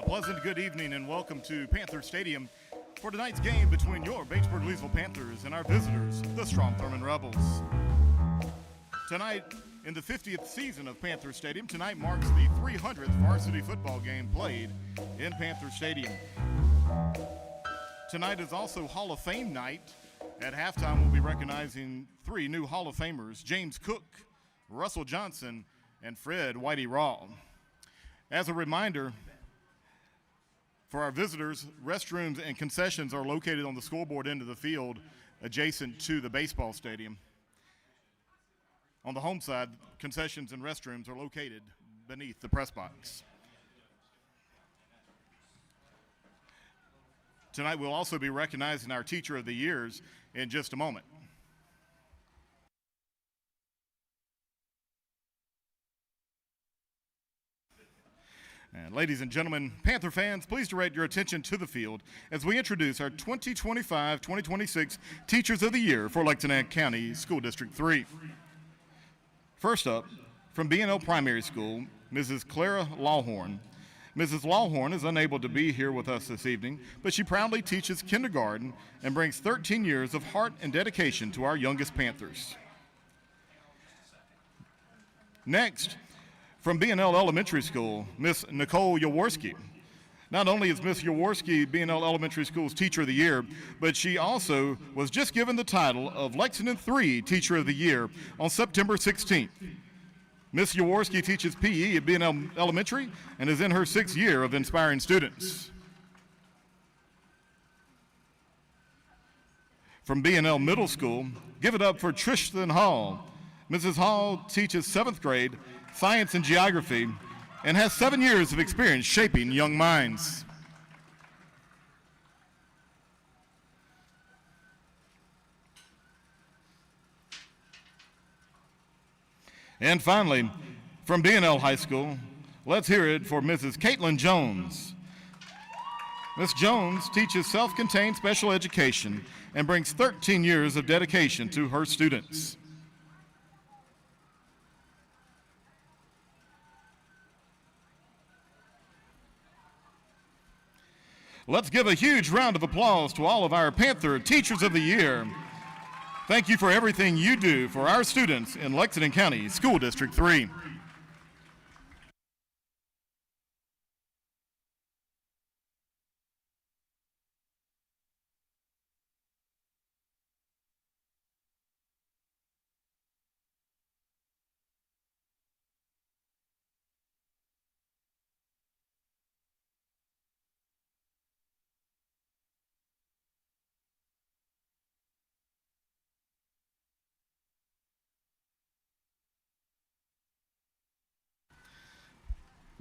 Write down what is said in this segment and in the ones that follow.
pleasant good evening and welcome to Panther Stadium for tonight's game between your Batesburg-Leesville Panthers and our visitors, the Strom Thurmond Rebels. Tonight, in the 50th season of Panther Stadium, tonight marks the 300th varsity football game played in Panther Stadium. Tonight is also Hall of Fame night. At halftime, we'll be recognizing three new Hall of Famers, James Cook, Russell Johnson, and Fred Whitey Raw. As a reminder, for our visitors, restrooms and concessions are located on the scoreboard end of the field adjacent to the baseball stadium. On the home side, concessions and restrooms are located beneath the press box. Tonight we'll also be recognizing our Teacher of the Years in just a moment. And ladies and gentlemen, Panther fans, please direct your attention to the field as we introduce our 2025-2026 Teachers of the Year for Lexington County School District 3. First up, from B&L Primary School, Mrs. Clara Lawhorn. Mrs. Lawhorn is unable to be here with us this evening, but she proudly teaches kindergarten and brings 13 years of heart and dedication to our youngest Panthers. Next, from B&L Elementary School, Miss Nicole Jaworski. Not only is Miss Jaworski B&L Elementary School's Teacher of the Year, but she also was just given the title of Lexington 3 Teacher of the Year on September 16th. Miss Jaworski teaches PE at B&L Elementary and is in her 6th year of inspiring students. From B&L Middle School, give it up for Tristan Hall. Mrs. Hall teaches 7th grade science and geography and has 7 years of experience shaping young minds. And finally, from B&L High School, let's hear it for Mrs. Caitlin Jones. Ms. Jones teaches self-contained special education and brings 13 years of dedication to her students. Let's give a huge round of applause to all of our Panther Teachers of the Year. Thank you for everything you do for our students in Lexington County School District 3.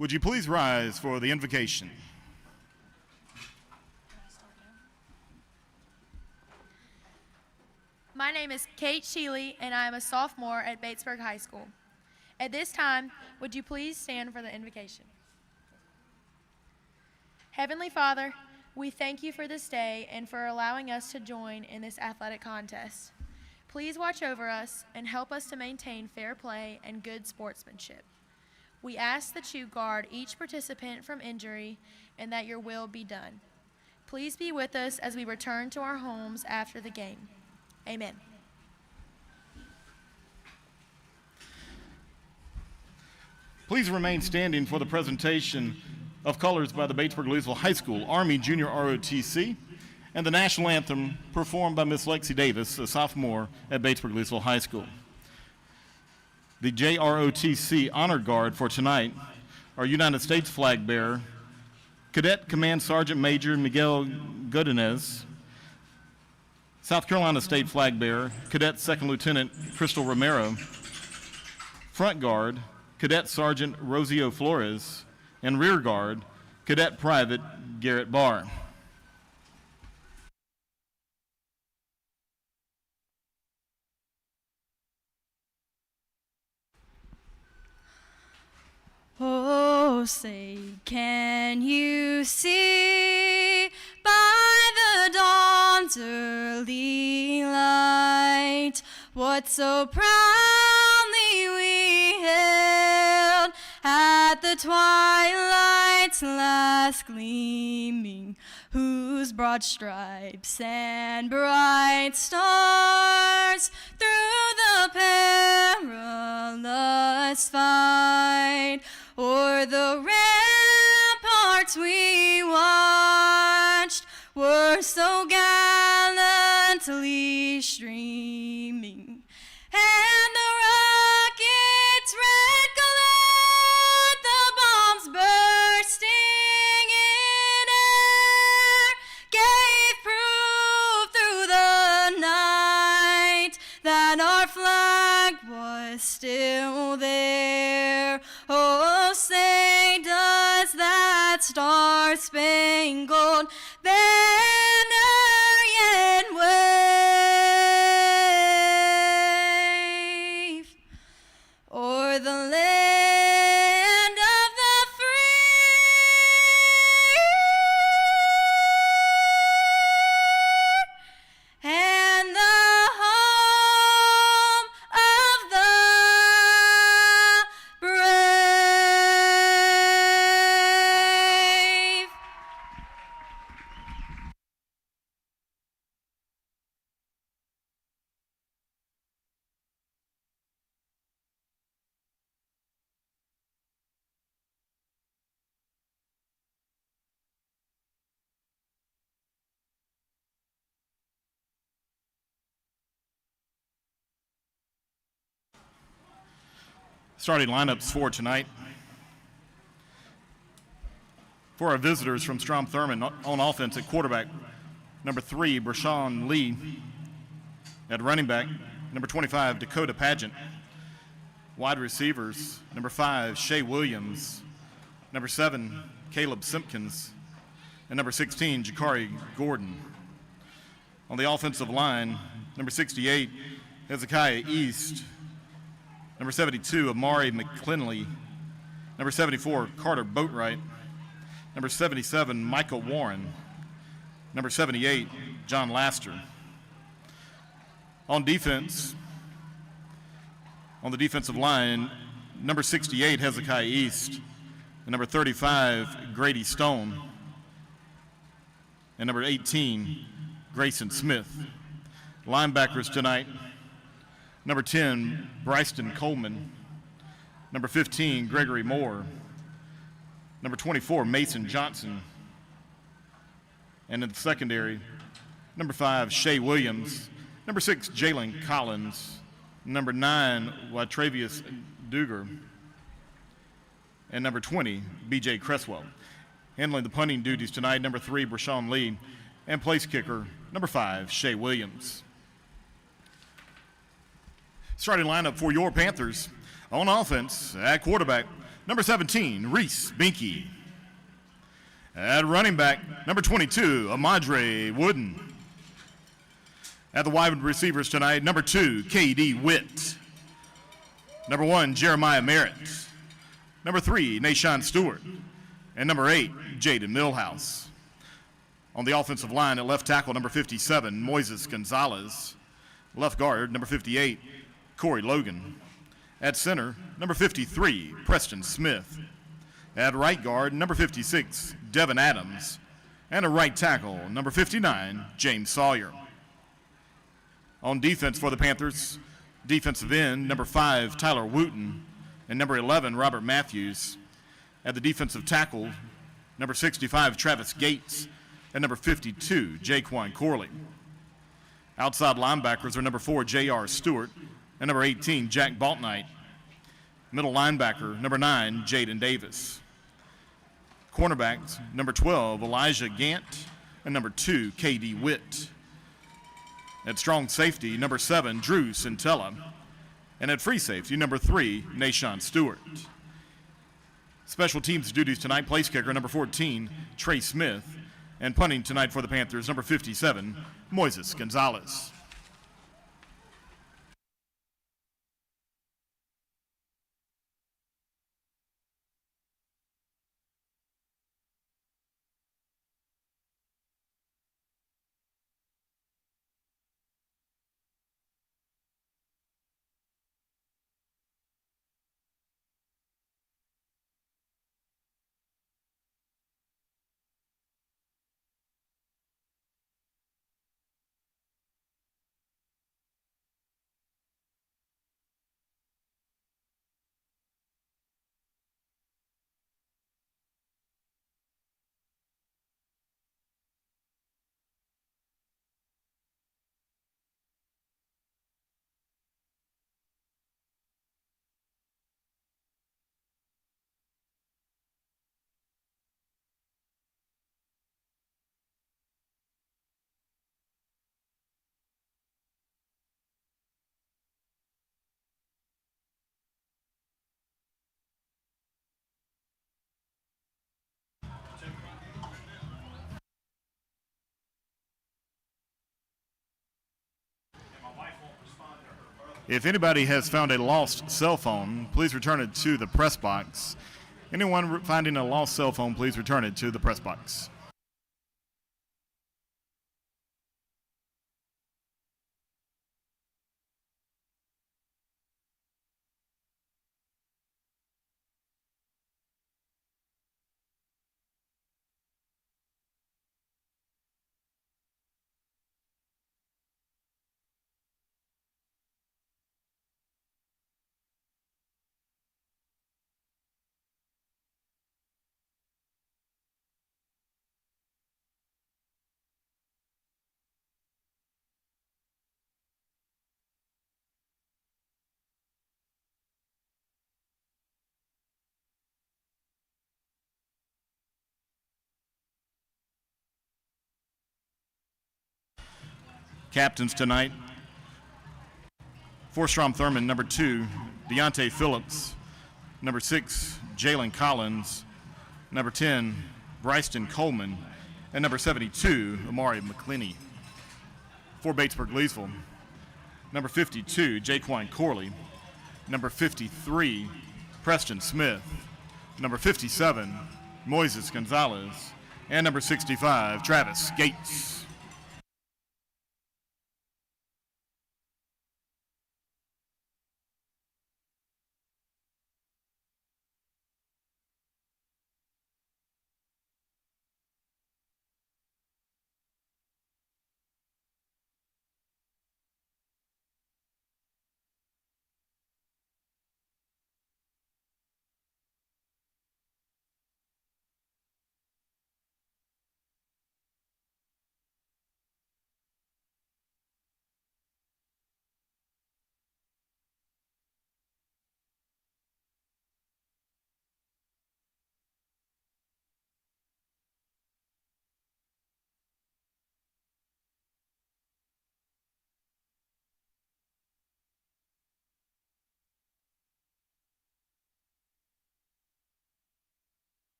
Would you please rise for the invocation? My name is Kate Sheely, and I am a sophomore at Batesburg High School. At this time, would you please stand for the invocation? Heavenly Father, we thank you for this day and for allowing us to join in this athletic contest. Please watch over us and help us to maintain fair play and good sportsmanship. We ask that you guard each participant from injury and that your will be done. Please be with us as we return to our homes after the game. Amen. Please remain standing for the presentation of colors by the Batesburg-Leesville High School Army Junior ROTC and the national anthem performed by Miss Lexi Davis, a sophomore at Batesburg-Leesville High School. The JROTC Honor Guard for tonight are United States flag bearer, Cadet Command Sergeant Major Miguel Godinez, South Carolina State flag bearer, Cadet Second Lieutenant Crystal Romero, Front Guard, Cadet Sergeant Rosio Flores, and Rear Guard, Cadet Private Garrett Barr. Oh, say, can you see by the dawn's early light what so proudly we hailed at the twilight's night's last gleaming, whose broad stripes and bright stars through the perilous fight o'er the ramparts we watched were so gallantly streaming, and the rockets' red glare, the bombs bursting in air, gave proof through the night that our flag was still there. Oh, say does that star-spangled banner yet wave o'er the land of the free and the home of the brave. Starting lineups for tonight. For our visitors from Strom Thurmond on offense at quarterback, number 3, Brashawn Lee. At running back, number 25, Dakota Pageant. Wide receivers, number 5, Shay Williams. Number 7, Caleb Simpkins. And number 16, Jakari Gordon. On the offensive line, number 68, Hezekiah East. Number 72, Amari McClinley. Number 74, Carter Boatwright. Number 77, Michael Warren. Number 78, John Laster. On defense, on the defensive line, number 68, Hezekiah East. And number 35, Grady Stone. And number 18, Grayson Smith. Linebackers tonight, number 10, Bryston Coleman. Number 15, Gregory Moore. Number 24, Mason Johnson. And in the secondary, number 5, Shay Williams. Number 6, Jalen Collins. Number 9, Watravius Duger. And number 20, B.J. Cresswell. Handling the punting duties tonight, number 3, Brashawn Lee. And place kicker, number 5, Shay Williams. Starting lineup for your Panthers. On offense, at quarterback, number 17, Reese Binky. At running back, number 22, Amadre Wooden. At the wide receivers tonight, number 2, K.D. Witt. Number 1, Jeremiah Merritt. Number 3, Nashawn Stewart. And number 8, Jaden Millhouse. On the offensive line at left tackle, number 57, Moises Gonzalez. Left guard, number 58, Corey Logan. At center, number 53, Preston Smith. At right guard, number 56, Devin Adams. And a right tackle, number 59, James Sawyer. On defense for the Panthers, defensive end, number 5, Tyler Wooten. And number 11, Robert Matthews. At the defensive tackle, number 65, Travis Gates. And number 52, Jaquan Corley. Outside linebackers are number 4, J.R. Stewart. And number 18, Jack Baltnight. Middle linebacker, number 9, Jaden Davis. Cornerbacks, number 12, Elijah Gant. And number 2, K.D. Witt. At strong safety, number 7, Drew Centella. And at free safety, number 3, Nashawn Stewart. Special teams duties tonight, place kicker, number 14, Trey Smith. And punting tonight for the Panthers, number 57, Moises Gonzalez. If anybody has found a lost cell phone, please return it to the press box. Anyone finding a lost cell phone, please return it to the press box. Captains tonight, for Strom Thurmond, number 2, Deontay Phillips. Number 6, Jalen Collins. Number 10, Bryson Coleman. And number 72, Amari McClinney. For Batesburg-Leesville, number 52, Jaquan Corley. Number 53, Preston Smith. Number 57, Moises Gonzalez. And number 65, Travis Gates.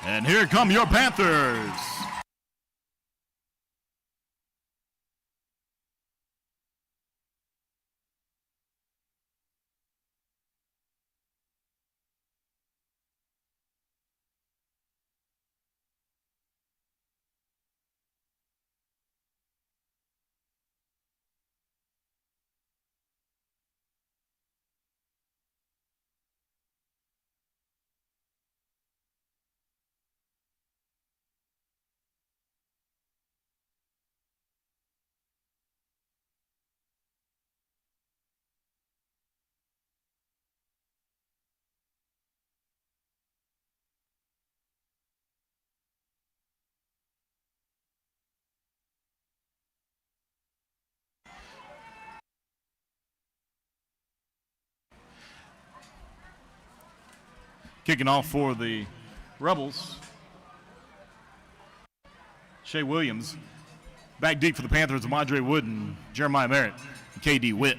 And here come your Panthers. Kicking off for the Rebels, Shea Williams. Back deep for the Panthers of Madre Wood and Jeremiah Merritt and K.D. Witt.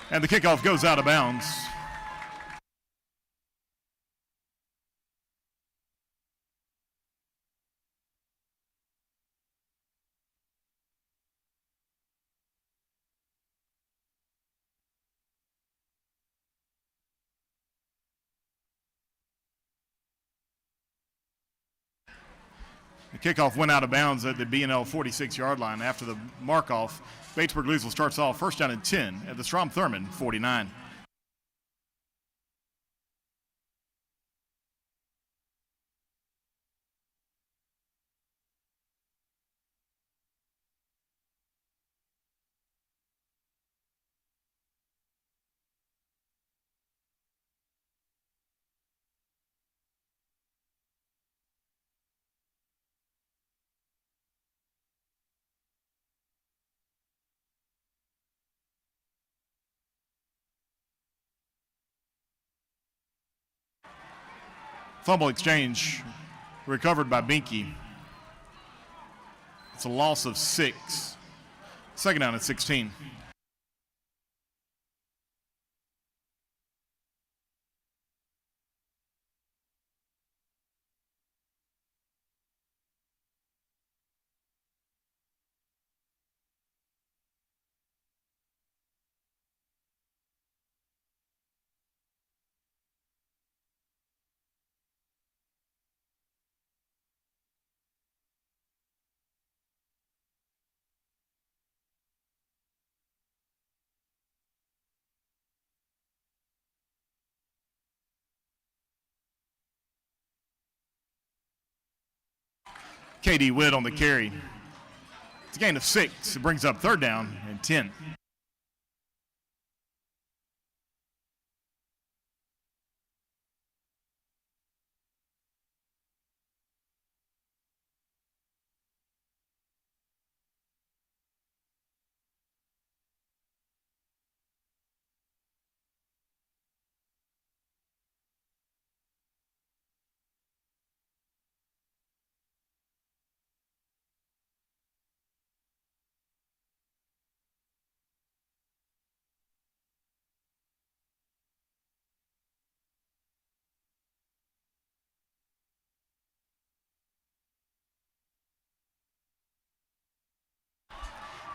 And the kickoff goes out of bounds. The kickoff went out of bounds at the B&L 46-yard line. After the mark-off, Batesburg-Leesville starts off first down and 10 at the Strom Thurmond 49. Fumble exchange recovered by Binky. It's a loss of 6. Second down at 16. K.D. Witt on the carry. It's a gain of 6. It brings up third down and 10.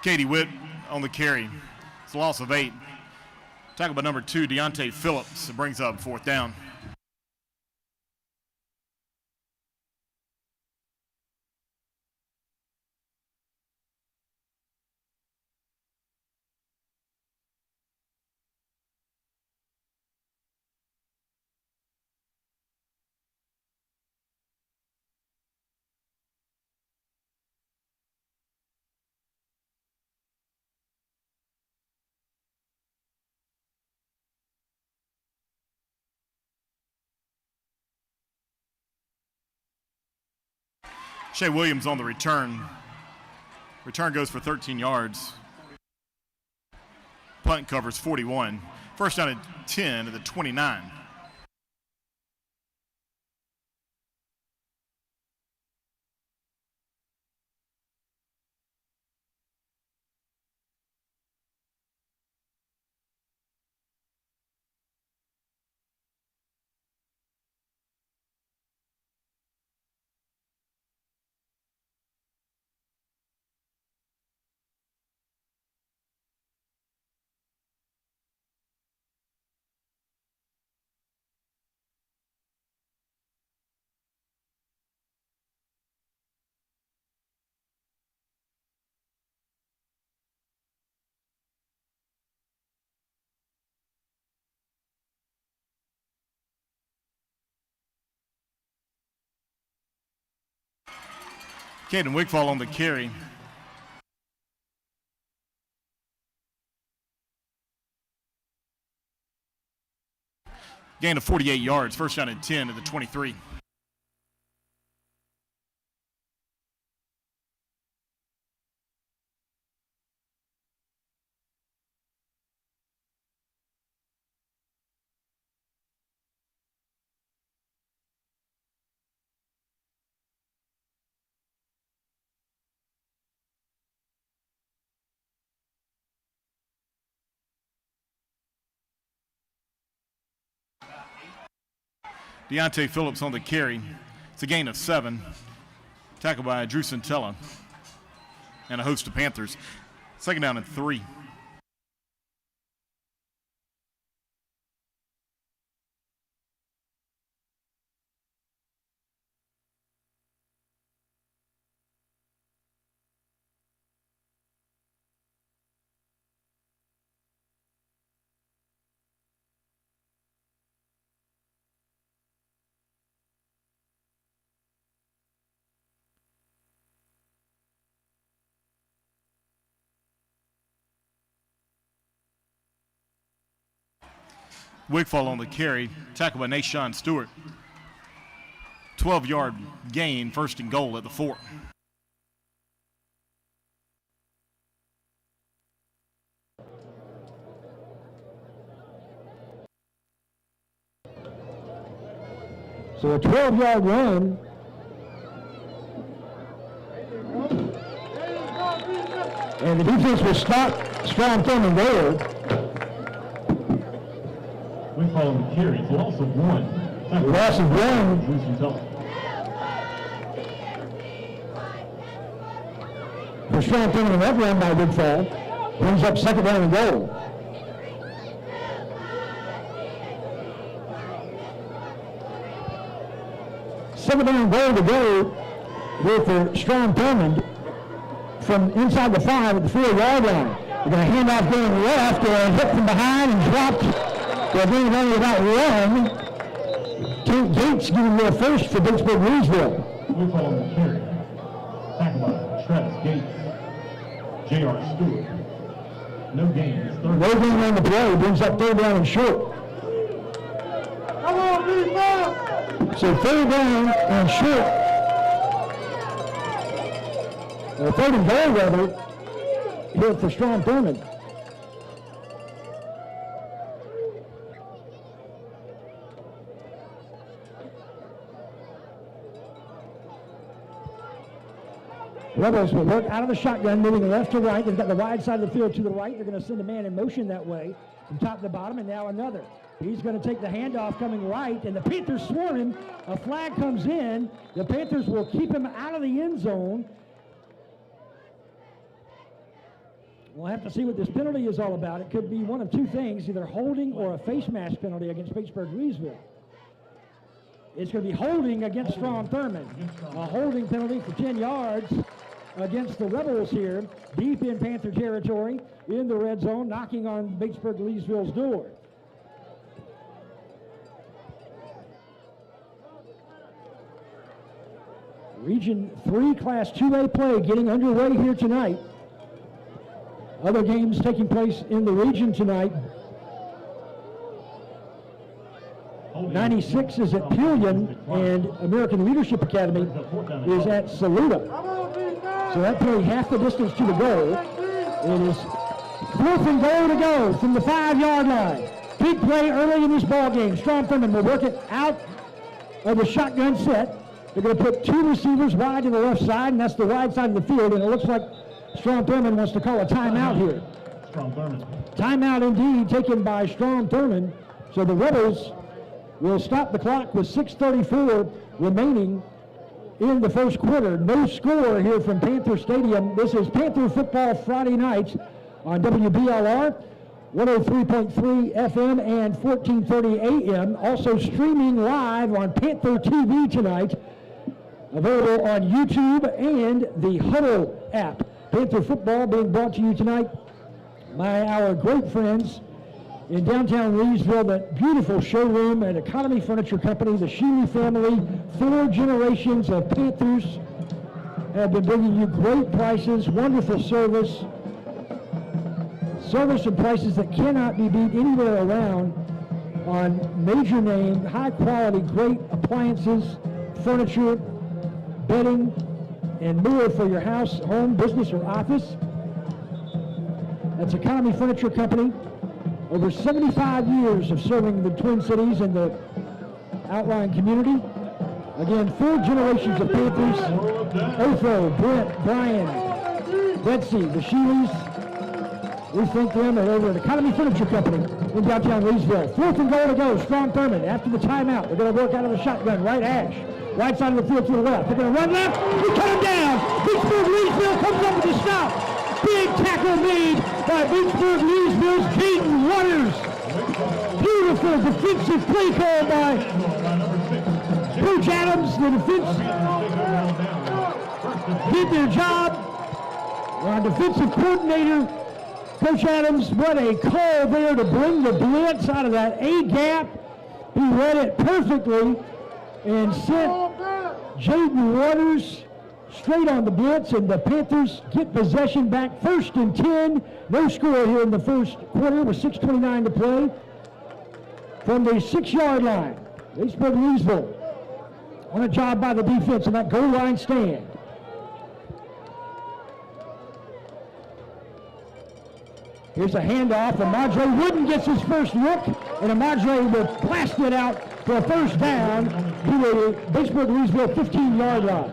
K.D. Witt on the carry. It's a loss of 8. Tackled by number 2, Deontay Phillips. It brings up fourth down. Shea Williams on the return. Return goes for 13 yards. Punt covers 41. First down at 10 at the 29. Caden Wigfall on the carry. Gain of 48 yards. First down at 10 at the 23. Deontay Phillips on the carry. It's a gain of 7. Tackled by Drew Centella and a host of Panthers. Second down and 3. Wigfall on the carry, tackled by Nashawn Stewart. 12-yard gain, first and goal at the 4. So a 12-yard run. And the defense will stop Strom Thurmond there. We follow the carry. It's a loss of 1. The loss of 1. Drew Centella. For Strom Thurmond, and that run by Wigfall brings up second down and goal. Second down and goal to go here for Strom Thurmond from inside the 5 at the 4-yard line. They're going to hand off going left and hit from behind and dropped. They're going only about 1. Kent Gates giving their first for Batesburg-Leesville. We follow the carry. Tackled by Travis Gates. J.R. Stewart. No gain. It's third. No gain on the play. Brings up third down and short. Come on, defense! So third down and short. Or third and goal, rather, here for Strom Thurmond. Rebels will work out of the shotgun, moving left to right. They've got the wide side of the field to the right. They're going to send a man in motion that way from top to bottom, and now another. He's going to take the handoff coming right, and the Panthers swarm him. A flag comes in. The Panthers will keep him out of the end zone. We'll have to see what this penalty is all about. It could be one of two things, either holding or a face mask penalty against Batesburg-Leesville. It's going to be holding against Strom Thurmond. A holding penalty for 10 yards against the Rebels here, deep in Panther territory, in the red zone, knocking on Batesburg-Leesville's door. Region 3 Class 2A play getting underway here tonight. Other games taking place in the region tonight. 96 is at Pelion, and American Leadership Academy is at Saluda. So that's nearly half the distance to the goal. It is 4th and goal to go from the 5-yard line. Big play early in this ball game. Strom Thurmond will work it out of the shotgun set. They're going to put 2 receivers wide to the left side, and that's the wide side of the field, and it looks like Strom Thurmond wants to call a timeout here. Strom Thurmond. Timeout indeed taken by Strom Thurmond. So the Rebels will stop the clock with 6:34 remaining in the first quarter. No score here from Panther Stadium. This is Panther Football Friday nights on WBLR, 103.3 FM and 1430 AM. Also streaming live on Panther TV tonight. Available on YouTube and the Huddle app. Panther Football being brought to you tonight by our great friends in downtown Leesville, that beautiful showroom at Economy Furniture Company. The Sheely family, 4 generations of Panthers have been bringing you great prices, wonderful service and prices that cannot be beat anywhere around on major name, high quality, great appliances, furniture, bedding, and more for your house, home, business, or office. That's Economy Furniture Company. Over 75 years of serving the Twin Cities and the outlying community. Again, 4 generations of Panthers. Otho, Brent, Brian, Betsy, the Sheelys, We thank them over at Economy Furniture Company in downtown Leesville. 4th and goal to go. Strom Thurmond after the timeout. They're going to work out of the shotgun. Right hash. Right side of the field to the left. They're going to run left. We cut him down. Batesburg-Leesville comes up with a stop. Big tackle made by Batesburg-Leesville's Jaden Waters. Beautiful defensive play call by Coach Adams. The defense did their job. Our defensive coordinator, Coach Adams, what a call there to bring the blitz out of that A gap. He read it perfectly and sent Jaden Waters straight on the blitz, and the Panthers get possession back. 1st and 10. No score here in the first quarter with 6:29 to play. From the 6-yard line, Batesburg-Leesville on a job by the defense on that goal line stand. Here's a handoff. Amadre Wooden gets his first look, and Amadre will blast it out for a first down to the Batesburg-Leesville 15-yard line.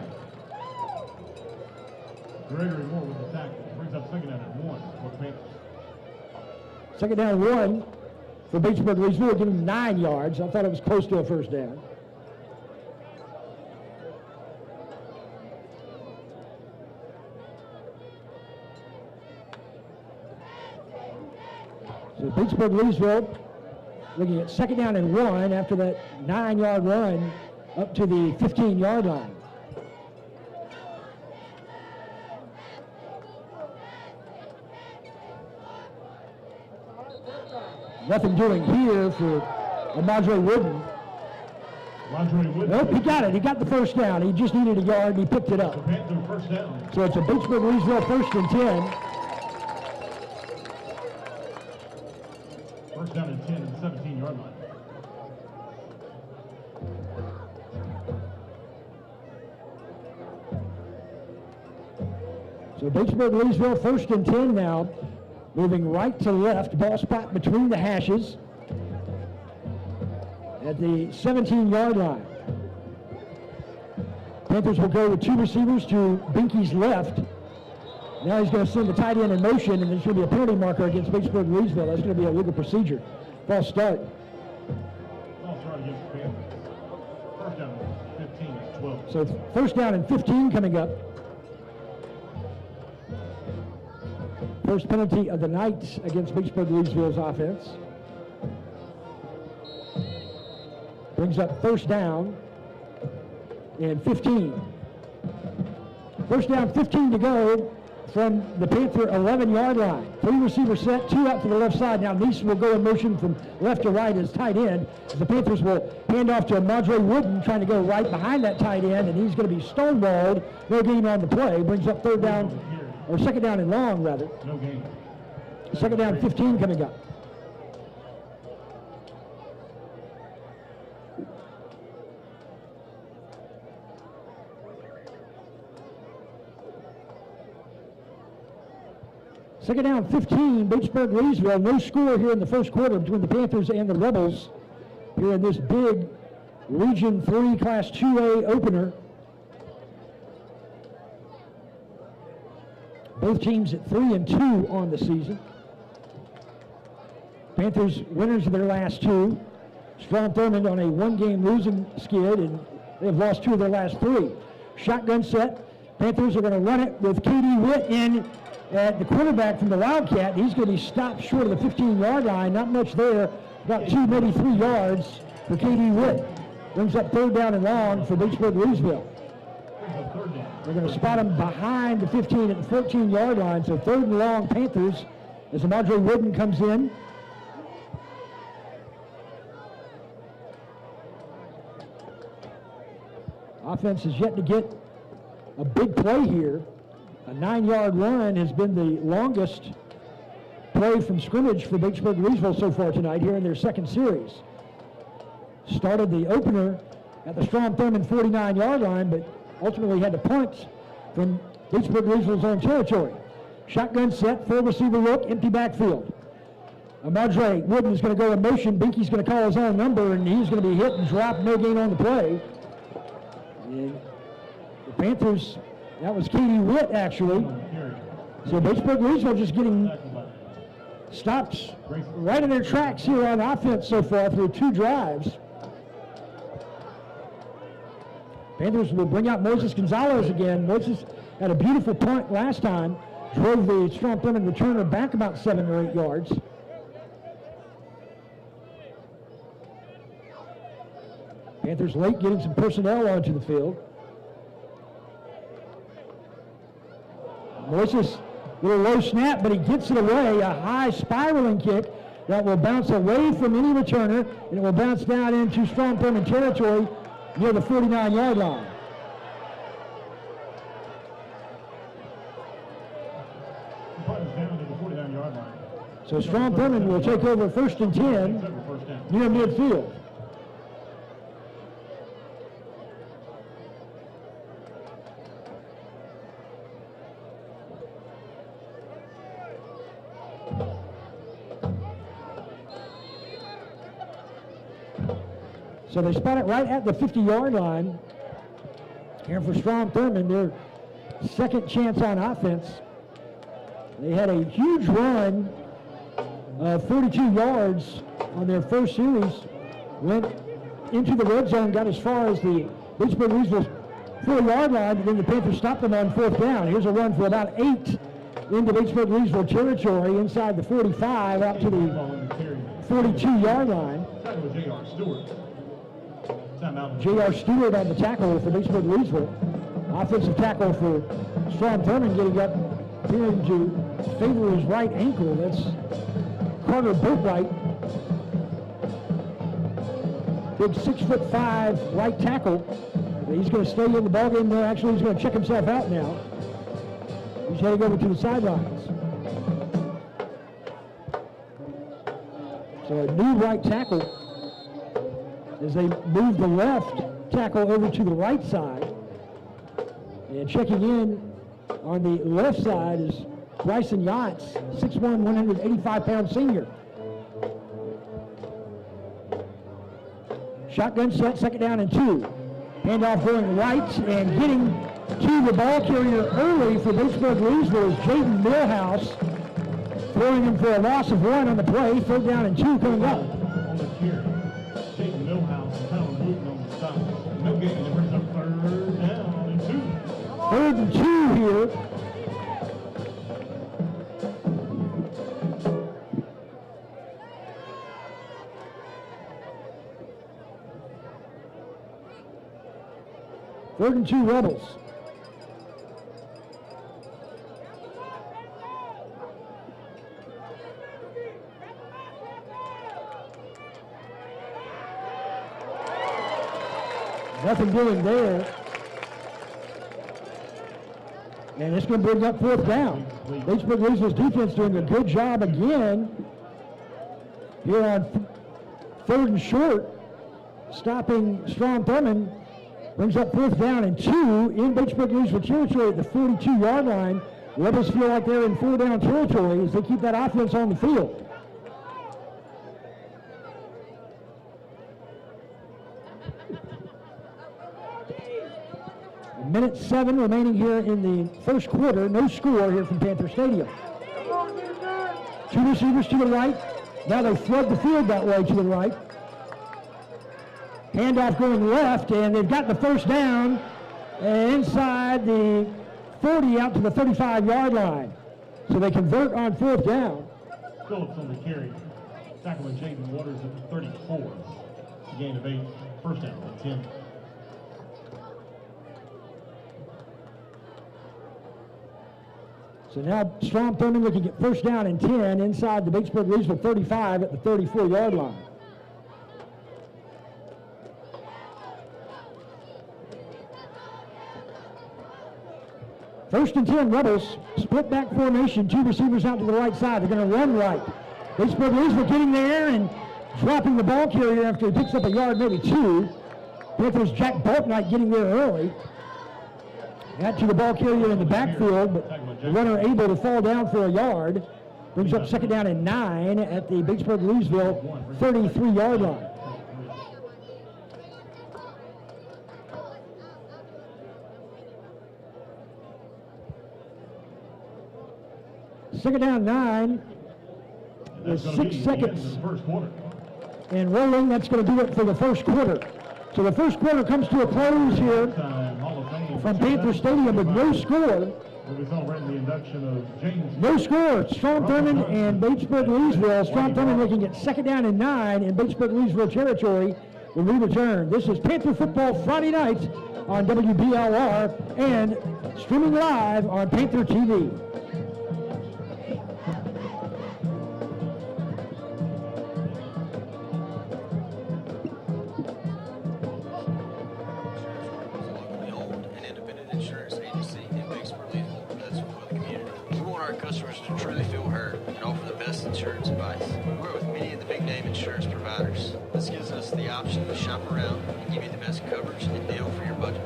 Gregory Moore with the tackle. Brings up 2nd down and 1 for the Panthers. 2nd down 1 for Batesburg-Leesville, giving him 9 yards. I thought it was close to a first down. So Batesburg-Leesville looking at 2nd down and 1 after that 9-yard run up to the 15-yard line. Nothing doing here for Amadre Wooden. Nope, he got it. He got the first down. He just needed a yard, and he picked it up. First down. So it's a Batesburg-Leesville 1st and 10. First down and 10 at the 17-yard line. So Batesburg-Leesville 1st and 10 now. Moving right to left, ball spot between the hashes at the 17-yard line. Panthers will go with 2 receivers to Binky's left. Now he's going to send the tight end in motion, and there's going to be a penalty marker against Batesburg-Leesville. That's going to be a legal procedure. False start. False start against the Panthers. First down and 15 at 12. So 1st down and 15 coming up. First penalty of the night against Batesburg-Leesville's offense. Brings up 1st down and 15. 1st down, 15 to go from the Panther 11-yard line. 3 receiver set, 2 out to the left side. Now Neeson will go in motion from left to right as tight end. As the Panthers will hand off to Amadre Wooden, trying to go right behind that tight end, and he's going to be stonewalled. No gain on the play. Brings up 3rd down, or 2nd down and long, rather. No gain. 2nd down, 15 coming up. Second down, 15, Batesburg-Leesville. No score here in the first quarter between the Panthers and the Rebels here in this big Region 3 Class 2A opener. Both teams at 3-2 on the season. Panthers winners of their last 2. Strom Thurmond on a 1-game losing skid, and they've lost 2 of their last 3. Shotgun set. Panthers are going to run it with K.D. Witt in at the quarterback from the Wildcat. He's going to be stopped short of the 15-yard line. Not much there. About 2, maybe 3 yards for K.D. Witt. Brings up 3rd down and long for Batesburg-Leesville. They're going to spot him behind the 15 at the 14-yard line. So 3rd and long Panthers as Amadre Wooden comes in. Offense is yet to get a big play here. A 9-yard run has been the longest play from scrimmage for Batesburg-Leesville so far tonight here in their 2nd series. Started the opener at the Strom Thurmond 49-yard line, but ultimately had to punt from Batesburg-Leesville's own territory. Shotgun set, 4 receiver look, empty backfield. Amadre Wooden is going to go in motion. Binky's going to call his own number, and he's going to be hit and dropped. No gain on the play. And the Panthers, that was K.D. Witt, actually. So Batesburg-Leesville just getting stopped right in their tracks here on offense so far through 2 drives. Panthers will bring out Moses Gonzalez again. Moses had a beautiful punt last time, drove the Strom Thurmond returner back about 7 or 8 yards. Panthers late getting some personnel onto the field. Moses with a low snap, but he gets it away. A high spiraling kick that will bounce away from any returner, and it will bounce down into Strom Thurmond territory near the 49-yard line. Down to the 49-yard line. So Strom Thurmond will take over 1st and 10 near midfield. So they spot it right at the 50-yard line. Here for Strom Thurmond, their second chance on offense. They had a huge run of 42 yards on their first series. Went into the red zone, got as far as the Batesburg-Leesville 4-yard line, but then the Panthers stopped them on 4th down. Here's a run for about 8 into Batesburg-Leesville territory inside the 45 out to the 42-yard line. J.R. Stewart on the tackle for Batesburg-Leesville. Offensive tackle for Strom Thurmond getting up, appearing to favor his right ankle. That's Carter Boatwright. Big 6'5" right tackle. He's going to stay in the ballgame there. Actually, he's going to check himself out now. He's heading over to the sidelines. So a new right tackle as they move the left tackle over to the right side. And checking in on the left side is Bryson Yachts, 6'1", 185-pound senior. Shotgun set, 2nd down and 2. Handoff going right and getting to the ball carrier early for Batesburg-Leesville is Jaden Millhouse, throwing him for a loss of 1 on the play. 3rd down and 2 coming up. Jaden Millhouse kind of moving on the side. No gain, it brings up 3rd down and 2. 3rd and 2 here. Third and 2 Rebels. Nothing doing there. And it's going to bring up 4th down. Batesburg-Leesville's defense doing a good job again here on 3rd and short, stopping Strom Thurmond. Brings up 4th down and 2 in Batesburg-Leesville territory at the 42-yard line. Rebels feel like they're in 4-down territory as they keep that offense on the field. Minute 7 remaining here in the first quarter. No score here from Panther Stadium. 2 receivers to the right. Now they flood the field that way to the right. Handoff going left, and they've got the 1st down inside the 40 out to the 35-yard line. So they convert on 4th down. Phillips on the carry. Tackling Jaden Waters at the 34. Gain of 8. 1st down and 10. So now Strom Thurmond looking at 1st down and 10 inside the Batesburg-Leesville 35 at the 34-yard line. First and 10 Rebels, split back formation, 2 receivers out to the right side. They're going to run right. Batesburg-Leesville getting there and dropping the ball carrier after he picks up a yard, maybe 2. Panthers Jack Balknight getting there early. Got to the ball carrier in the backfield, but the runner able to fall down for a yard. Brings up 2nd down and 9 at the Batesburg-Leesville 33-yard line. Second down 9 with That's gonna 6 be the end of seconds the first quarter. and rolling. That's going to do it for the first quarter. So the first quarter comes to a close here Hall of Fame from Panther Stadium with no score. We'll be celebrating the induction of James. No score. Strom Thurmond and Batesburg-Leesville. Strom Thurmond looking at 2nd down and 9 in Batesburg-Leesville territory when we return. This is Panther football Friday night on WBLR and streaming live on Panther TV. Locally owned and independent insurance agency in Batesburg-Leesville that's for the community. We want our customers to truly feel heard and offer the best insurance advice. We work with many of the big name insurance providers. This gives us the option to shop around and give you the best coverage and deal for your budget.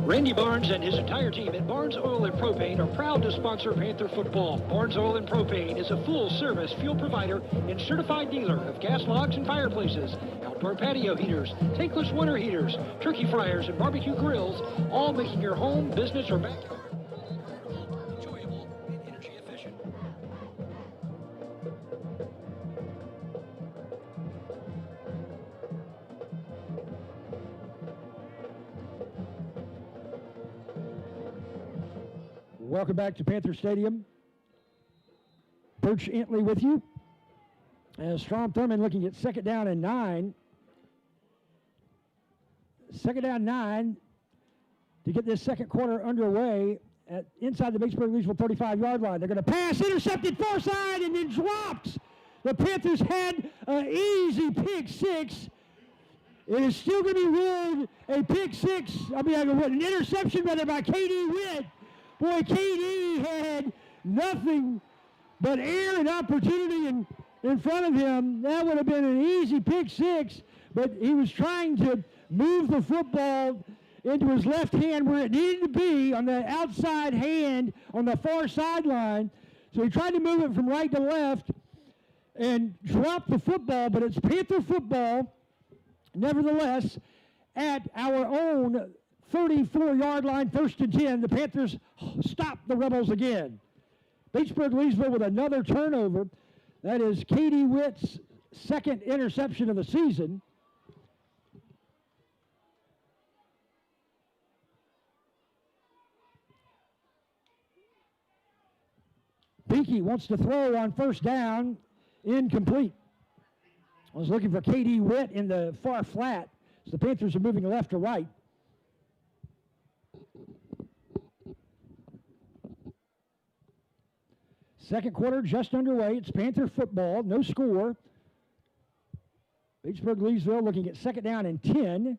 Randy Barnes and his entire team at Barnes Oil and Propane are proud to sponsor Panther football. Barnes Oil and Propane is a full-service fuel provider and certified dealer of gas logs and fireplaces, outdoor patio heaters, tankless water heaters, turkey fryers, and barbecue grills, all making your home, business, or backyard enjoyable and energy efficient. Welcome back to Panther Stadium. Birch Antley with you. As Strom Thurmond looking at 2nd down and 9. 2nd down 9 to get this second quarter underway at inside the Batesburg-Leesville 35-yard line. They're going to pass, intercepted far side, and then dropped. The Panthers had an easy pick 6. It is still going to be ruled a pick 6. An interception rather by K.D. Witt. Boy, K.D. had nothing but air and opportunity in front of him. That would have been an easy pick 6, but he was trying to move the football into his left hand where it needed to be on the outside hand on the far sideline. So he tried to move it from right to left and drop the football, but it's Panther football, nevertheless, at our own 34-yard line, 1st and 10. The Panthers stop the Rebels again. Batesburg-Leesville with another turnover. That is K.D. Witt's 2nd interception of the season. Binky wants to throw on 1st down. Incomplete. I was looking for K.D. Witt in the far flat. So the Panthers are moving left to right. Second quarter just underway. It's Panther football, no score. Batesburg-Leesville looking at 2nd down and 10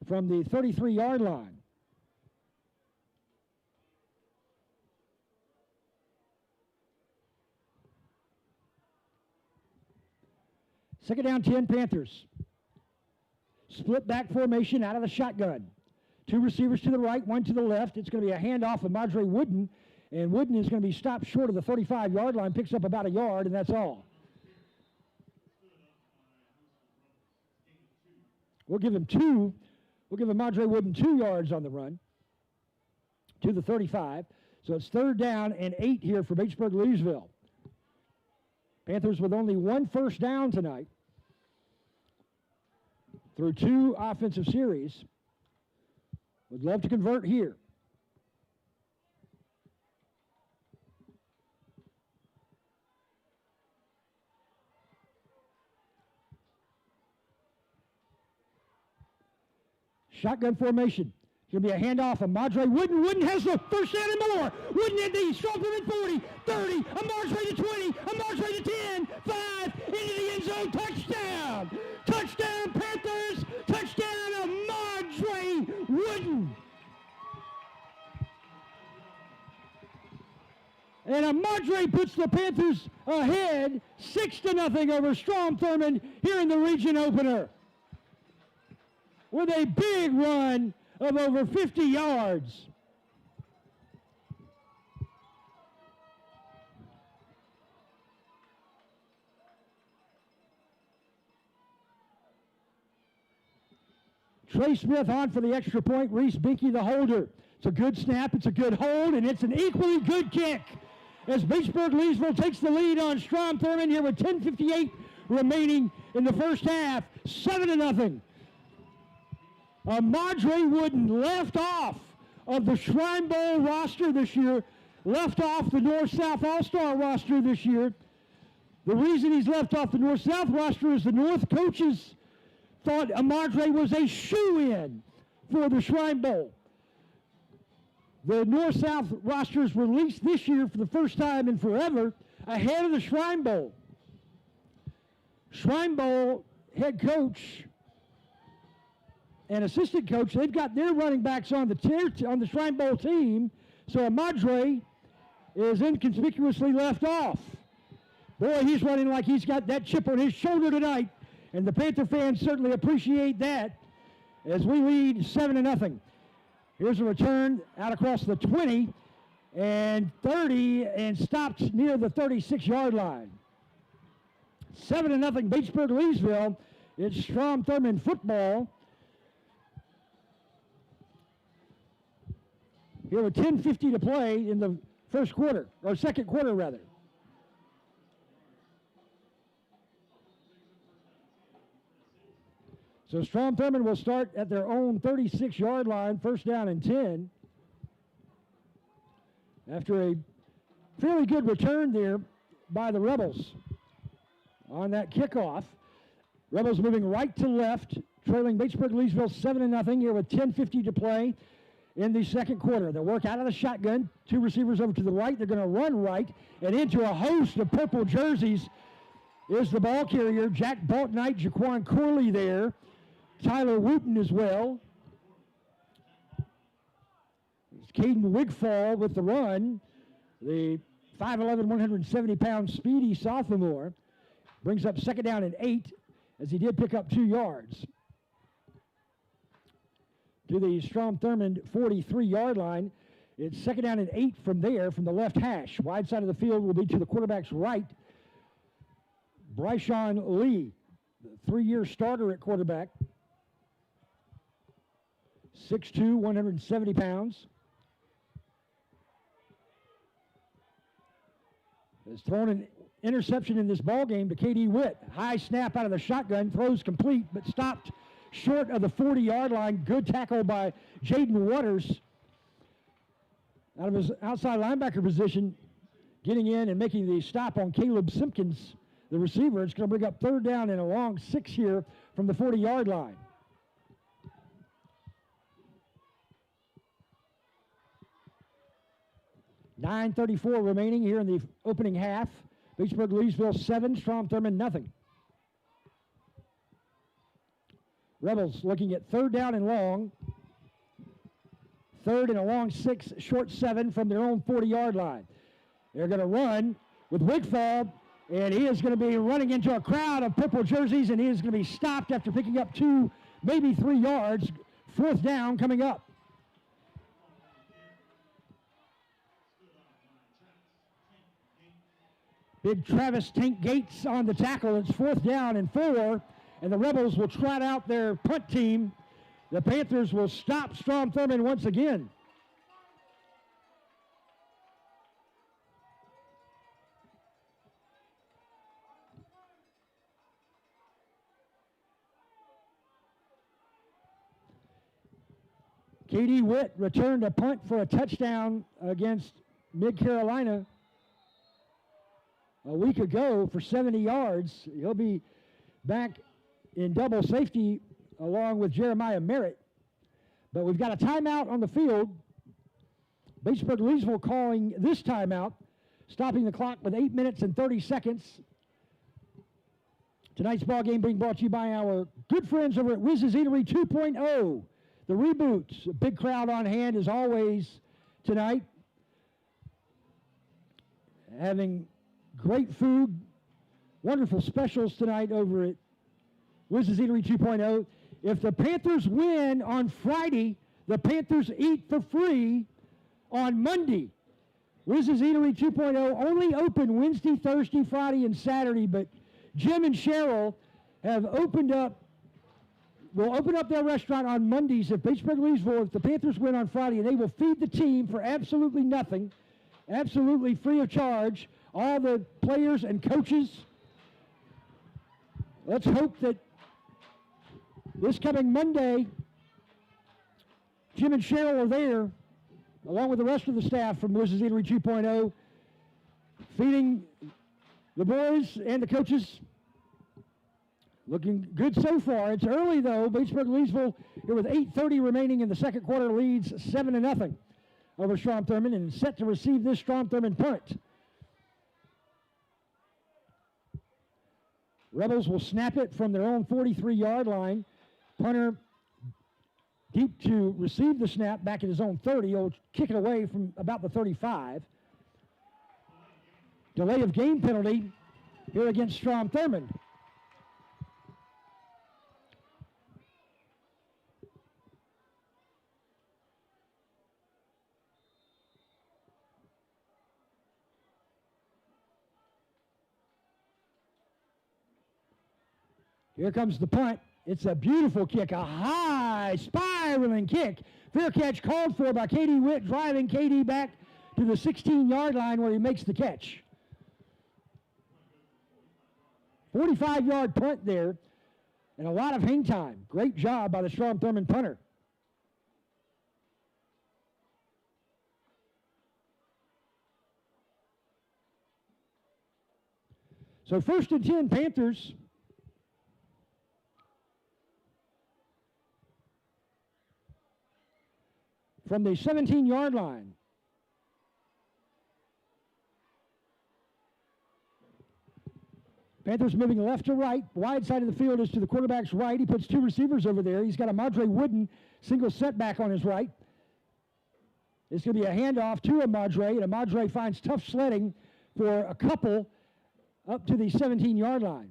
from the 33-yard line. Second down 10 Panthers. Split back formation out of the shotgun. 2 receivers to the right, 1 to the left. It's going to be a handoff of Madre Wooden. And Wooden is going to be stopped short of the 35-yard line, picks up about a yard, and that's all. We'll give him Madre Wooden 2 yards on the run to the 35. So it's 3rd down and 8 here for Batesburg-Leesville. Panthers with only 1 first down tonight through 2 offensive series. Would love to convert here. Shotgun formation. It's going to be a handoff of Madre Wooden. Wooden has the first down and more. Wooden at the Strom Thurmond 40, 30, a Madre to 20, a Madre to 10, 5, into the end zone, touchdown. Touchdown Panthers, touchdown of Madre Wooden. And a Madre puts the Panthers ahead 6-0 over Strom Thurmond here in the region opener, with a big run of over 50 yards. Trey Smith on for the extra point. Reese Binky the holder. It's a good snap, it's a good hold, and it's an equally good kick. as Batesburg-Leesville takes the lead on Strom Thurmond here with 10:58 remaining in the first half. 7-0. Madre Wooden left off of the Shrine Bowl roster this year, left off the North-South All-Star roster this year. The reason he's left off the North-South roster is the North coaches thought Amadre was a shoo-in for the Shrine Bowl. The North-South roster is released this year for the first time in forever ahead of the Shrine Bowl. Shrine Bowl head coach and assistant coach, they've got their running backs on the Shrine Bowl team, so Amadre is inconspicuously left off. Boy, he's running like he's got that chip on his shoulder tonight, and the Panther fans certainly appreciate that as we lead 7-0. Here's a return out across the 20 and 30 and stopped near the 36-yard line. 7-0 Batesburg-Leesville. It's Strom Thurmond football. Here with 10:50 to play in the first quarter, or second quarter rather. So Strom Thurmond will start at their own 36-yard line, first down and 10. After a fairly good return there by the Rebels on that kickoff. Rebels moving right to left, trailing Batesburg-Leesville 7-0 here with 10:50 to play in the second quarter. They'll work out of the shotgun, two receivers over to the right. They're going to run right, and into a host of purple jerseys is the ball carrier, Jack Baltnight, Jaquan Corley there, Tyler Wooten as well. It's Caden Wigfall with the run, the 5'11", 170-pound speedy sophomore. Brings up second down and 8 as he did pick up 2 yards. To the Strom Thurmond 43-yard line. It's second down and 8 from there, from the left hash. Wide side of the field will be to the quarterback's right. Bryshawn Lee, the 3-year starter at quarterback. 6'2", 170 pounds. Has thrown an interception in this ball game to K.D. Witt. High snap out of the shotgun, throws complete, but stopped short of the 40-yard line. Good tackle by Jaden Waters out of his outside linebacker position, getting in and making the stop on Caleb Simpkins, the receiver. It's going to bring up third down and a long 6 here from the 40-yard line. .9:34 remaining here in the opening half. Batesburg-Leesville 7, Strom Thurmond nothing. Rebels looking at third down and long. Third and a long 6, short 7 from their own 40-yard line. They're going to run with Wigfall, and he is going to be running into a crowd of purple jerseys, and he is going to be stopped after picking up 2, maybe 3 yards. Fourth down coming up. Big Travis Tank Gates on the tackle. It's fourth down and 4, and the Rebels will trot out their punt team. The Panthers will stop Strom Thurmond once again. K.D. Witt returned a punt for a touchdown against Mid-Carolina a week ago for 70 yards. He'll be back in double safety along with Jeremiah Merritt. But we've got a timeout on the field. Batesburg-Leesville calling this timeout, stopping the clock with 8 minutes and 30 seconds. Tonight's ball game being brought to you by our good friends over at Wiz's Eatery 2.0. The reboots, a big crowd on hand as always tonight. Having great food, wonderful specials tonight over at Wiz's Eatery 2.0. If the Panthers win on Friday, the Panthers eat for free on Monday. Wiz's Eatery 2.0 only open Wednesday, Thursday, Friday, and Saturday, but Jim and Cheryl have will open up their restaurant on Mondays if Batesburg-Leesville, if the Panthers win on Friday, and they will feed the team for absolutely nothing. absolutely free of charge. All the players and coaches. Let's hope that this coming Monday, Jim and Cheryl are there, along with the rest of the staff from Mrs. Eatery 2.0, feeding the boys and the coaches. Looking good so far. It's early, though. Batesburg-Leesville here with 8:30 remaining in the second quarter leads 7-0 over Strom Thurmond and set to receive this Strom Thurmond punt. Rebels will snap it from their own 43-yard line. Punter deep to receive the snap back at his own 30. He'll kick it away from about the 35. Delay of game penalty here against Strom Thurmond. Here comes the punt. It's a beautiful kick, a high spiraling kick. Fair catch called for by K.D. Witt, driving K.D. back to the 16-yard line where he makes the catch. 45-yard punt there and a lot of hang time. Great job by the Strom Thurmond punter. So 1st and 10 Panthers. From the 17-yard line. Panthers moving left to right. Wide side of the field is to the quarterback's right. He puts 2 receivers over there. He's got a Madre Wooden single setback on his right. It's going to be a handoff to a Madre, and a Madre finds tough sledding for a couple up to the 17-yard line.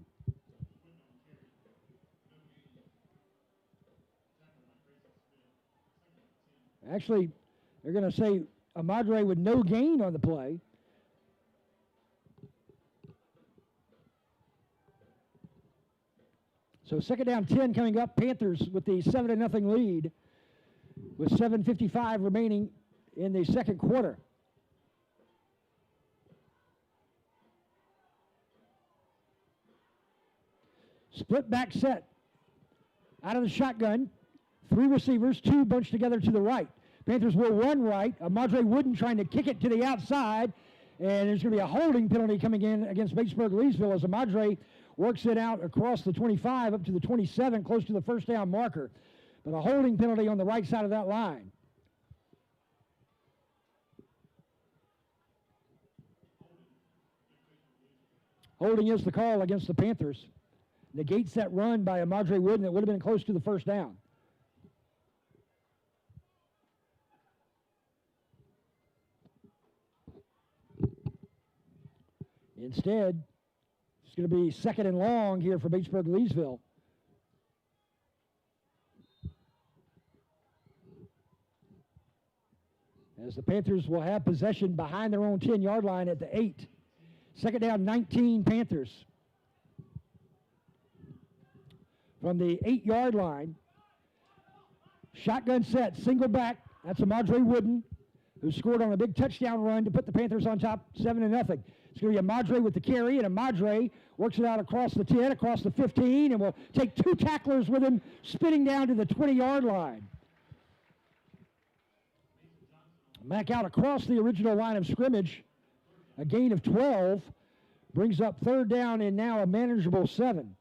Actually, they're going to say a Madre with no gain on the play. So 2nd down 10 coming up. Panthers with the 7-0 lead with 7:55 remaining in the second quarter. Split back set out of the shotgun. 3 receivers, 2 bunched together to the right. Panthers will run right. A Madre Wooden trying to kick it to the outside. And there's going to be a holding penalty coming in against Batesburg-Leesville as a Madre works it out across the 25 up to the 27, close to the first down marker. But a holding penalty on the right side of that line. Holding is the call against the Panthers. Negates that run by a Madre Wooden that would have been close to the first down. Instead, it's going to be 2nd and long here for Batesburg-Leesville. As the Panthers will have possession behind their own 10-yard line at the 8. 2nd down, 19 Panthers. From the 8-yard line, shotgun set, single back. That's a Madre Wooden, who scored on a big touchdown run to put the Panthers on top 7-0. It's going to be a Madre with the carry, and a Madre works it out across the 10, across the 15, and will take 2 tacklers with him, spinning down to the 20-yard line. Back out across the original line of scrimmage, a gain of 12, brings up 3rd down and now a manageable 7.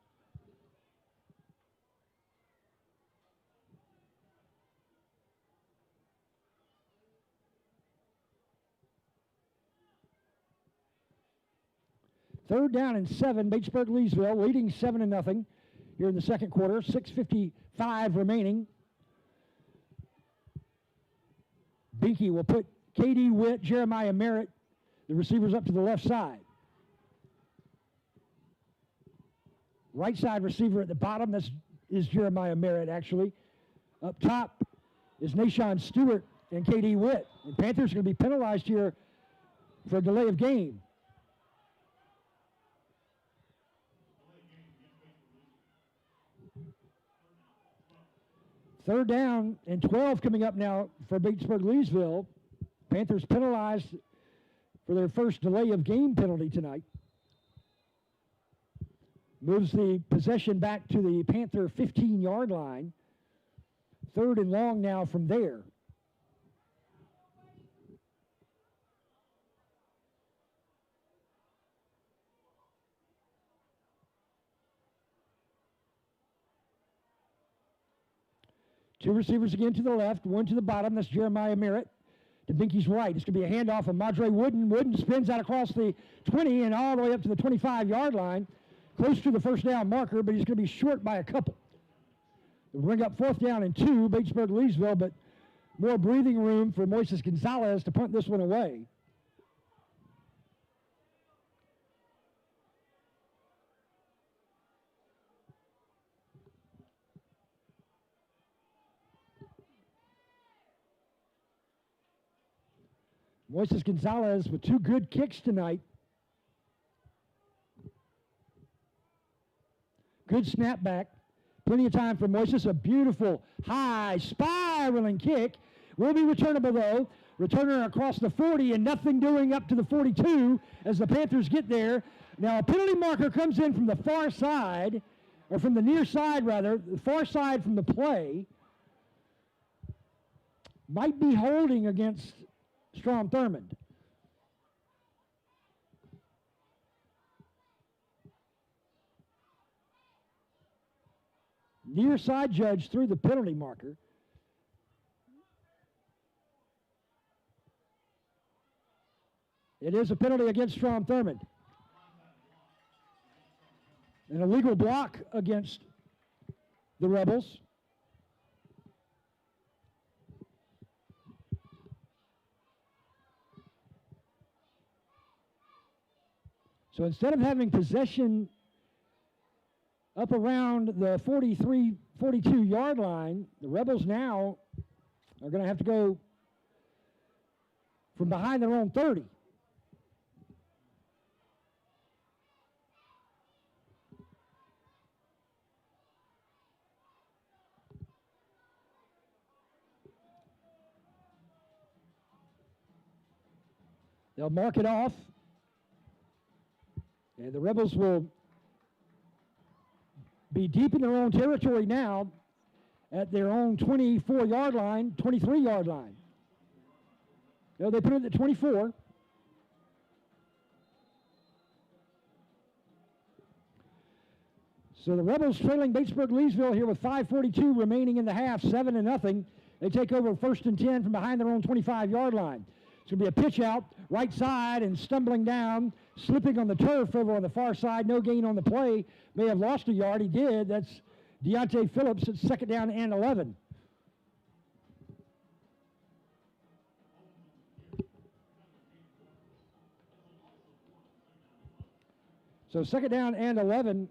Third down and 7, Batesburg-Leesville leading 7-0 here in the second quarter. 6:55 remaining. Binky will put K.D. Witt, Jeremiah Merritt, the receivers up to the left side. Right side receiver at the bottom, is Jeremiah Merritt actually. Up top is Nashawn Stewart and K.D. Witt. And Panthers are going to be penalized here for a delay of game. Third down and 12 coming up now for Batesburg-Leesville. Panthers penalized for their first delay of game penalty tonight. Moves the possession back to the Panther 15-yard line. 3rd and long now from there. Two receivers again to the left, one to the bottom. That's Jeremiah Merritt. To Binky's right. It's going to be a handoff of Madre Wooden. Wooden spins out across the 20 and all the way up to the 25-yard line. Close to the first down marker, but he's going to be short by a couple. They'll bring up 4th down and 2, Batesburg-Leesville, but more breathing room for Moises Gonzalez to punt this one away. Moises Gonzalez with 2 good kicks tonight. Good snap back. Plenty of time for Moises. A beautiful, high, spiraling kick. Will be returnable, though. Returner across the 40 and nothing doing up to the 42 as the Panthers get there. Now, a penalty marker comes in from the far side, or from the near side, rather, the far side from the play. Might be holding against Strom Thurmond. Near side judge threw the penalty marker. It is a penalty against Strom Thurmond. An illegal block against the Rebels. So instead of having possession up around the 43, 42-yard line, the Rebels now are going to have to go from behind their own 30. They'll mark it off, and the Rebels will be deep in their own territory now at their own 24-yard line, 23-yard line. No, they put it at 24. So the Rebels trailing Batesburg-Leesville here with 5:42 remaining in the half, 7-0. They take over 1st and 10 from behind their own 25-yard line. It's going to be a pitch out, right side, and stumbling down, slipping on the turf over on the far side. No gain on the play. May have lost a yard. He did. That's Deontay Phillips at 2nd down and 11. So 2nd down and 11.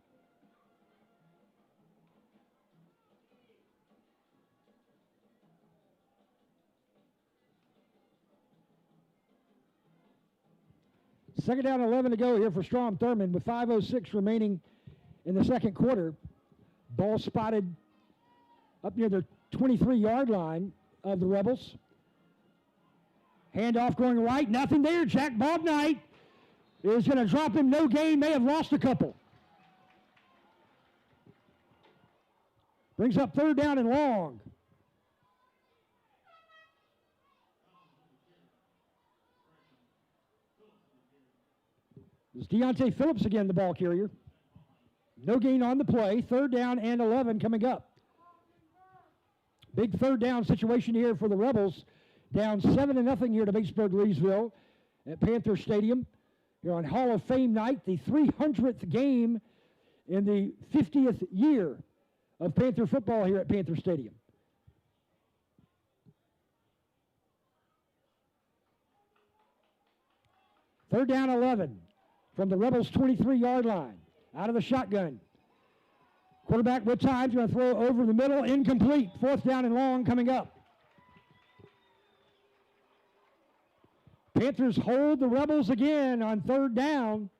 Second down, 11 to go here for Strom Thurmond with 5:06 remaining in the second quarter. Ball spotted up near the 23-yard line of the Rebels. Handoff going right, nothing there. Jack Bobnight is going to drop him, no gain, may have lost a couple. Brings up 3rd down and long. It's Deontay Phillips again, the ball carrier. No gain on the play. 3rd down and 11 coming up. Big 3rd down situation here for the Rebels. Down 7-0 here to Batesburg-Leesville at Panther Stadium. Here on Hall of Fame night, the 300th game in the 50th year of Panther football here at Panther Stadium. Third down 11 from the Rebels' 23-yard line. Out of the shotgun. Quarterback with time, going to throw over the middle, incomplete. 4th down and long coming up. Panthers hold the Rebels again on 3rd down.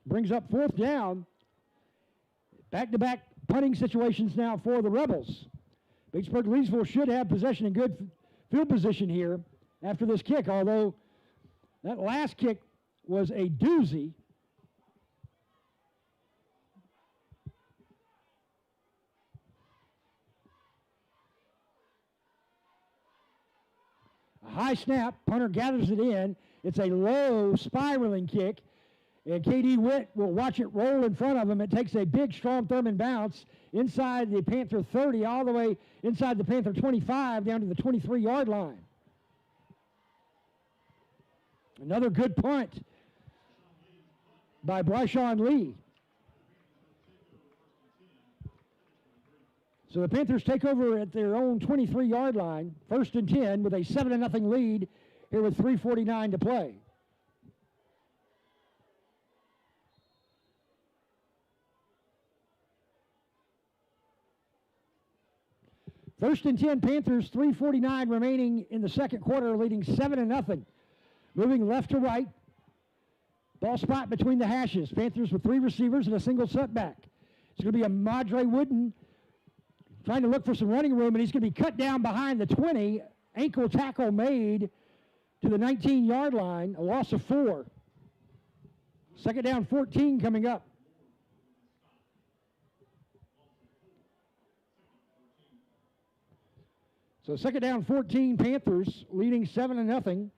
Brings up 4th down. Back-to-back punting situations now for the Rebels. Batesburg-Leesville should have possession and good field position here after this kick, although that last kick was a doozy. A high snap, punter gathers it in. It's a low spiraling kick, and KD Witt will watch it roll in front of him. It takes a big Strom Thurmond bounce inside the Panther 30, all the way inside the Panther 25, down to the 23-yard line. Another good punt by Bryshawn Lee. So the Panthers take over at their own 23-yard line, 1st and 10, with a 7-0 lead here with 3:49 to play. First and 10, Panthers, 3:49 remaining in the second quarter, leading 7-0. Moving left to right. Ball spot between the hashes. Panthers with 3 receivers and a single setback. It's going to be a Madre Wooden trying to look for some running room, and he's going to be cut down behind the 20. Ankle tackle made to the 19-yard line, a loss of 4. Second down 14 coming up. So second down 14, Panthers leading 7-0.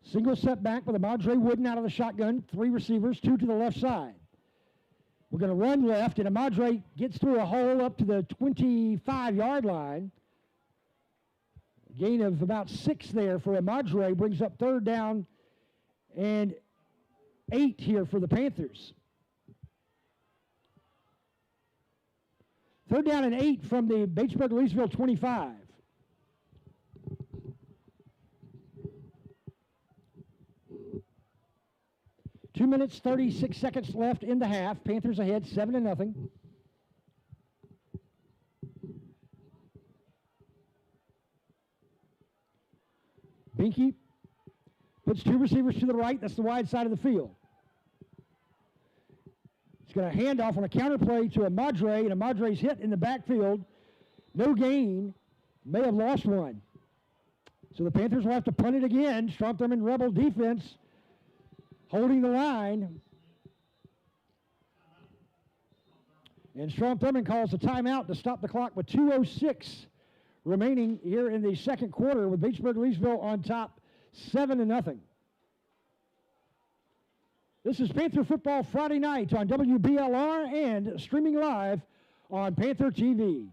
Single setback with a Madre Wooden out of the shotgun. 3 receivers, 2 to the left side. We're going to run left, and Madre gets through a hole up to the 25-yard line. A gain of about 6 there for Madre brings up 3rd down and 8 here for the Panthers. 3rd down and 8 from the Batesburg-Leesville 25. 2 minutes, 36 seconds left in the half. Panthers ahead, 7-0. Binky puts 2 receivers to the right. That's the wide side of the field. He's going to hand off on a counter play to a Madre, and a Madre's hit in the backfield. No gain. May have lost one. So the Panthers will have to punt it again. Strom Thurmond Rebel defense holding the line. And Strom Thurmond calls a timeout to stop the clock with 2:06 remaining here in the second quarter, with Batesburg-Leesville on top 7-0. This is Panther Football Friday night on WBLR and streaming live on Panther TV.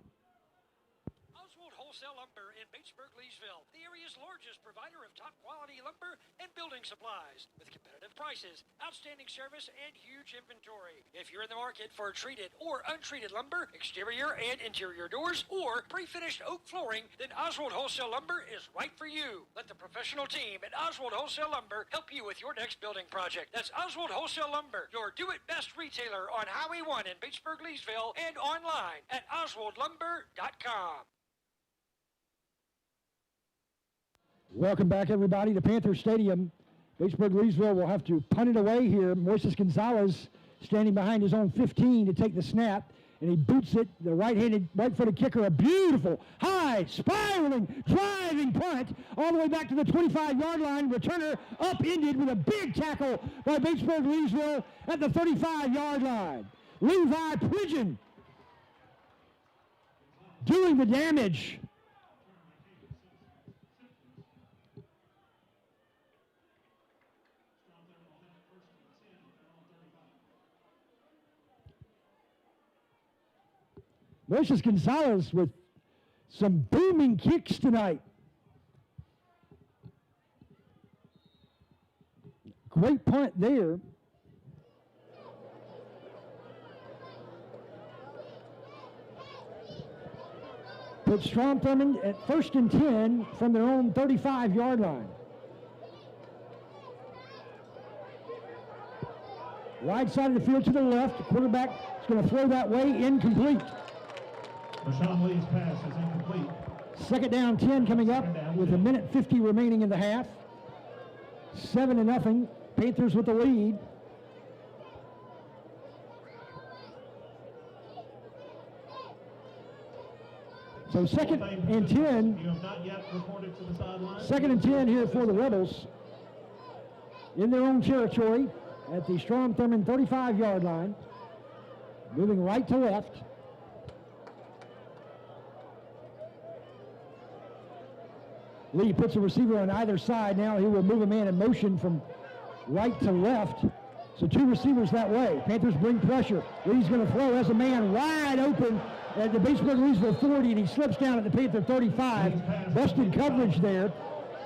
Oswald Wholesale Lumber in Batesburg-Leesville, the area's largest provider of top-quality lumber and building supplies with competitive prices, outstanding service, and huge inventory. If you're in the market for treated or untreated lumber, exterior and interior doors, or pre-finished oak flooring, then Oswald Wholesale Lumber is right for you. Let the professional team at Oswald Wholesale Lumber help you with your next building project. That's Oswald Wholesale Lumber, your do-it-best retailer on Highway 1 in Batesburg-Leesville and online at oswaldlumber.com. Welcome back, everybody, to Panther Stadium. Batesburg-Leesville will have to punt it away here. Moises Gonzalez standing behind his own 15 to take the snap, and he boots it, the right-footed kicker, a beautiful, high, spiraling, driving punt all the way back to the 25-yard line. Returner upended with a big tackle by Batesburg-Leesville at the 35-yard line. Levi Pridgeon doing the damage. Moises Gonzalez with some booming kicks tonight. Great punt there. Put Strom Thurmond at 1st and 10 from their own 35-yard line. Wide side of the field to the left. The quarterback is going to throw that way, incomplete. Rashawn Lee's pass is incomplete. Second down 10 coming up with a minute 50 remaining in the half. 7-0. Panthers with the lead. So second and 10. You have not yet reported to the sideline. Second and 10 here for the Rebels in their own territory at the Strom Thurmond 35-yard line. Moving right to left. Lee puts a receiver on either side. Now he will move a man in motion from right to left. So two receivers that way. Panthers bring pressure. Lee's going to throw as a man wide open at the Batesburg-Leesville 40, and he slips down at the Panther 35. Busted coverage there.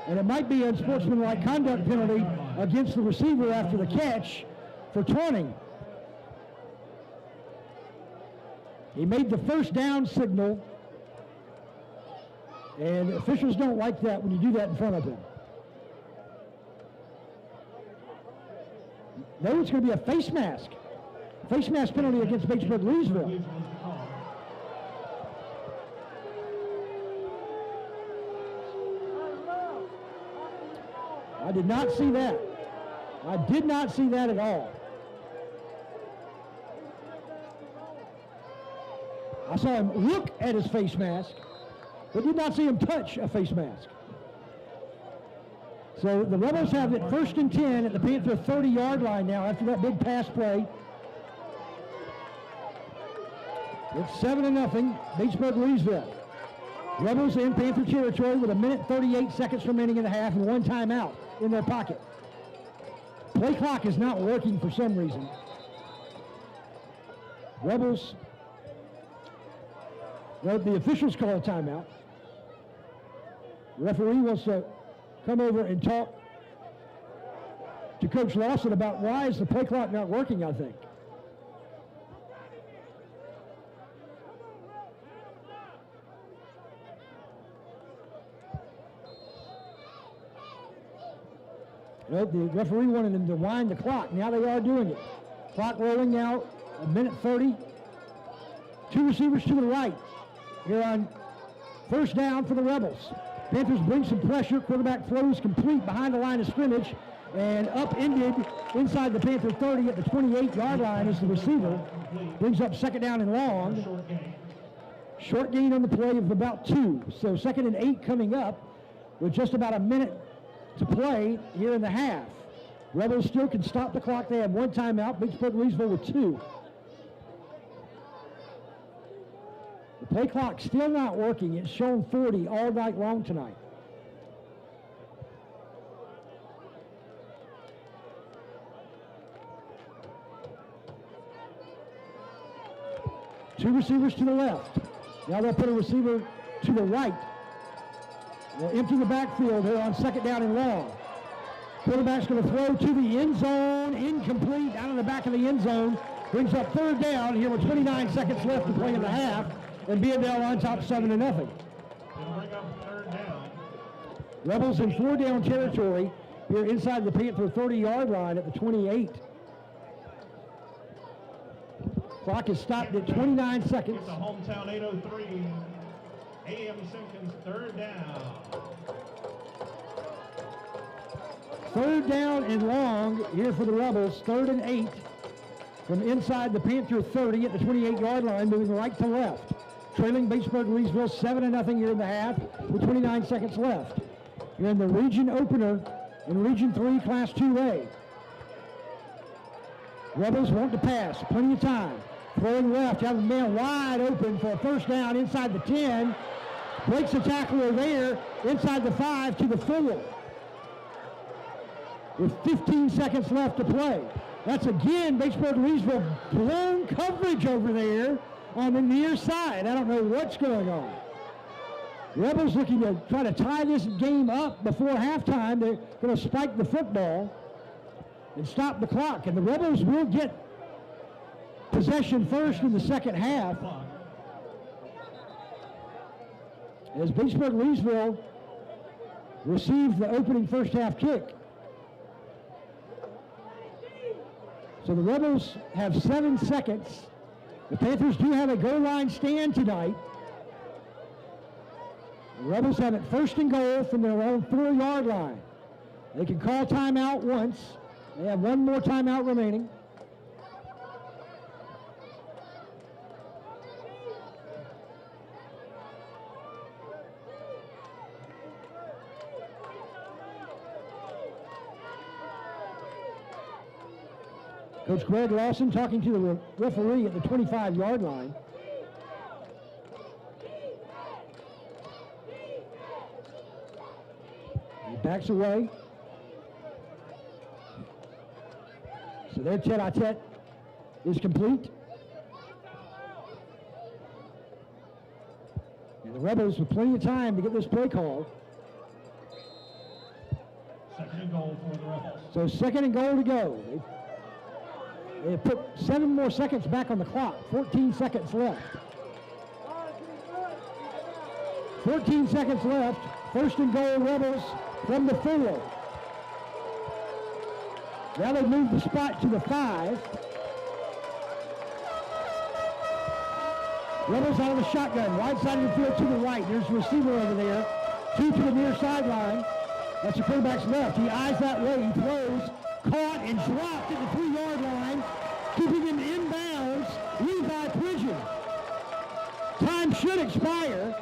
And it might be a unsportsmanlike conduct penalty against the receiver after the catch for taunting. He made the first down signal, and officials don't like that when you do that in front of them. No, it's going to be a face mask. Face mask penalty against Batesburg-Leesville. I did not see that. I did not see that at all. I saw him look at his face mask, but did not see him touch a face mask. So the Rebels have it 1st and 10 at the Panther 30-yard line now after that big pass play. It's 7-0, Batesburg-Leesville. Rebels in Panther territory with a minute 38 seconds remaining in the half and one timeout in their pocket. Play clock is not working for some reason. Rebels, well, the officials call a timeout. The referee wants to come over and talk to Coach Lawson about why is the play clock not working, I think. The referee wanted them to wind the clock. Now they are doing it. Clock rolling now, a minute 30. Two receivers to the right. Here on first down for the Rebels. Panthers bring some pressure. Quarterback throws complete behind the line of scrimmage and upended inside the Panther 30 at the 28-yard line as the receiver brings up second down and long. Short gain on the play of about 2. So 2nd and 8 coming up with just about a minute to play here in the half. Rebels still can stop the clock. They have one timeout. Batesburg-Leesville with 2. The play clock still not working. It's shown 40 all night long tonight. Two receivers to the left. Now they'll put a receiver to the right. They'll empty the backfield here on second down and long. Quarterback's going to throw to the end zone. Incomplete out of the back of the end zone. Brings up third down here with 29 seconds left to play in the half. And B&L on top 7-0. Rebels in 4-down territory here inside the Panther 30-yard line at the 28. Clock is stopped at 29 seconds. It's a hometown 803. A.M. Simpkins, third down. Third down and long here for the Rebels. 3rd and 8 from inside the Panther 30 at the 28-yard line, moving right to left. Trailing Batesburg-Leesville 7-0 here in the half with 29 seconds left. You're in the region opener in Region 3, Class 2A. Rebels want to pass. Plenty of time. Throwing left. Have a man wide open for a first down inside the 10. Breaks the tackler there inside the 5 to the 4. With 15 seconds left to play. That's again Batesburg-Leesville blown coverage over there on the near side. I don't know what's going on. Rebels looking to try to tie this game up before halftime. They're going to spike the football and stop the clock. And the Rebels will get possession first in the second half. As Batesburg-Leesville receives the opening first half kick. So the Rebels have 7 seconds. The Panthers do have a goal line stand tonight. The Rebels have it first and goal from their own 4-yard line. They can call timeout once. They have one more timeout remaining. Coach Greg Lawson talking to the referee at the 25-yard line. He backs away. So their tete-a-tete is complete. And the Rebels with plenty of time to get this play called. Second and goal for the Rebels. So second and goal to go. They put 7 more seconds back on the clock. 14 seconds left. 14 seconds left. First and goal, Rebels from the 4. Now they've moved the spot to the 5. Rebels out of the shotgun. Wide side of the field to the right. There's a receiver over there. 2 to the near sideline. That's the quarterback's left. He eyes that way. He throws. Caught and dropped at the 3-yard line, keeping him inbounds. Levi Pridgeon. Time should expire.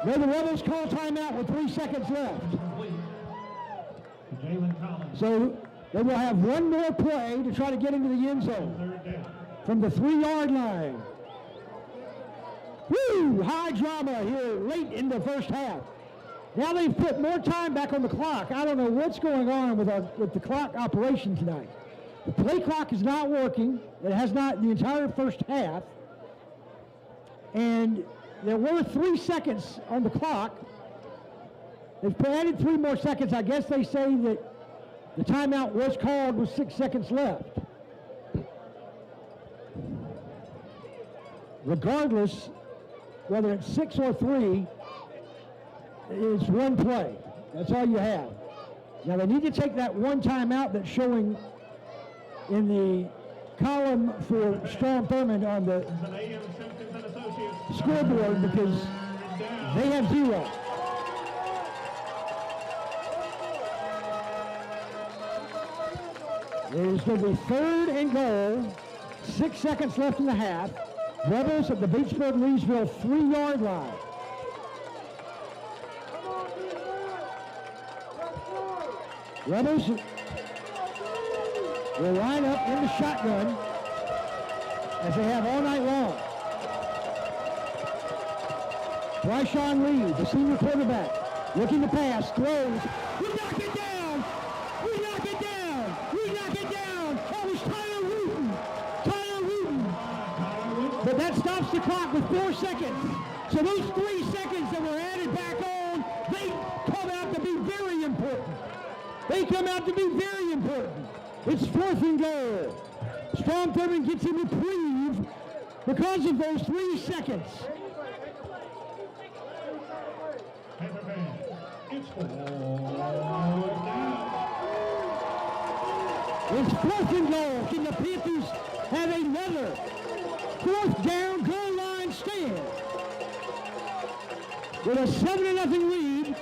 Now the Rebels call timeout with 3 seconds left. So they will have one more play to try to get into the end zone from the 3-yard line. Woo! High drama here late in the first half. Now they've put more time back on the clock. I don't know what's going on with the clock operation tonight. The play clock is not working. It has not the entire first half. And there were 3 seconds on the clock. They've added 3 more seconds. I guess they say that the timeout was called with 6 seconds left. Regardless, whether it's 6 or 3, it's one play. That's all you have. Now they need to take that one timeout that's showing in the column for Strom Thurmond on the scoreboard because they have 0. There's going to be 3rd and goal. 6 seconds left in the half. Rebels at the Batesburg-Leesville 3-yard line. Rebels will line up in the shotgun as they have all night long. Bryshawn Lee, the senior quarterback, looking to pass, throws. We knock it down! We knock it down! We knock it down! That was Tyler Wooten! Tyler Wooten! But that stops the clock with 4 seconds. So those 3 seconds that were added back on, they come out to be very important. They come out to be very important. It's 4th and goal. Strom Thurmond gets a reprieve because of those 3 seconds. It's 4th and goal. Can the Panthers have another 4th down goal line stand? With a 7-0 lead.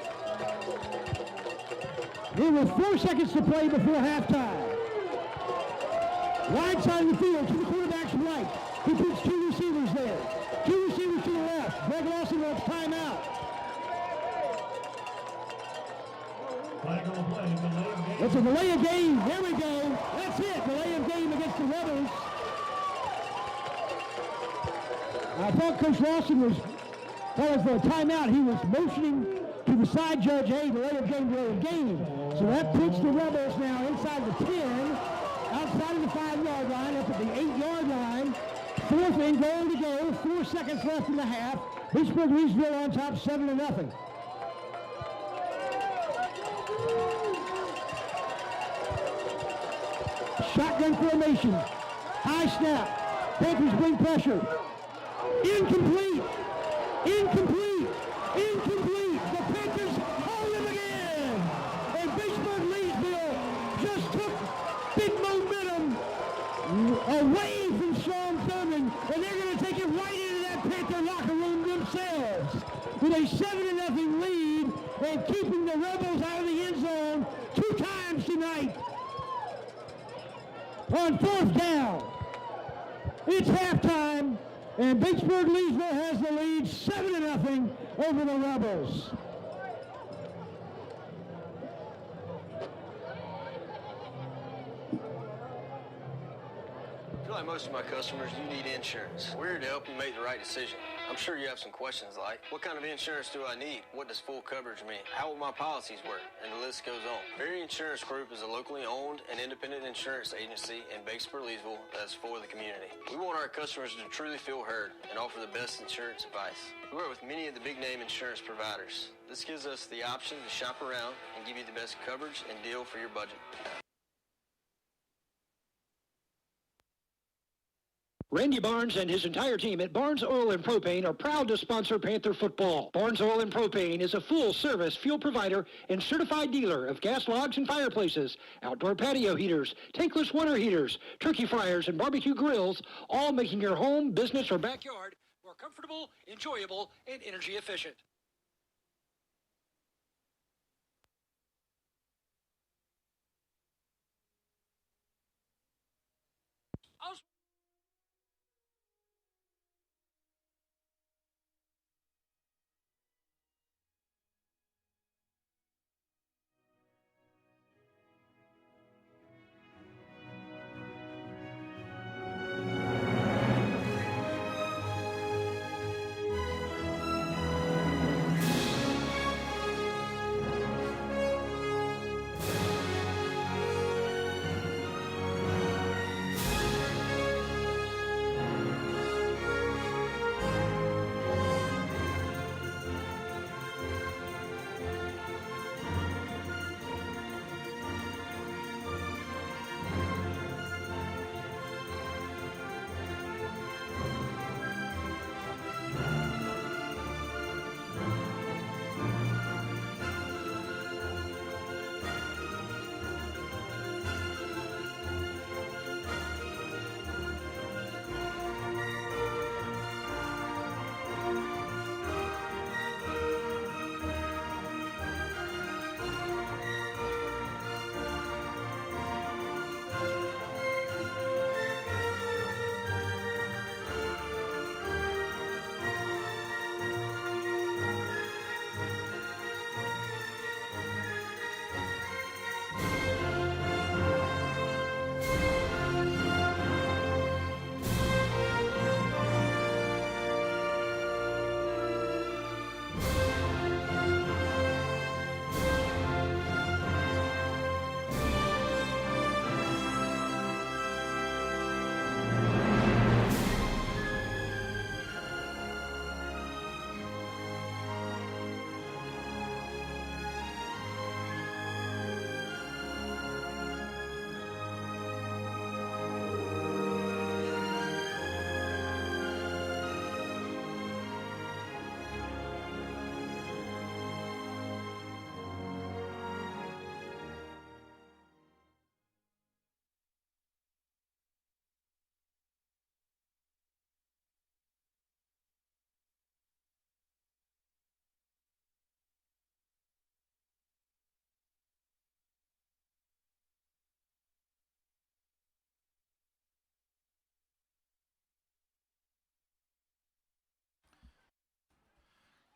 There were 4 seconds to play before halftime. Wide side of the field to the quarterback's right. He puts 2 receivers there. 2 receivers to the left. Greg Lawson wants timeout. It's a delay of game. There we go. That's it. Delay of game against the Rebels. I thought Coach Lawson was calling for a timeout. He was motioning to the side judge, hey, delay of game, delay of game. So that puts the Rebels now inside the 10, outside of the 5-yard line, up at the 8-yard line. 4th and goal to go. 4 seconds left in the half. Batesburg-Leesville on top, 7-0. Shotgun formation. High snap. Panthers bring pressure. Incomplete. Incomplete. Incomplete. The Panthers hold him again. And Batesburg-Leesville just took big momentum away from Strom Thurmond, and they're going to take it right into that Panther locker room themselves with a 7-0 lead. and keeping the Rebels out of the end zone 2 times tonight. On 4th down, it's halftime, and Batesburg-Leesville has the lead 7-0 over the Rebels. I feel like most of my customers, you need insurance. We're here to help you make the right decision. I'm sure you have some questions like, what kind of insurance do I need? What does full coverage mean? How will my policies work? And the list goes on. Berry Insurance Group is a locally owned and independent insurance agency in Batesburg-Leesville that's for the community. We want our customers to truly feel heard and offer the best insurance advice. We work with many of the big name insurance providers. This gives us the option to shop around and give you the best coverage and deal for your budget. Randy Barnes and his entire team at Barnes Oil and Propane are proud to sponsor Panther football. Barnes Oil and Propane is a full-service fuel provider and certified dealer of gas logs and fireplaces, outdoor patio heaters, tankless water heaters, turkey fryers, and barbecue grills, all making your home, business, or backyard more comfortable, enjoyable, and energy efficient.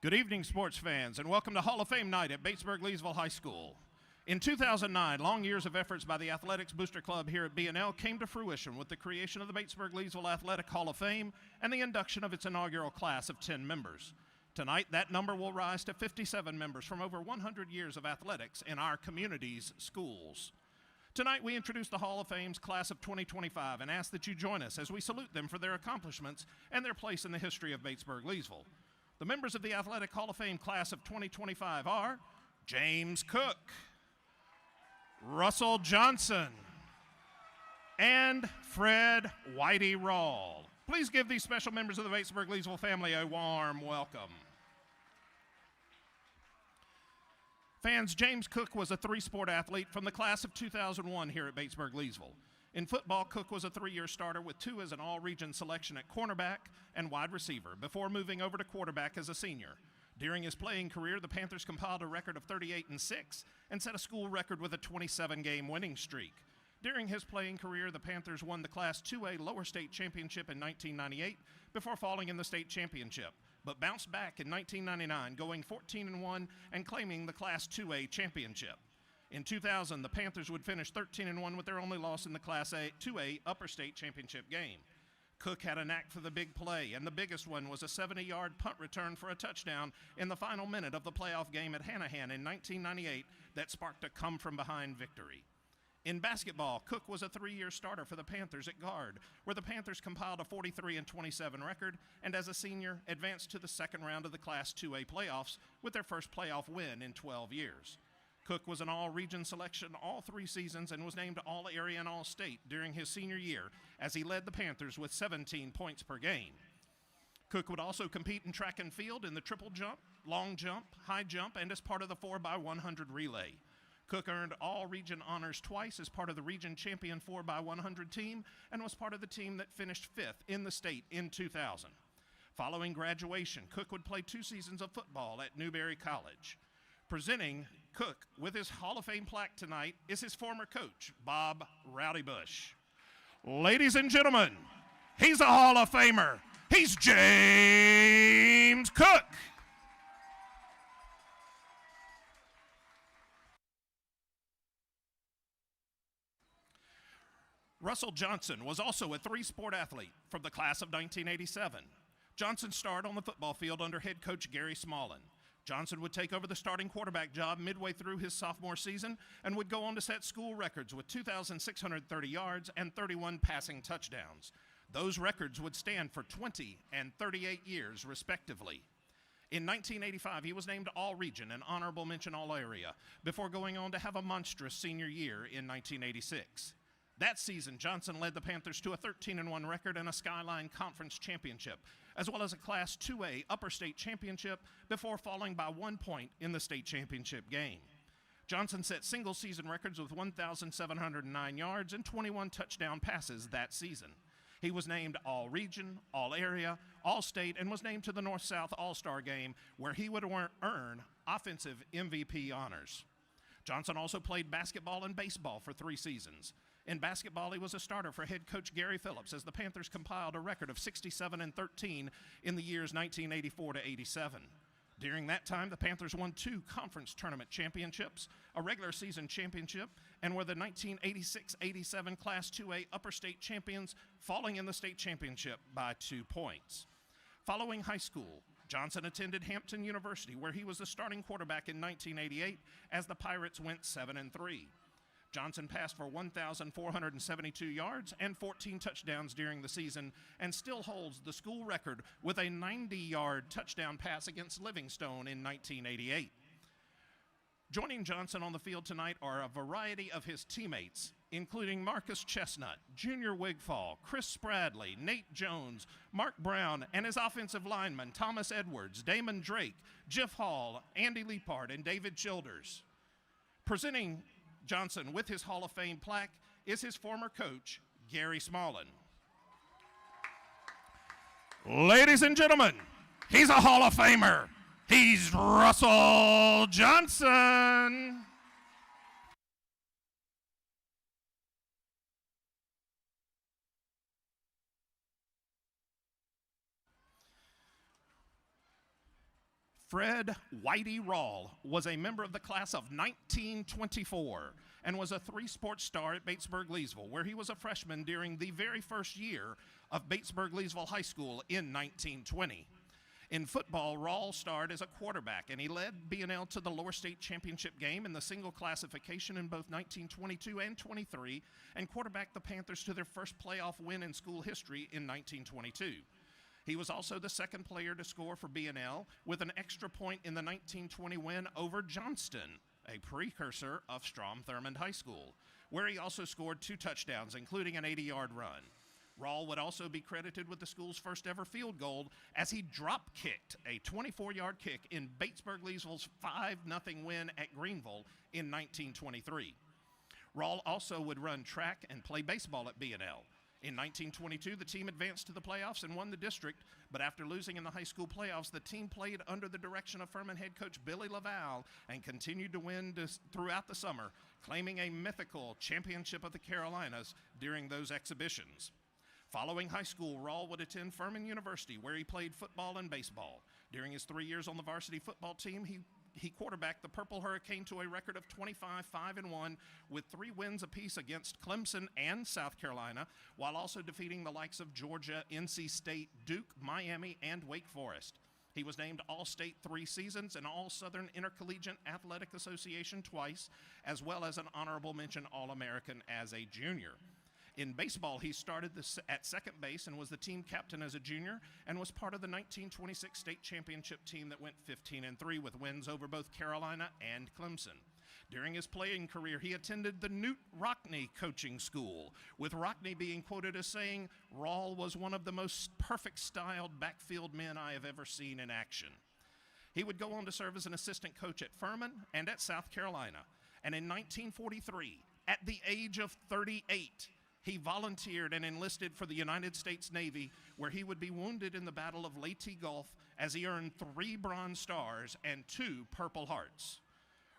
Good evening, sports fans, and welcome to Hall of Fame night at Batesburg-Leesville High School. In 2009, long years of efforts by the Athletics Booster Club here at B&L came to fruition with the creation of the Batesburg-Leesville Athletic Hall of Fame and the induction of its inaugural class of 10 members. Tonight, that number will rise to 57 members from over 100 years of athletics in our community's schools. Tonight, we introduce the Hall of Fame's class of 2025 and ask that you join us as we salute them for their accomplishments and their place in the history of Batesburg-Leesville. The members of the Athletic Hall of Fame class of 2025 are James Cook, Russell Johnson, and Fred Whitey Rawl. Please give these special members of the Batesburg-Leesville family a warm welcome. Fans, James Cook was a three-sport athlete from the class of 2001 here at Batesburg-Leesville. In football, Cook was a three-year starter with 2 as an all-region selection at cornerback and wide receiver before moving over to quarterback as a senior. During his playing career, the Panthers compiled a record of 38-6 and set a school record with a 27-game winning streak. During his playing career, the Panthers won the Class 2A lower state championship in 1998 before falling in the state championship, but bounced back in 1999, going 14-1 and claiming the Class 2A championship. In 2000, the Panthers would finish 13-1 with their only loss in the Class 2A upper state championship game. Cook had a knack for the big play, and the biggest one was a 70-yard punt return for a touchdown in the final minute of the playoff game at Hanahan in 1998 that sparked a come-from-behind victory. In basketball, Cook was a 3-year starter for the Panthers at guard, where the Panthers compiled a 43-27 record, and as a senior, advanced to the second round of the Class 2A playoffs with their first playoff win in 12 years. Cook was an all-region selection all 3 seasons and was named All-Area and All-State during his senior year as he led the Panthers with 17 points per game. Cook would also compete in track and field in the triple jump, long jump, high jump, and as part of the 4x100 relay. Cook earned all-region honors twice as part of the region champion 4x100 team and was part of the team that finished 5th in the state in 2000. Following graduation, Cook would play 2 seasons of football at Newberry College. Presenting Cook with his Hall of Fame plaque tonight is his former coach, Bob Rowdy Bush. Ladies and gentlemen, he's a Hall of Famer. He's James Cook. Russell Johnson was also a 3-sport athlete from the class of 1987. Johnson starred on the football field under head coach Gary Smallin. Johnson would take over the starting quarterback job midway through his sophomore season and would go on to set school records with 2,630 yards and 31 passing touchdowns. Those records would stand for 20 and 38 years, respectively. In 1985, he was named All-Region and Honorable Mention All-Area before going on to have a monstrous senior year in 1986. That season, Johnson led the Panthers to a 13-1 record and a Skyline Conference championship, as well as a Class 2A upper state championship before falling by 1 point in the state championship game. Johnson set single-season records with 1,709 yards and 21 touchdown passes that season. He was named All-Region, All-Area, All-State, and was named to the North-South All-Star Game, where he would earn offensive MVP honors. Johnson also played basketball and baseball for 3 seasons. In basketball, he was a starter for head coach Gary Phillips as the Panthers compiled a record of 67-13 in the years 1984 to 87. During that time, the Panthers won 2 conference tournament championships, a regular season championship, and were the 1986-87 Class 2A upper state champions, falling in the state championship by 2 points. Following high school, Johnson attended Hampton University, where he was the starting quarterback in 1988 as the Pirates went 7-3. Johnson passed for 1,472 yards and 14 touchdowns during the season and still holds the school record with a 90-yard touchdown pass against Livingstone in 1988. Joining Johnson on the field tonight are a variety of his teammates, including Marcus Chestnut, Junior Wigfall, Chris Spradley, Nate Jones, Mark Brown, and his offensive linemen Thomas Edwards, Damon Drake, Jeff Hall, Andy Leapart, and David Childers. Presenting Johnson with his Hall of Fame plaque is his former coach, Gary Smallin. Ladies and gentlemen, he's a Hall of Famer. He's Russell Johnson. Fred Whitey Rawl was a member of the class of 1924 and was a 3-sport star at Batesburg-Leesville, where he was a freshman during the very first year of Batesburg-Leesville High School in 1920. In football, Rawl starred as a quarterback, and he led B&L to the lower state championship game in the single classification in both 1922 and 23, and quarterbacked the Panthers to their first playoff win in school history in 1922. He was also the second player to score for B&L with an extra point in the 1920 win over Johnston, a precursor of Strom Thurmond High School, where he also scored 2 touchdowns, including an 80-yard run. Rawl would also be credited with the school's first ever field goal as he drop-kicked a 24-yard kick in Batesburg-Leesville's 5-0 win at Greenville in 1923. Rawl also would run track and play baseball at B&L. In 1922, the team advanced to the playoffs and won the district, but after losing in the high school playoffs, the team played under the direction of Furman head coach Billy Laval and continued to win throughout the summer, claiming a mythical championship of the Carolinas during those exhibitions. Following high school, Rawl would attend Furman University, where he played football and baseball. During his 3 years on the varsity football team, he quarterbacked the Purple Hurricane to a record of 25-5-1 with 3 wins apiece against Clemson and South Carolina, while also defeating the likes of Georgia, NC State, Duke, Miami, and Wake Forest. He was named All-State 3 seasons and All-Southern Intercollegiate Athletic Association twice, as well as an honorable mention All-American as a junior. In baseball, he started at second base and was the team captain as a junior and was part of the 1926 state championship team that went 15-3 with wins over both Carolina and Clemson. During his playing career, he attended the Newt Rockne Coaching School, with Rockne being quoted as saying, "Rawl was one of the most perfect-styled backfield men I have ever seen in action." He would go on to serve as an assistant coach at Furman and at South Carolina. And in 1943, at the age of 38, he volunteered and enlisted for the United States Navy, where he would be wounded in the Battle of Leyte Gulf as he earned 3 Bronze Stars and 2 Purple Hearts.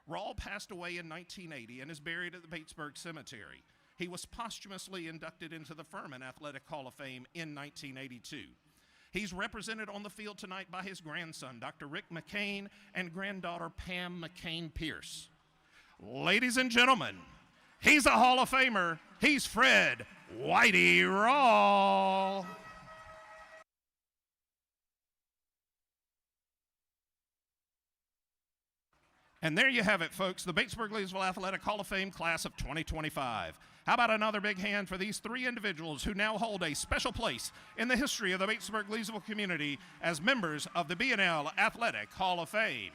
Rawl passed away in 1980 and is buried at the Batesburg Cemetery. He was posthumously inducted into the Furman Athletic Hall of Fame in 1982. He's represented on the field tonight by his grandson, Dr. Rick McCain, and granddaughter Pam McCain Pierce. Ladies and gentlemen, he's a Hall of Famer. He's Fred Whitey Rawl. And there you have it, folks, the Batesburg-Leesville Athletic Hall of Fame class of 2025. How about another big hand for these 3 individuals who now hold a special place in the history of the Batesburg-Leesville community as members of the B&L Athletic Hall of Fame.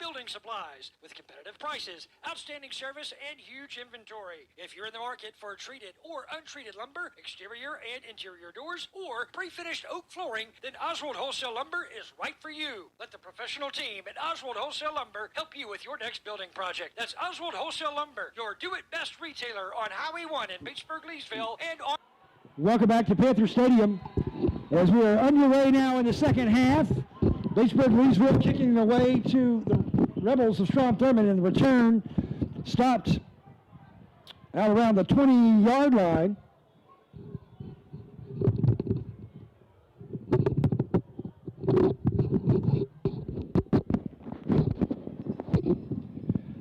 building supplies with competitive prices, outstanding service, and huge inventory. If you're in the market for treated or untreated lumber, exterior and interior doors, or pre-finished oak flooring, then Oswald Wholesale Lumber is right for you. Let the professional team at Oswald Wholesale Lumber help you with your next building project. That's Oswald Wholesale Lumber, your do-it-best retailer on Highway 1 in Batesburg-Leesville and on... Welcome back to Panther Stadium as we are underway now in the second half. Batesburg-Leesville kicking away to the Rebels of Strom Thurmond, and the return stopped out around the 20-yard line.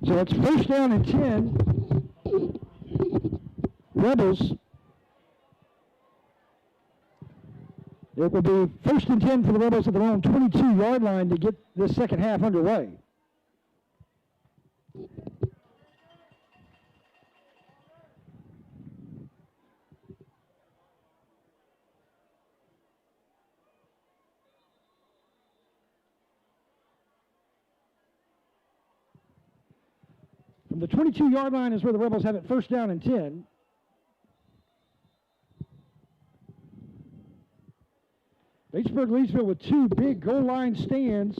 So it's first down and 10. Rebels. It will be first and 10 for the Rebels at their own 22-yard line to get this second half underway. From the 22-yard line is where the Rebels have it first down and 10. Batesburg-Leesville with two big goal line stands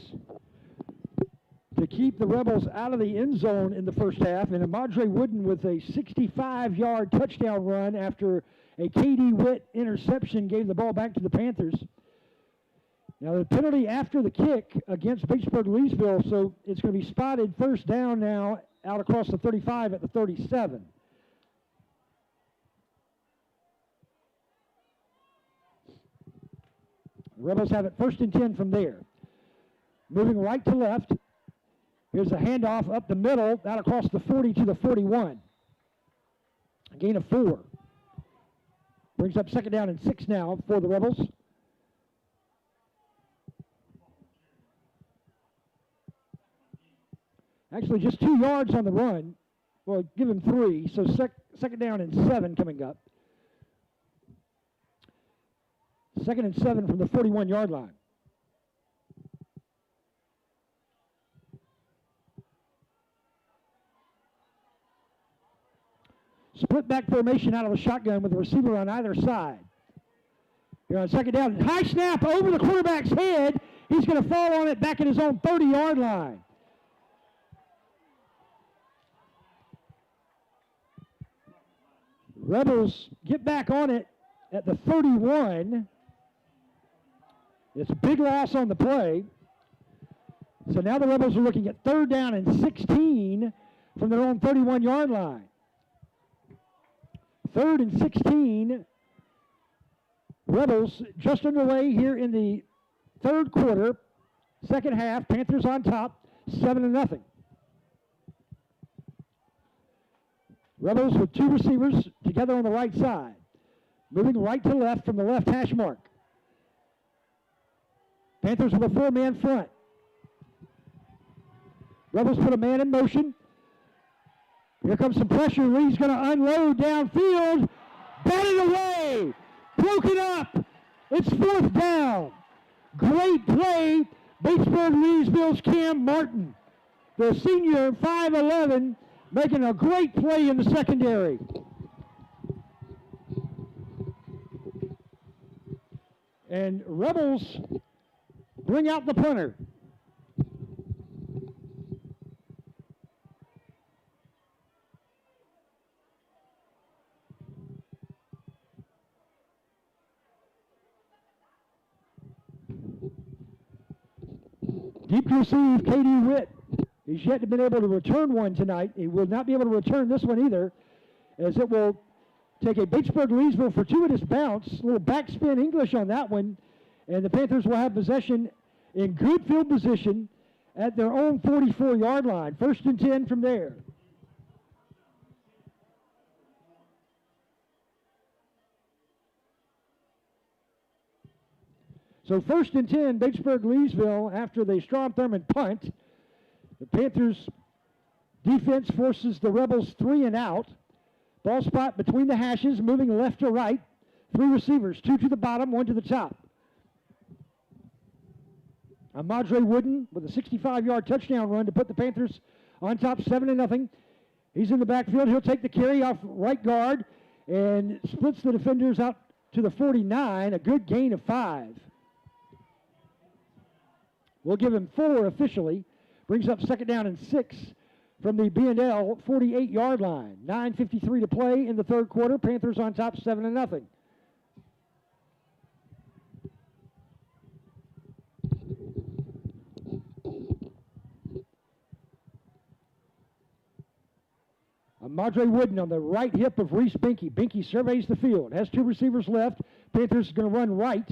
to keep the Rebels out of the end zone in the first half, and Amadre Wooden with a 65-yard touchdown run after a K.D. Witt interception gave the ball back to the Panthers. Now the penalty after the kick against Batesburg-Leesville, so it's going to be spotted first down now out across the 35 at the 37. The Rebels have it first and 10 from there. Moving right to left. Here's a handoff up the middle, out across the 40 to the 41. A gain of 4. Brings up second down and 6 now for the Rebels. Actually, just 2 yards on the run. Well, give him 3, so second down and 7 coming up. Second and 7 from the 41-yard line. Split back formation out of the shotgun with the receiver on either side. Here on second down. High snap over the quarterback's head. He's going to fall on it back at his own 30-yard line. Rebels get back on it at the 31. It's a big loss on the play. So now the Rebels are looking at third down and 16 from their own 31-yard line. Third and 16. Rebels just underway here in the third quarter. Second half, Panthers on top, 7-0. Rebels with 2 receivers together on the right side. Moving right to left from the left hash mark. Panthers with a 4-man front. Rebels put a man in motion. Here comes some pressure. Lee's going to unload downfield. Batted away. Broken up. It's fourth down. Great play. Batesburg-Leesville's Cam Martin. The senior, 5'11", making a great play in the secondary. And Rebels bring out the punter. Deep to receive, K.D. Witt. He's yet to been able to return one tonight. He will not be able to return this one either, as it will take a Batesburg-Leesville fortuitous bounce. A little backspin English on that one. And the Panthers will have possession in good field position at their own 44-yard line. First and 10 from there. So first and 10, Batesburg-Leesville after the Strom Thurmond punt. The Panthers defense forces the Rebels 3 and out. Ball spot between the hashes, moving left to right. 3 receivers, 2 to the bottom, 1 to the top. Amadre Wooden with a 65-yard touchdown run to put the Panthers on top 7-0. He's in the backfield. He'll take the carry off right guard and splits the defenders out to the 49, a good gain of 5. We'll give him 4 officially. Brings up 2nd down and 6 from the B&L 48-yard line. 9:53 to play in the third quarter. Panthers on top 7-0. Amadre Wooden on the right hip of Reese Binky. Binky surveys the field, has 2 receivers left. Panthers is going to run right.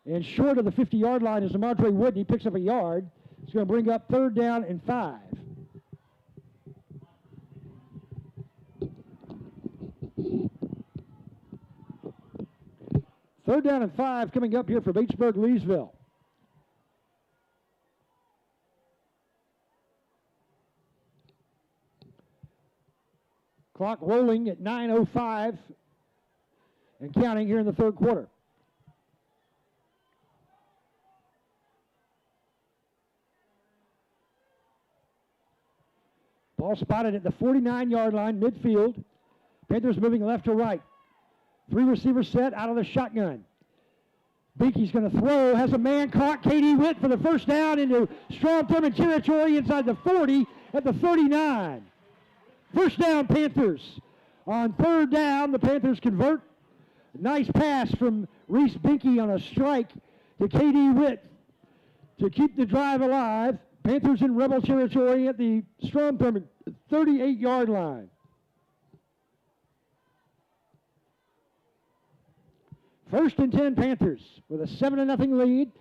And short of the 50-yard line is Amadre Wooden. He picks up a yard. It's going to bring up 3rd down and 5. Third down and 5 coming up here for Batesburg-Leesville. Clock rolling at 9:05 and counting here in the third quarter. Ball spotted at the 49-yard line, midfield. Panthers moving left to right. 3 receivers set out of the shotgun. Binky's going to throw, has a man caught. K.D. Witt for the first down into Strom Thurmond territory inside the 40 at the 39. First down, Panthers. On 3rd down, the Panthers convert. Nice pass from Reese Binky on a strike to K.D. Witt to keep the drive alive. Panthers in rebel territory at the Strom Thurmond 38-yard line. First and 10 Panthers with a 7-0 lead.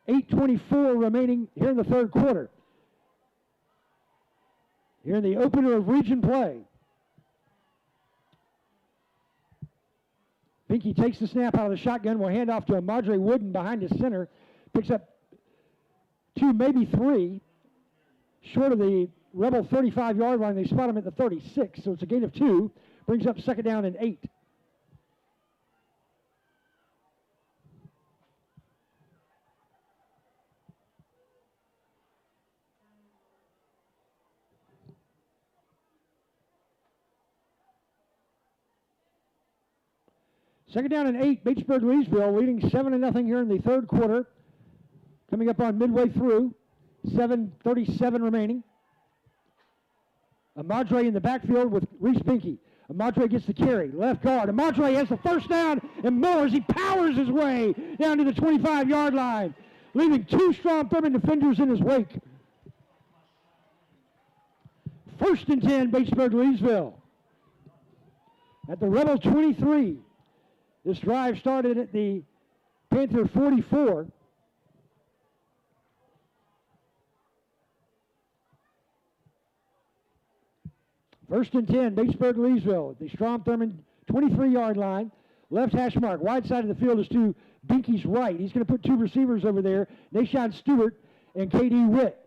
8:24 remaining here in the third quarter. Here in the opener of region play. Binky takes the snap out of the shotgun. Will hand off to Amadre Wooden behind his center. Picks up 2, maybe 3. Short of the Rebel 35-yard line. They spot him at the 36, so it's a gain of 2. Brings up 2nd down and 8. Second down and 8, Batesburg-Leesville leading 7-0 here in the third quarter. Coming up on midway through, 7:37 remaining. Amadre in the backfield with Reese Binky. Amadre gets the carry, left guard. Amadre has the first down and more as he powers his way down to the 25-yard line, leaving 2 Strom Thurmond defenders in his wake. First and 10, Batesburg-Leesville. At the Rebel 23. This drive started at the Panther 44. First and 10, Batesburg-Leesville at the Strom Thurmond 23-yard line. Left hash mark. Wide side of the field is to Binky's right. He's going to put 2 receivers over there, Nashawn Stewart and K.D. Witt.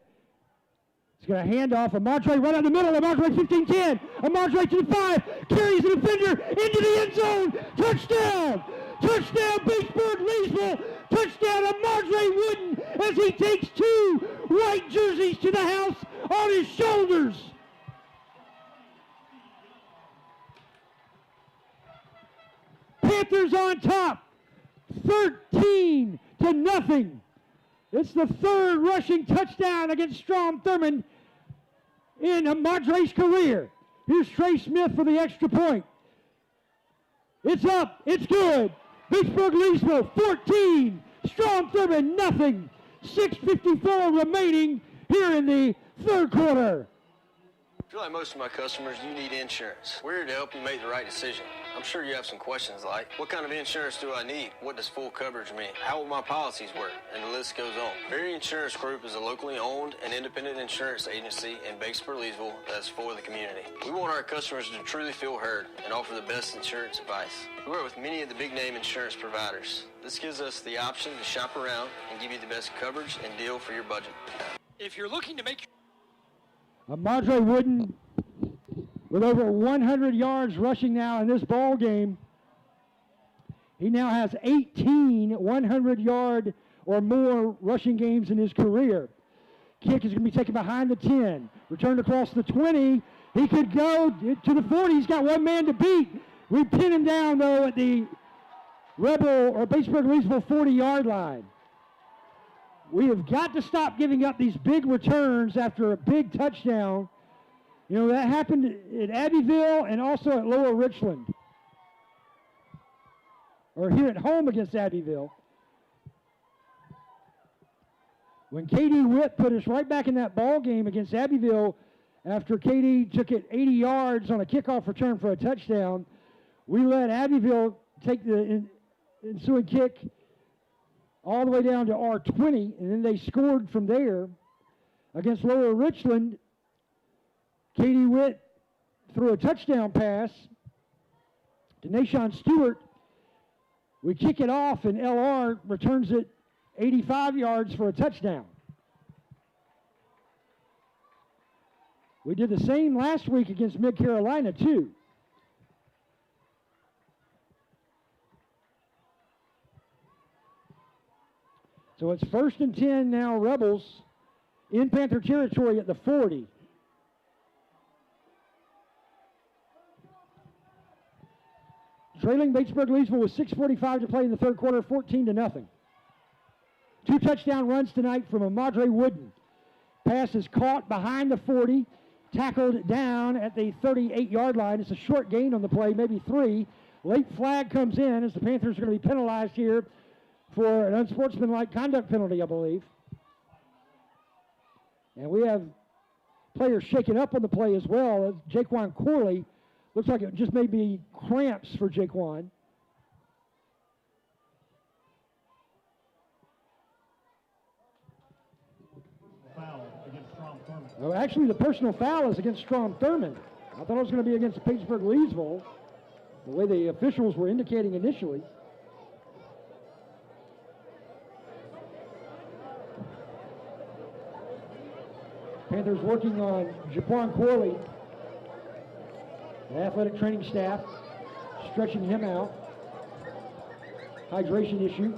He's going to hand off Amadre right out the middle. Amadre 15-10. Amadre to the 5. Carries the defender into the end zone. Touchdown. Touchdown Batesburg-Leesville. Touchdown Amadre Wooden as he takes 2 white jerseys to the house on his shoulders. Panthers on top. 13-0. It's the 3rd rushing touchdown against Strom Thurmond in Amadre's career. Here's Trey Smith for the extra point. It's up. It's good. Batesburg-Leesville 14. Strom Thurmond nothing. 6:54 remaining here in the third quarter. I feel like most of my customers, you need insurance. We're here to help you make the right decision. I'm sure you have some questions like, what kind of insurance do I need? What does full coverage mean? How will my policies work? And the list goes on. Berry Insurance Group is a locally owned and independent insurance agency in Batesburg-Leesville that's for the community. We want our customers to truly feel heard and offer the best insurance advice. We work with many of the big name insurance providers. This gives us the option to shop around and give you the best coverage and deal for your budget. If you're looking to make Amadre Wooden with over 100 yards rushing now in this ball game. He now has 18 100-yard or more rushing games in his career. Kick is going to be taken behind the 10. Returned across the 20. He could go to the 40. He's got one man to beat. We pin him down, though, at the Rebel or Batesburg-Leesville 40-yard line. We have got to stop giving up these big returns after a big touchdown. You know, that happened at Abbeville and also at Lower Richland. Or here at home against Abbeville. When Katie Witt put us right back in that ball game against Abbeville after Katie took it 80 yards on a kickoff return for a touchdown, we let Abbeville take the ensuing kick all the way down to our 20, and then they scored from there. Against Lower Richland, Katie Witt threw a touchdown pass to Nashawn Stewart. We kick it off, and LR returns it 85 yards for a touchdown. We did the same last week against Mid-Carolina, too. So it's 1st and 10 now, Rebels in Panther territory at the 40. Trailing Batesburg-Leesville with 6:45 to play in the third quarter, 14-0. 2 touchdown runs tonight from Amadre Wooden. Pass is caught behind the 40, tackled down at the 38-yard line. It's a short gain on the play, maybe 3. Late flag comes in as the Panthers are going to be penalized here for an unsportsmanlike conduct penalty, I believe. And we have players shaken up on the play as well. Jaquan Corley, looks like it just may be cramps for Jaquan. Foul against Strom Thurmond. Oh, actually, the personal foul is against Strom Thurmond. I thought it was going to be against Batesburg-Leesville, the way the officials were indicating initially. Panthers working on Jaquan Corley, the athletic training staff, stretching him out. Hydration issue.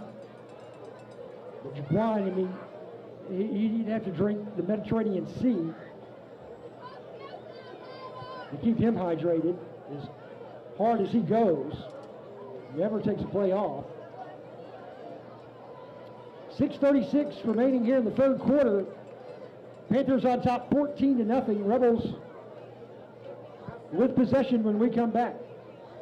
But Jaquan, I mean, he'd have to drink the Mediterranean Sea to keep him hydrated as hard as he goes. Never takes a play off. 6:36 remaining here in the third quarter. Panthers on top 14-0. Rebels with possession when we come back.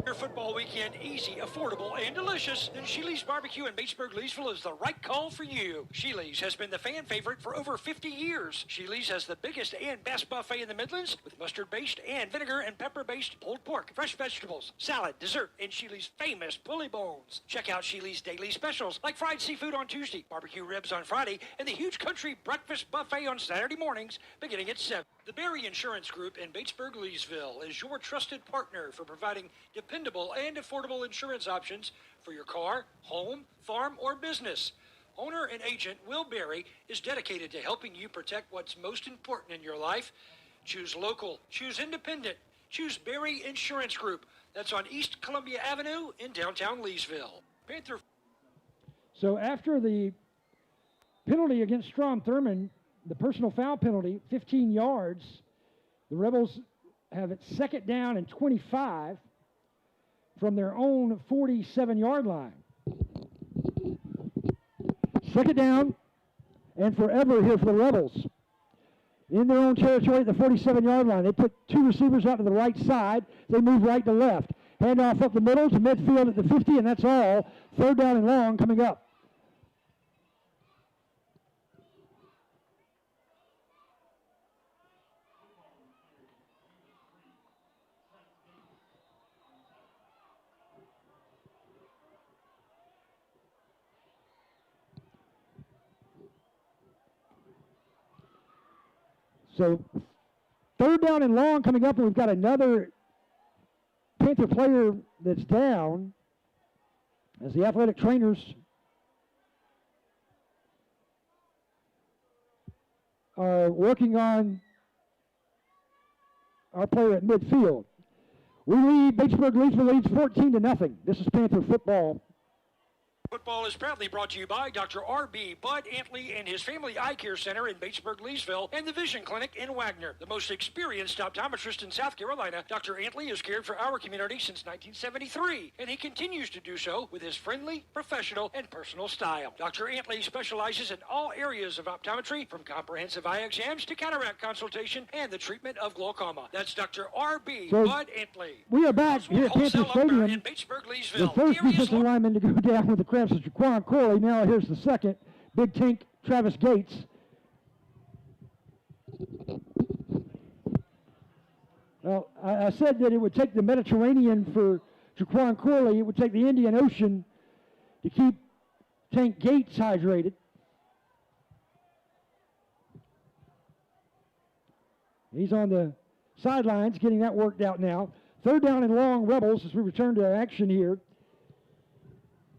Your football weekend easy, affordable, and delicious, then Sheely's Barbecue in Batesburg-Leesville is the right call for you. Sheely's has been the fan favorite for over 50 years. Sheely's has the biggest and best buffet in the Midlands with mustard-based and vinegar and pepper-based pulled pork, fresh vegetables, salad, dessert, and Sheely's famous pulley bones. Check out Sheely's daily specials like fried seafood on Tuesday, barbecue ribs on Friday, and the huge country breakfast buffet on Saturday mornings beginning at 7. The Berry Insurance Group in Batesburg-Leesville is your trusted partner for providing dependable and affordable insurance options for your car, home, farm, or business. Owner and agent Will Berry is dedicated to helping you protect what's most important in your life. Choose local, choose independent, choose Berry Insurance Group. That's on East Columbia Avenue in downtown Leesville. Panther. So after the penalty against Strom Thurmond, the personal foul penalty, 15 yards, the Rebels have it 2nd down and 25 from their own 47-yard line. 2nd down and forever here for the Rebels. In their own territory at the 47-yard line. They put 2 receivers out to the right side. They move right to left. Handoff up the middle to midfield at the 50, and that's all. 3rd down and long coming up. So 3rd down and long coming up, and we've got another Panther player that's down as the athletic trainers are working on our player at midfield. We lead, Batesburg-Leesville leads 14-0. This is Panther football. Football is proudly brought to you by Dr. R.B. Bud Antley and his Family Eye Care Center in Batesburg-Leesville and the Vision Clinic in Wagner. The most experienced optometrist in South Carolina, Dr. Antley has cared for our community since 1973, and he continues to do so with his friendly, professional, and personal style. Dr. Antley specializes in all areas of optometry, from comprehensive eye exams to cataract consultation and the treatment of glaucoma. That's Dr. R.B. Bud Antley. We are back here at Panther Stadium. In Batesburg-Leesville. The first defensive lineman to go down with the cramps is Jaquan Corley. Now here's the second. Big tank Travis Gates. Well, I said that it would take the Mediterranean for Jaquan Corley. It would take the Indian Ocean to keep Tank Gates hydrated. He's on the sidelines getting that worked out now. Third down and long, Rebels, as we return to action here.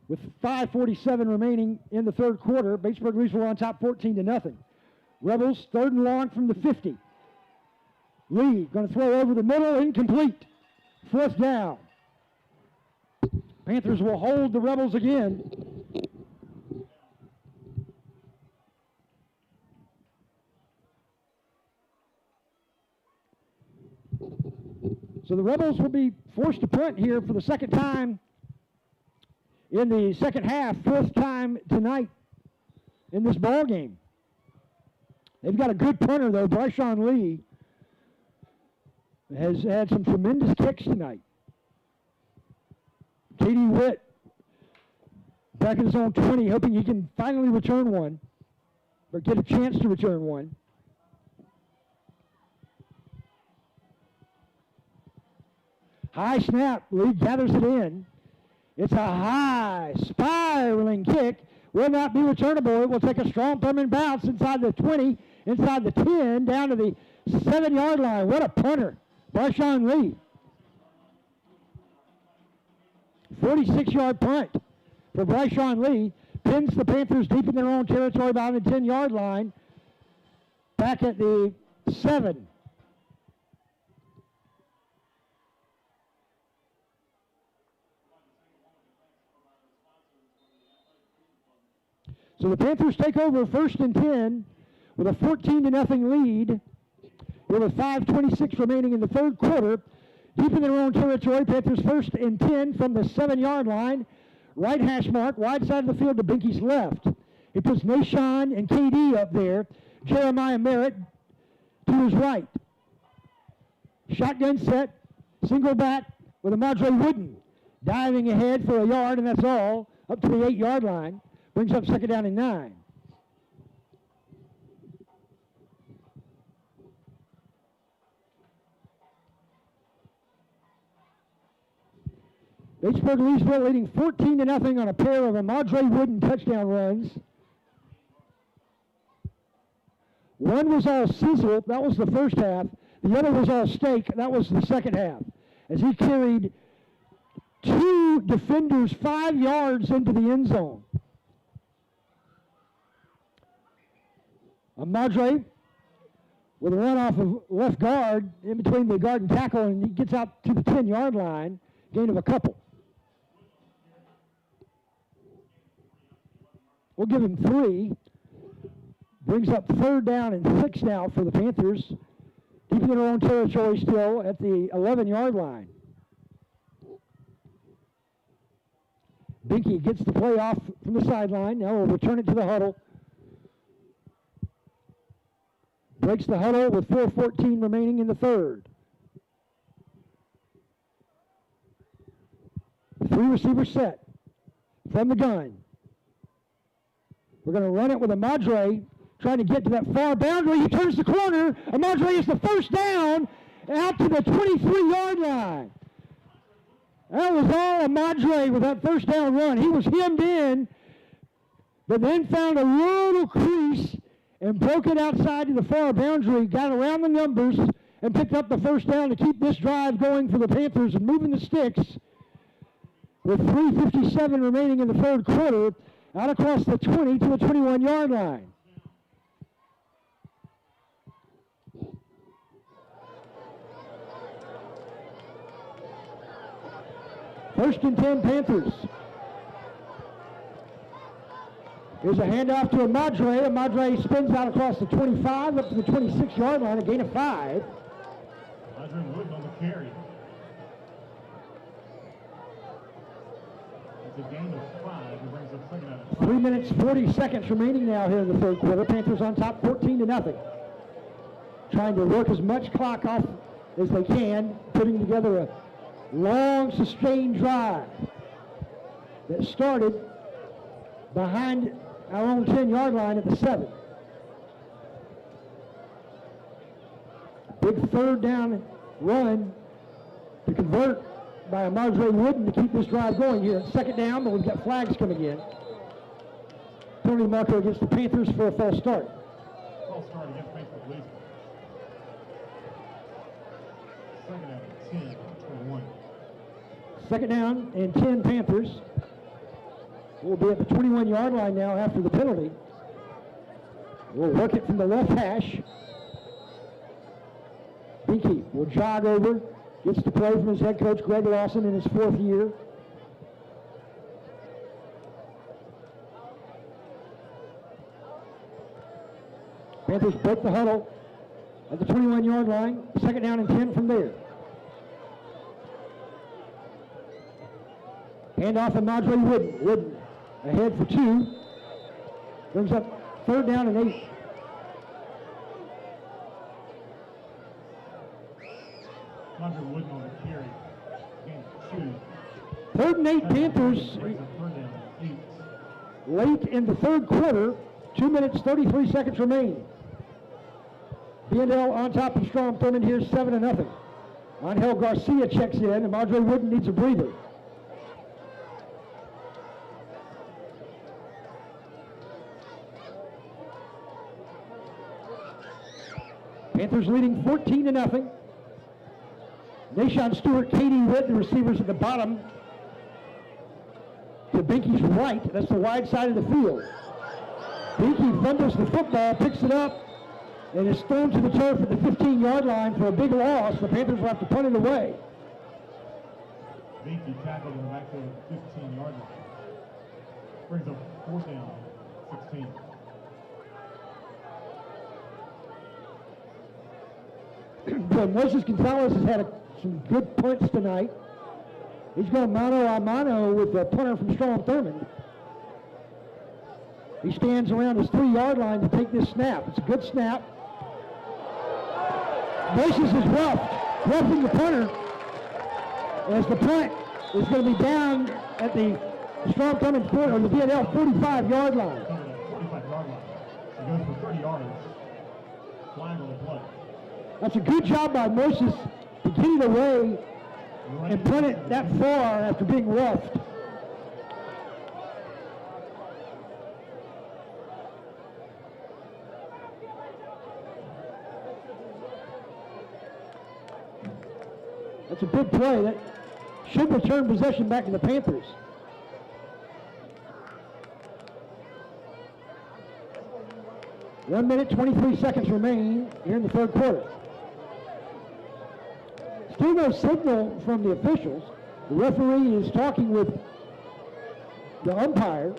With 5:47 remaining in the third quarter, Batesburg-Leesville on top 14-0. Rebels, third and long from the 50. Lee going to throw over the middle, incomplete. Fourth down. Panthers will hold the Rebels again. So the Rebels will be forced to punt here for the second time in the second half, fourth time tonight in this ball game. They've got a good punter, though. Bryshawn Lee has had some tremendous kicks tonight. Katie Witt back at his own 20, hoping he can finally return one, or get a chance to return one. High snap, Lee gathers it in. It's a high, spiraling kick. Will not be returnable. It will take a Strom Thurmond bounce inside the 20, inside the 10, down to the 7-yard line. What a punter, Bryshawn Lee. 46-yard punt for Bryshawn Lee. Pins the Panthers deep in their own territory behind the 10-yard line. Back at the 7. So the Panthers take over first and 10 with a 14-0 lead. With 5:26 remaining in the third quarter. Deep in their own territory, Panthers first and 10 from the 7-yard line. Right hash mark, wide side of the field to Binky's left. He puts Nashon and KD up there. Jeremiah Merritt to his right. Shotgun set, single back with a Madre Wooden. Diving ahead for a yard, and that's all, up to the 8-yard line. Brings up second down and 9. Batesburg-Leesville leading 14-0 on a pair of Madre Wooden touchdown runs. One was all sizzle, that was the first half. The other was all steak, that was the second half. As he carried 2 defenders 5 yards into the end zone. Madre with a run off of left guard in between the guard and tackle, and he gets out to the 10-yard line, gain of a couple. We'll give him 3. Brings up third down and 6 now for the Panthers. Deep in their own territory still at the 11-yard line. Binky gets the play off from the sideline. Now we'll return it to the huddle. Breaks the huddle with 4:14 remaining in the third. 3 receivers set from the gun. We're going to run it with Madre trying to get to that far boundary. He turns the corner. Madre is the first down out to the 23-yard line. That was all Madre with that first down run. He was hemmed in, but then found a little crease and broke it outside to the far boundary, got around the numbers, and picked up the first down to keep this drive going for the Panthers and moving the sticks with 3:57 remaining in the third quarter, out across the 20 to the 21-yard line. First and 10 Panthers. Here's a handoff to Amadre. Amadre spins out across the 25 up to the 26-yard line, a gain of 5. Andre Wooden on the carry. It's a gain of 5. It brings up second out of 5. 3 minutes, 40 seconds remaining now here in the third quarter. Panthers on top 14-0. Trying to work as much clock off as they can, putting together a long, sustained drive that started behind our own 10-yard line at the 7. Big third down run to convert by Amadre Wooden to keep this drive going here. Second down, but we've got flags coming in. Penalty marker against the Panthers for a false start. False start against Batesburg-Leesville. Second out of 10, 21. Second down and 10 Panthers. We'll be at the 21-yard line now after the penalty. We'll work it from the left hash. Binky will jog over, gets the play from his head coach, Greg Lawson, in his 4th year. Panthers break the huddle at the 21-yard line. Second down and 10 from there. Handoff to Madre Wooden. Wooden ahead for 2. Brings up third down and 8. Andre Wooden on the carry. Gain of 2. Third and 8 Panthers Brings up third down and 8. late in the third quarter. 2 minutes, 33 seconds remain. B&L on top of Strom Thurmond here, 7-0. Angel Garcia checks in, and Madre Wooden needs a breather. Panthers leading 14-0. Nashon Stewart, Katie Witt, the receivers at the bottom. To Binky's right, that's the wide side of the field. Binky fumbles the football, picks it up, and is thrown to the turf at the 15-yard line for a big loss. The Panthers will have to punt it away. Binky tackled in the backfield at the 15-yard line. Brings up fourth down, 16. Boy, Moses Gonzalez has had some good punts tonight. He's going mano a mano with the punter from Strom Thurmond. He stands around his 3-yard line to take this snap. It's a good snap. Moses is roughing the punter as the punt is going to be down at the Strom Thurmond or the B&L 45-yard line. 45-yard line. He goes for 30 yards. Flying on the play. That's a good job by Moses to get it away and punt it that far after being roughed. That's a big play. That should return possession back to the Panthers. One minute, 23 seconds remain here in the third quarter. Still no signal from the officials. The referee is talking with the umpire.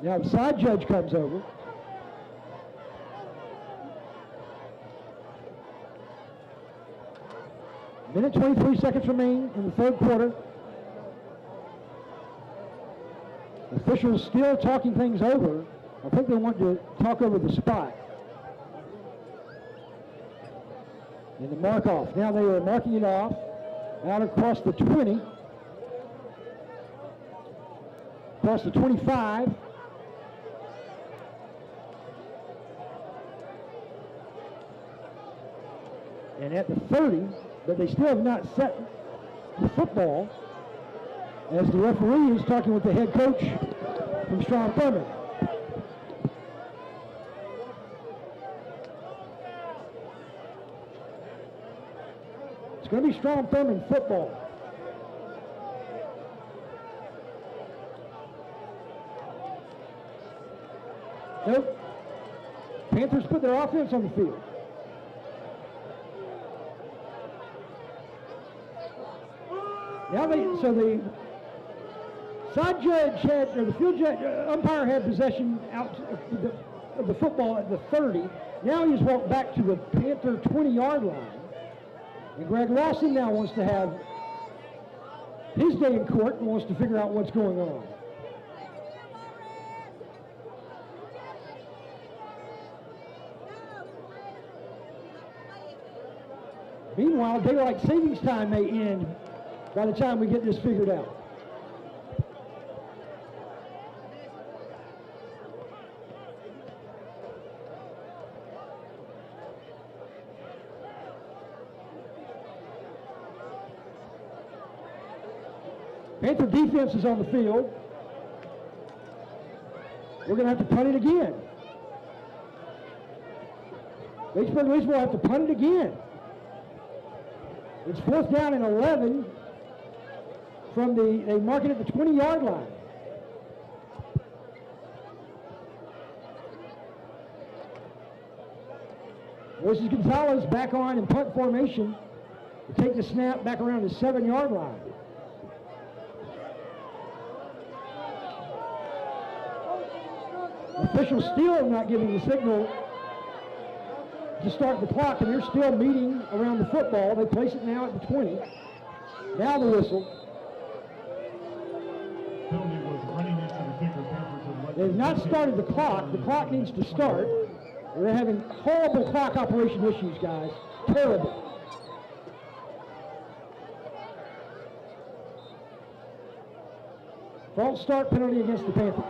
Now the side judge comes over. Minute 23 seconds remain in the third quarter. Officials still talking things over. I think they want to talk over the spot. And the mark off. Now they are marking it off out across the 20. Across the 25. And at the 30, but they still have not set the football as the referee is talking with the head coach from Strom Thurmond. It's going to be Strom Thurmond football. Nope. Panthers put their offense on the field. Now so the side judge had, or the field judge, umpire had possession out of the football at the 30. Now he's walked back to the Panther 20-yard line. And Greg Lawson now wants to have his day in court and wants to figure out what's going on. Meanwhile, daylight savings time may end by the time we get this figured out. Panther defense is on the field. We're going to have to punt it again. Batesburg-Leesville will have to punt it again. It's 4th down and 11 from they mark it at the 20-yard line. Moises Gonzalez back on in punt formation to take the snap back around the 7-yard line. Officials still not giving the signal to start the clock, and they're still meeting around the football. They place it now at the 20. Now the whistle. They've not started the clock. The clock needs to start. We're having horrible clock operation issues, guys. Terrible. False start penalty against the Panthers.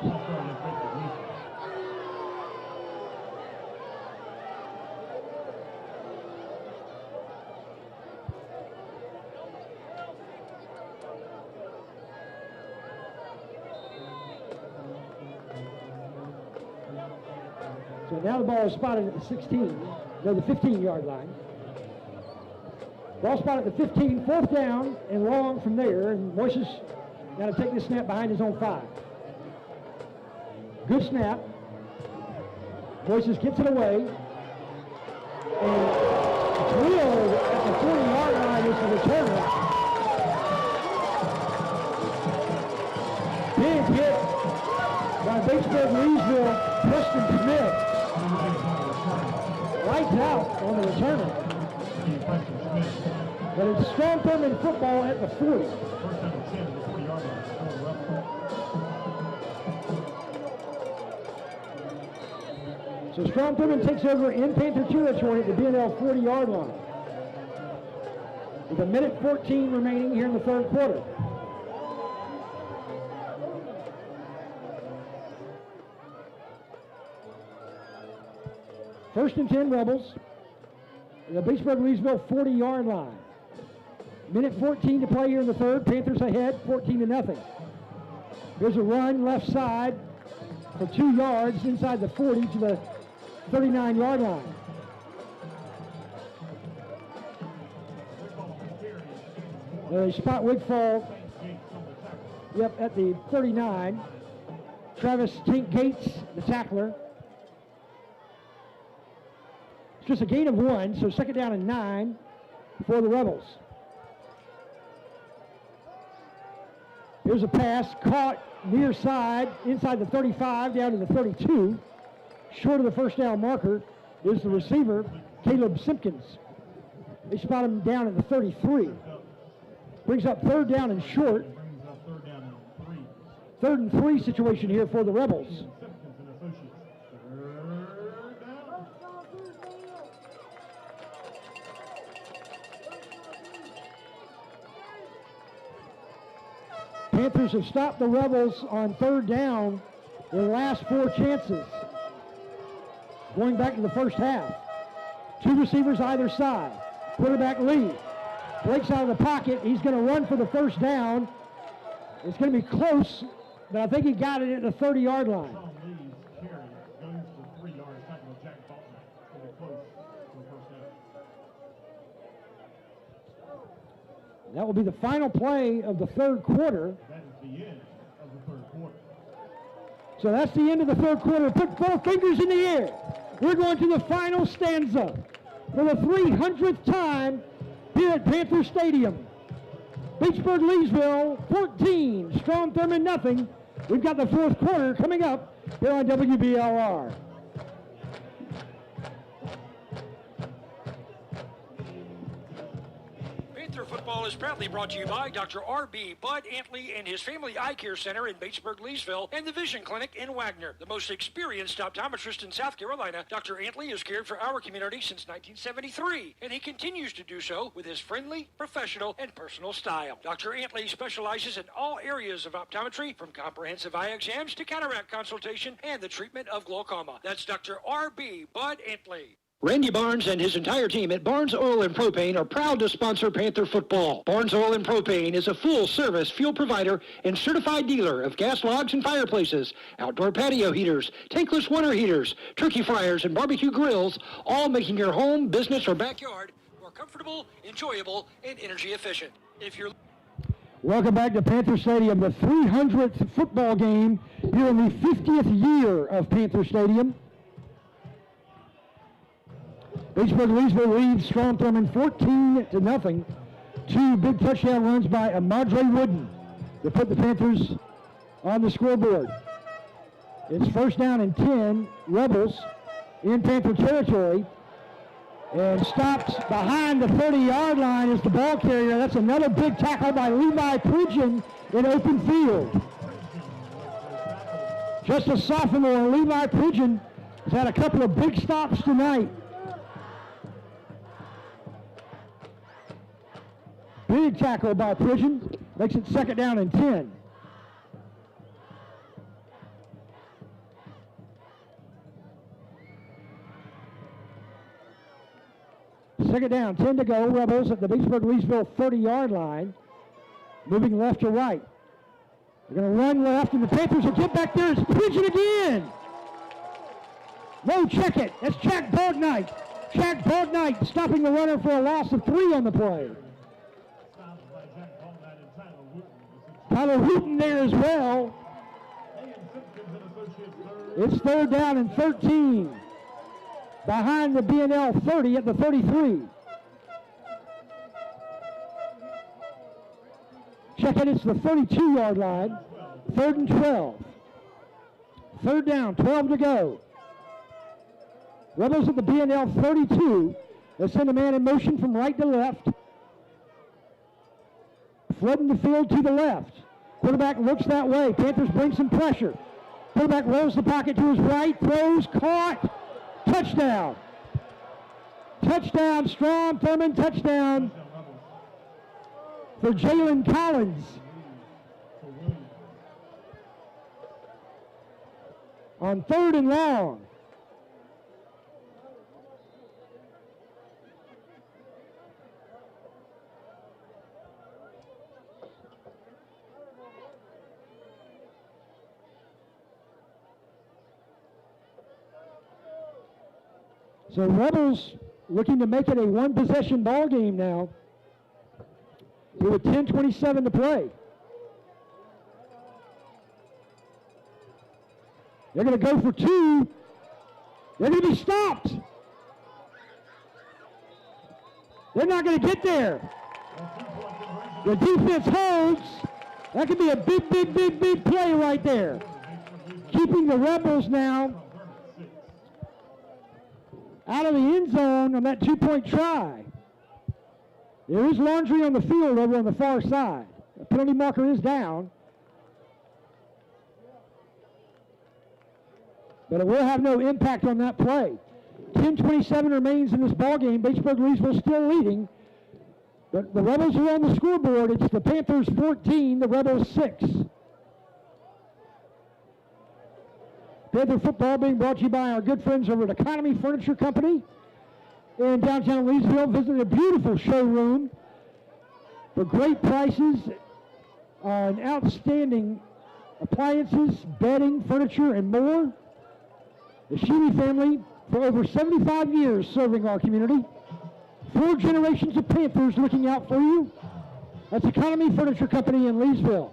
So now the ball is spotted at the 15-yard line. Ball spotted at the 15, 4th down and long from there, and Moises got to take this snap behind his own 5. Good snap. Moises gets it away. And it's wheeled at the 40-yard line is the returner. Big hit by Batesburg-Leesville, Preston Smith. Lights out on the returner. But it's Strom Thurmond football at the 40. So Strom Thurmond takes over in Panther territory at the B&L 40-yard line. With 1:14 remaining here in the 3rd quarter. First and 10 Rebels. The Batesburg-Leesville 40-yard line. 1:14 to play here in the 3rd. Panthers ahead, 14-0. Here's a run left side for 2 yards inside the 40 to the 39-yard line. They spot Wigfall, at the 39. Travis Tank Gates, the tackler. It's just a gain of 1, so 2nd down and 9 for the Rebels. Here's a pass caught near side, inside the 35, down to the 32. Short of the 1st down marker is the receiver, Caleb Simpkins. They spot him down at the 33. Brings up 3rd down and short. 3rd and 3 situation here for the Rebels. Panthers have stopped the Rebels on 3rd down their last 4 chances. Going back to the first half. 2 receivers either side. Quarterback Lee breaks out of the pocket. He's going to run for the 1st down. It's going to be close, but I think he got it at the 30-yard line. That will be the final play of the 3rd quarter. That is the end of the 3rd quarter. So that's the end of the 3rd quarter. Put both fingers in the air. We're going to the final stanza for the 300th time here at Panther Stadium. Batesburg-Leesville 14, Strom Thurmond nothing. We've got the fourth quarter coming up here on WBLR. Panther football is proudly brought to you by Dr. R.B. Bud Antley and his Family Eye Care Center in Batesburg-Leesville and the Vision Clinic in Wagner. The most experienced optometrist in South Carolina, Dr. Antley has cared for our community since 1973, and he continues to do so with his friendly, professional, and personal style. Dr. Antley specializes in all areas of optometry, from comprehensive eye exams to cataract consultation and the treatment of glaucoma. That's Dr. R.B. Bud Antley. Randy Barnes and his entire team at Barnes Oil and Propane are proud to sponsor Panther football. Barnes Oil and Propane is a full-service fuel provider and certified dealer of gas logs and fireplaces, outdoor patio heaters, tankless water heaters, turkey fryers, and barbecue grills, all making your home, business, or backyard more comfortable, enjoyable, and energy efficient. If you're Welcome back to Panther Stadium, the 300th football game here in the 50th year of Panther Stadium. Batesburg-Leesville leads Strom Thurmond 14-0. Two big touchdown runs by Amadre Wooden to put the Panthers on the scoreboard. It's first down and 10, Rebels in Panther territory, and stopped behind the 30-yard line is the ball carrier. That's another big tackle by Levi Pridgeon in open field. Just a sophomore, Levi Pridgeon has had a couple of big stops tonight. Big tackle by Pridgeon, makes it second down and 10. Second down, 10 to go. Rebels at the Batesburg-Leesville 30-yard line, moving left to right. They're going to run left, and the Panthers will get back there. It's Pridgeon again. No, check it. That's Jack Bognight. Jack Bognight stopping the runner for a loss of 3 on the play. Tyler Wooten there as well. It's third down and 13. Behind the B&L 30 at the 33. Check it, it's the 32-yard line. Third and 12. Third down, 12 to go. Rebels at the B&L 32. They send a man in motion from right to left. Flooding the field to the left. Quarterback looks that way. Panthers bring some pressure. Quarterback rolls the pocket to his right. Throws, caught. Touchdown. Touchdown, Strom Thurmond, touchdown for Jalen Collins. On third and long. So Rebels looking to make it a one-possession ball game now. Here with 10:27 to play. They're going to go for 2. They're going to be stopped. They're not going to get there. The defense holds. That could be a big play right there. Keeping the Rebels now out of the end zone on that 2-point try. There is laundry on the field over on the far side. The penalty marker is down. But it will have no impact on that play. 10:27 remains in this ball game. Batesburg-Leesville still leading. But the Rebels are on the scoreboard. It's the Panthers 14, the Rebels 6. Panther football being brought to you by our good friends over at Economy Furniture Company in downtown Leesville. Visit a beautiful showroom for great prices on outstanding appliances, bedding, furniture, and more. The Sheely family, for over 75 years serving our community. 4 generations of Panthers looking out for you. That's Economy Furniture Company in Leesville.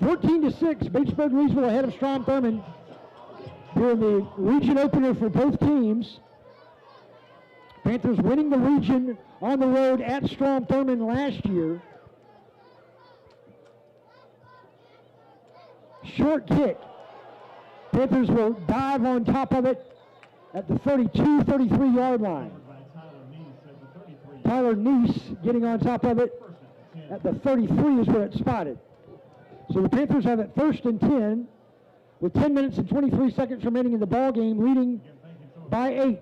14-6, Batesburg-Leesville ahead of Strom Thurmond here in the region opener for both teams. Panthers winning the region on the road at Strom Thurmond last year. Short kick. Panthers will dive on top of it at the 33 yard line. Tyler Neese getting on top of it at the 33 is where it's spotted. So the Panthers have it 1st and 10 with 10 minutes and 23 seconds remaining in the ball game, leading by 8.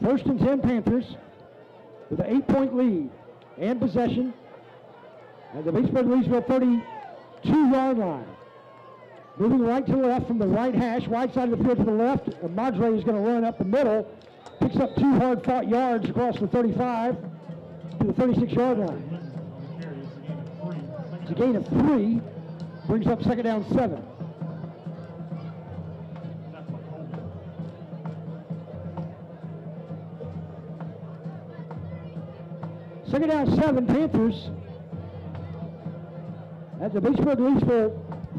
First and 10 Panthers with an 8-point lead and possession at the Batesburg-Leesville 32-yard line. Moving right to left from the right hash, wide side of the field to the left. Madre is going to run up the middle, picks up 2 hard-fought yards across the 35 to the 36-yard line. It's a gain of 3, brings up 2nd down 7. Second down 7, Panthers at the Batesburg-Leesville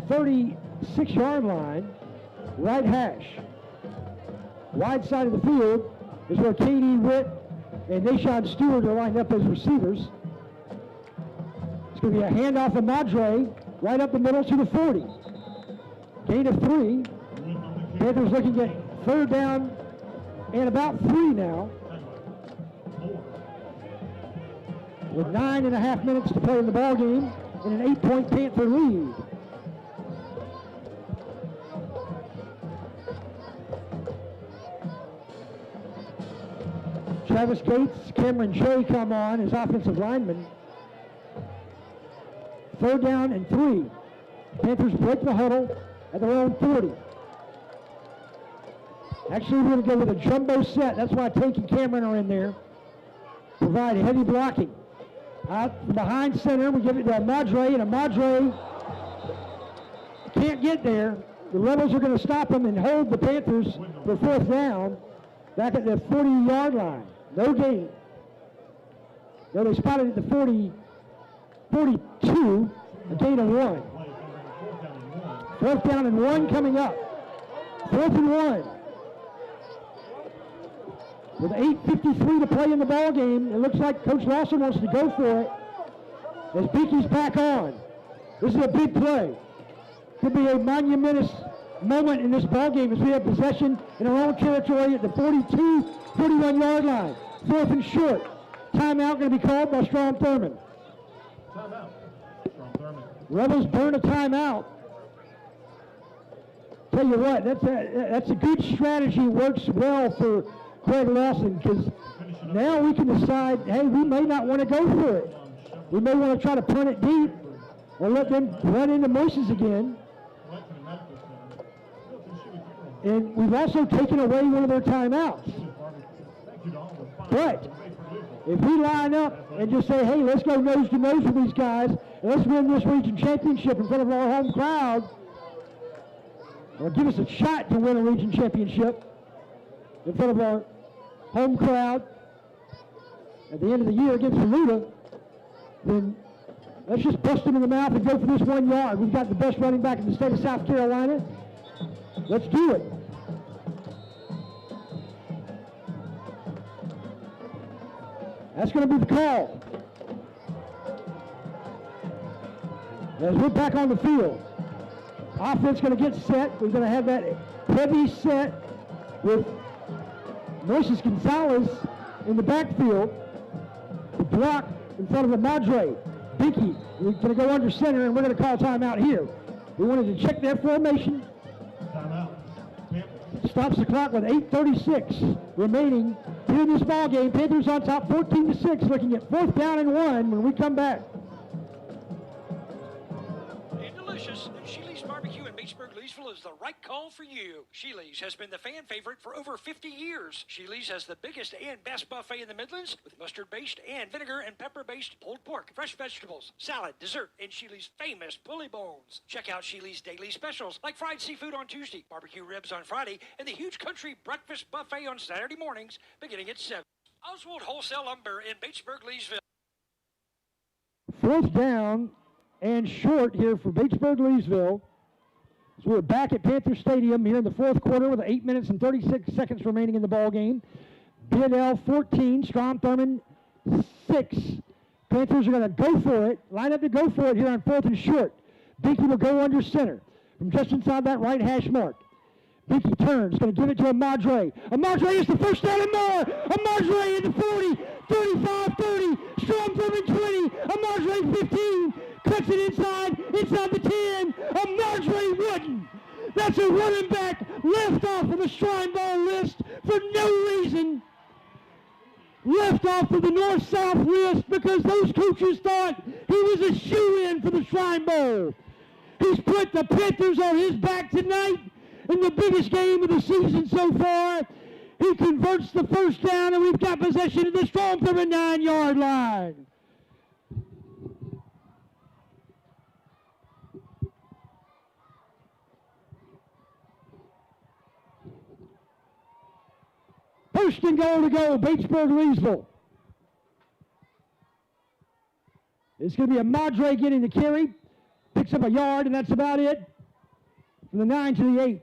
36-yard line, right hash. Wide side of the field is where Katie Witt and Nashon Stewart are lined up as receivers. It's going to be a handoff of Madre right up the middle to the 40. Gain of 3. Panthers looking at 3rd down and about 3 now, with 9.5 minutes to play in the ball game and an 8-point Panther lead. Travis Gates, Cameron Shea come on as offensive linemen. 3rd down and 3. Panthers break the huddle at their own 40. Actually, we're going to go with a jumbo set. That's why Tank and Cameron are in there. Provide heavy blocking. Out from behind center, we give it to Madre, and Madre can't get there. The Rebels are going to stop them and hold the Panthers for 4th down back at the 40-yard line. No gain. No, they spotted at the 42, a gain of 1. 4th down and 1 coming up. 4th and 1. With 8:53 to play in the ball game, it looks like Coach Lawson wants to go for it as Beakey's back on. This is a big play. Could be a monumentous moment in this ball game as we have possession in our own territory at the 41-yard line. 4th and short. Timeout going to be called by Strom Thurmond. Timeout. Strom Thurmond. Rebels burn a timeout. Tell you what, that's a good strategy. Works well for Craig Lawson, because now we can decide, hey, we may not want to go for it. We may want to try to punt it deep or let them run into Moises again. And we've also taken away one of their timeouts. But if we line up and just say, hey, let's go nose to nose with these guys, and let's win this region championship in front of our home crowd, or give us a shot to win a region championship in front of our home crowd at the end of the year against Saluda, then let's just bust them in the mouth and go for this 1 yard. We've got the best running back in the state of South Carolina. Let's do it. That's going to be the call. As we're back on the field, offense going to get set. We're going to have that heavy set with Moises Gonzalez in the backfield. The block in front of the Madre. Binky, we're going to go under center, and we're going to call timeout here. We wanted to check their formation. Timeout. Stops the clock with 8:36 remaining here in this ball game. Panthers on top 14-6, looking at 4th down and 1 when we come back. And delicious, Sheely's Barbecue and Batesburg-Leesville is the right call for you. Sheely's has been the fan favorite for over 50 years. Sheely's has the biggest and best buffet in the Midlands with mustard-based and vinegar and pepper-based pulled pork, fresh vegetables, salad, dessert, and Sheely's famous pulley bones. Check out Sheely's daily specials like fried seafood on Tuesday, barbecue ribs on Friday, and the huge country breakfast buffet on Saturday mornings beginning at 7. Oswald Wholesale Lumber in Batesburg-Leesville. 4th down and short here for Batesburg-Leesville. So we're back at Panther Stadium here in the 4th quarter with 8 minutes and 36 seconds remaining in the ball game. B&L 14, Strom Thurmond 6. Panthers are going to go for it, line up to go for it here on 4th and short. Binky will go under center from just inside that right hash mark. Binky turns, going to give it to Amadre. Amadre is the first down and more. Amadre in the 40, 35, 30. Strom Thurmond 20. Amadre 15. Cuts it inside the 10. Amadre Wooden. That's a running back left off of the Shrine Bowl list for no reason. Left off of the North-South list because those coaches thought he was a shoo-in for the Shrine Bowl. He's put the Panthers on his back tonight in the biggest game of the season so far. He converts the first down, and we've got possession of the Strom Thurmond 9-yard line. First and goal to go, Batesburg-Leesville. It's going to be Amadre getting the carry. Picks up a yard, and that's about it. From the 9 to the 8.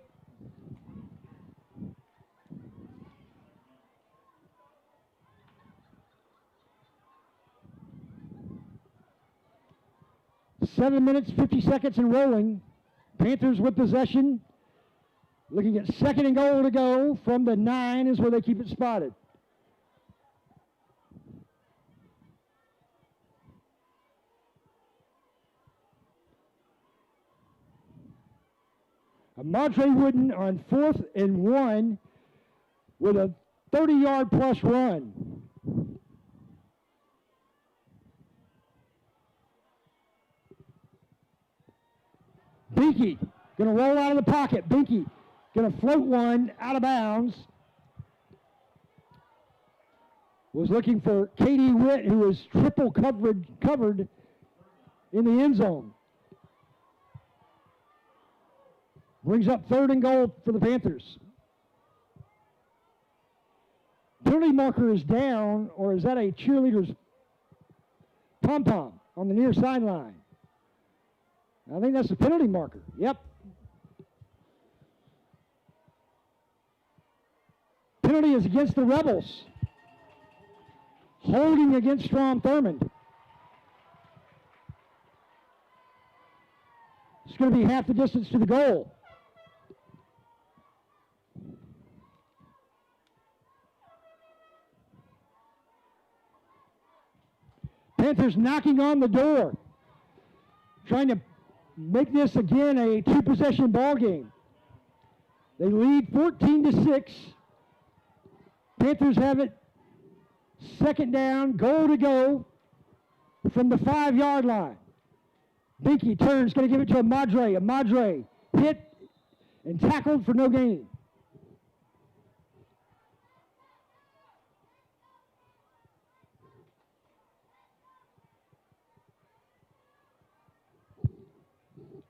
Seven minutes, 50 seconds and rolling. Panthers with possession. Looking at 2nd and goal to go from the 9 is where they keep it spotted. Amadre Wooden on 4th and 1 with a 30-yard plus run. Binky going to roll out of the pocket. Binky going to float one out of bounds. Was looking for Katie Witt, who was triple covered in the end zone. Brings up 3rd and goal for the Panthers. Penalty marker is down, or is that a cheerleader's pom-pom on the near sideline? I think that's the penalty marker. Yep. Penalty is against the Rebels. Holding against Strom Thurmond. It's going to be half the distance to the goal. Panthers knocking on the door, trying to make this again a 2-possession ball game. They lead 14-6. Panthers have it 2nd down, goal to go from the 5-yard line. Binky turns, going to give it to Amadre. Amadre hit and tackled for no gain.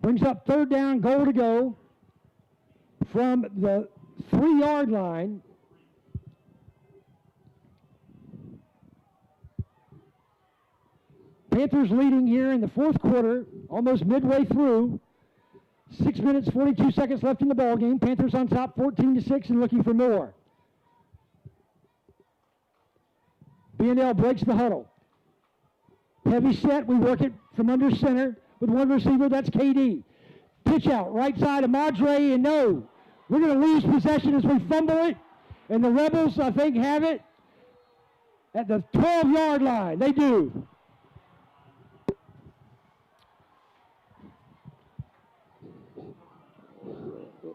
Brings up 3rd down, goal to go from the 3-yard line. Panthers leading here in the 4th quarter, almost midway through. 6 minutes, 42 seconds left in the ball game. Panthers on top, 14-6, and looking for more. B&L breaks the huddle. Heavy set, we work it from under center. With one receiver, that's KD. Pitch out, right side of Amadre, and no. We're going to lose possession as we fumble it. And the Rebels, I think, have it at the 12-yard line. They do.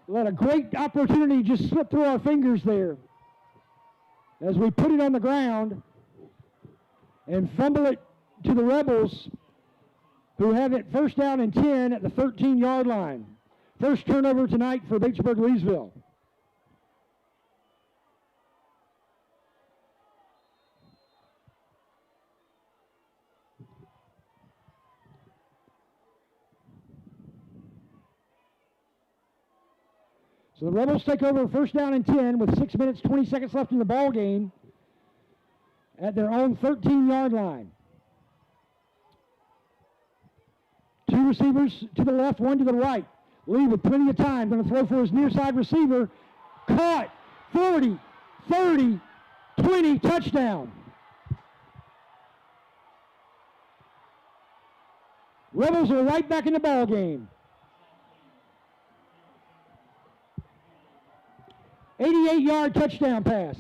Let a great opportunity just slip through our fingers there as we put it on the ground and fumble it to the Rebels, who have it 1st down and 10 at the 13-yard line. First turnover tonight for Batesburg-Leesville. So the Rebels take over first down and 10 with 6 minutes, 20 seconds left in the ball game at their own 13-yard line. Two receivers to the left, one to the right. Lee with plenty of time, going to throw for his near side receiver. Caught, 40, 30, 20, touchdown. Rebels are right back in the ball game. 88-yard touchdown pass.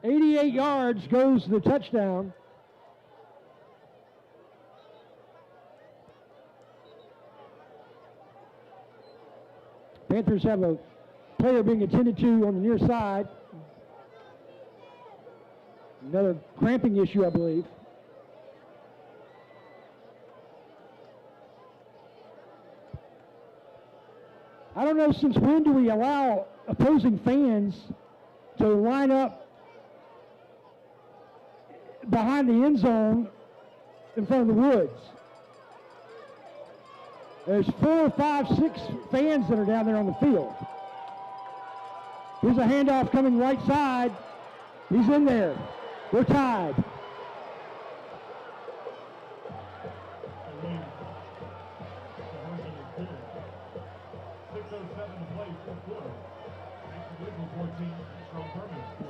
"88 yards goes the touchdown. Panthers have a player being attended to on the near side. Another cramping issue, I believe. I don't know since when do we allow opposing fans to line up behind the end zone in front of the woods. There's 4, 5, 6 fans that are down there on the field. Here's a handoff coming right side. He's in there. We're tied.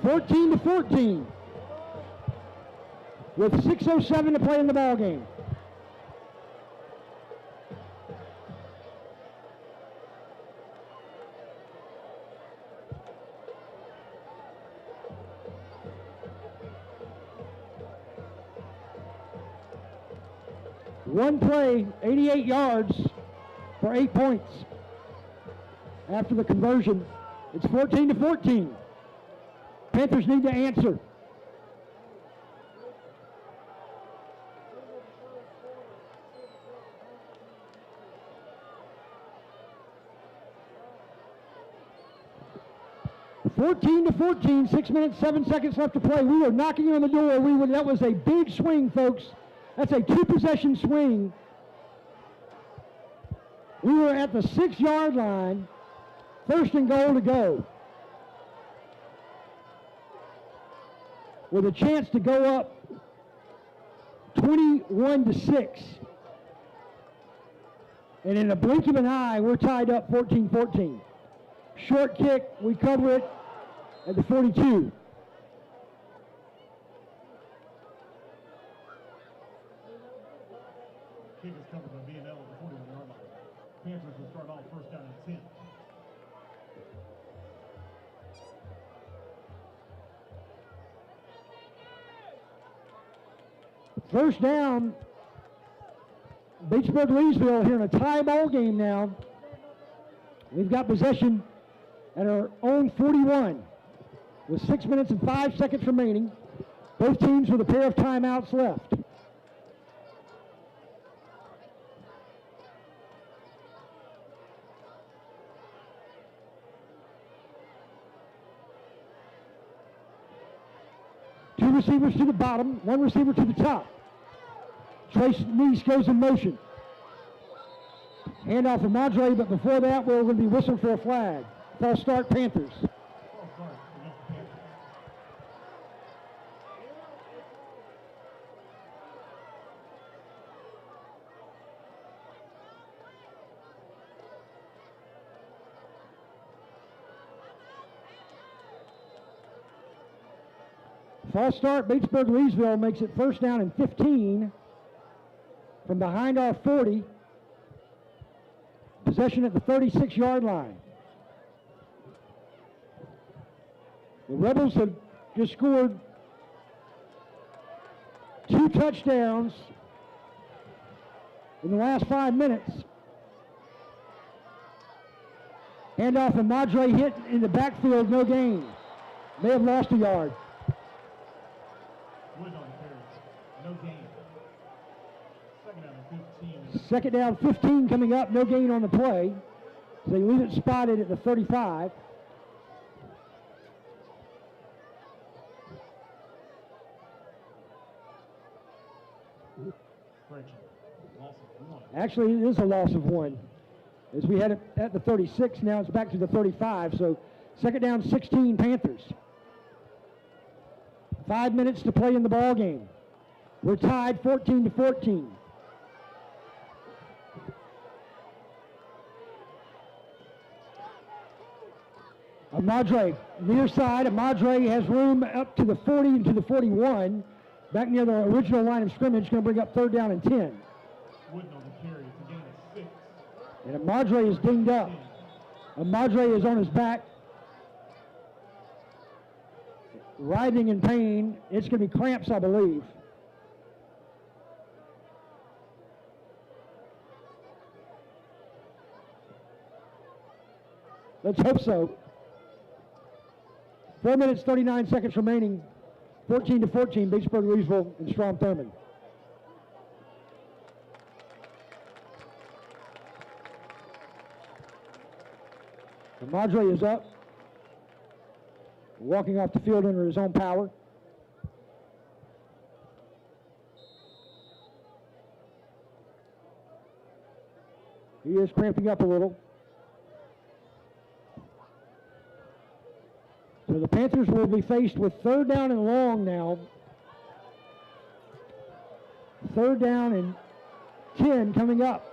"14 to 14 with 6:07 to play in the ball game. One play, 88 yards for 8 points. After the conversion, it's 14 to 14. Panthers need to answer. "14 to 14, 6 minutes, 7 seconds left to play. We were knocking on the door. That was a big swing, folks. That's a 2-possession swing. We were at the 6-yard line. First and goal to go. With a chance to go up 21 to 6. And in a blink of an eye, we're tied up 14-14. Short kick, we cover it at the 42. Kick is covered by B&L at the 41-yard line. Panthers will start off first down and 10. First down, Batesburg-Leesville here in a tie ball game now. We've got possession at our own 41 with 6 minutes and 5 seconds remaining. Both teams with a pair of timeouts left. Two receivers to the bottom, one receiver to the top. Trace Neese goes in motion. Handoff to Madre, but before that, we're going to be whistled for a flag. False start, Panthers. False start, Batesburg-Leesville makes it first down and 15 from behind our 40. Possession at the 36-yard line. The Rebels have just scored 2 touchdowns in the last 5 minutes. Handoff and Madre hit in the backfield, no gain. May have lost a yard. Wood on the carry. No gain. Second down and 15. Second down, 15 coming up, no gain on the play. So they leave it spotted at the 35. Correction. Loss of 1. Actually, it is a loss of 1. As we had it at the 36, now it's back to the 35. So second down, 16 Panthers. 5 minutes to play in the ball game. We're tied 14-14. Amadre, near side. Amadre has room up to the 40 and to the 41. Back near the original line of scrimmage, going to bring up third down and 10. Wooden on the carry. It's a gain of 6. And Amadre is dinged up. Amadre is on his back, writhing in pain. It's going to be cramps, I believe. Let's hope so. 4 minutes, 39 seconds remaining. 14-14, Batesburg-Leesville and Strom Thurmond. Madre is up, walking off the field under his own power. He is cramping up a little. So the Panthers will be faced with third down and long now. Third down and 10 coming up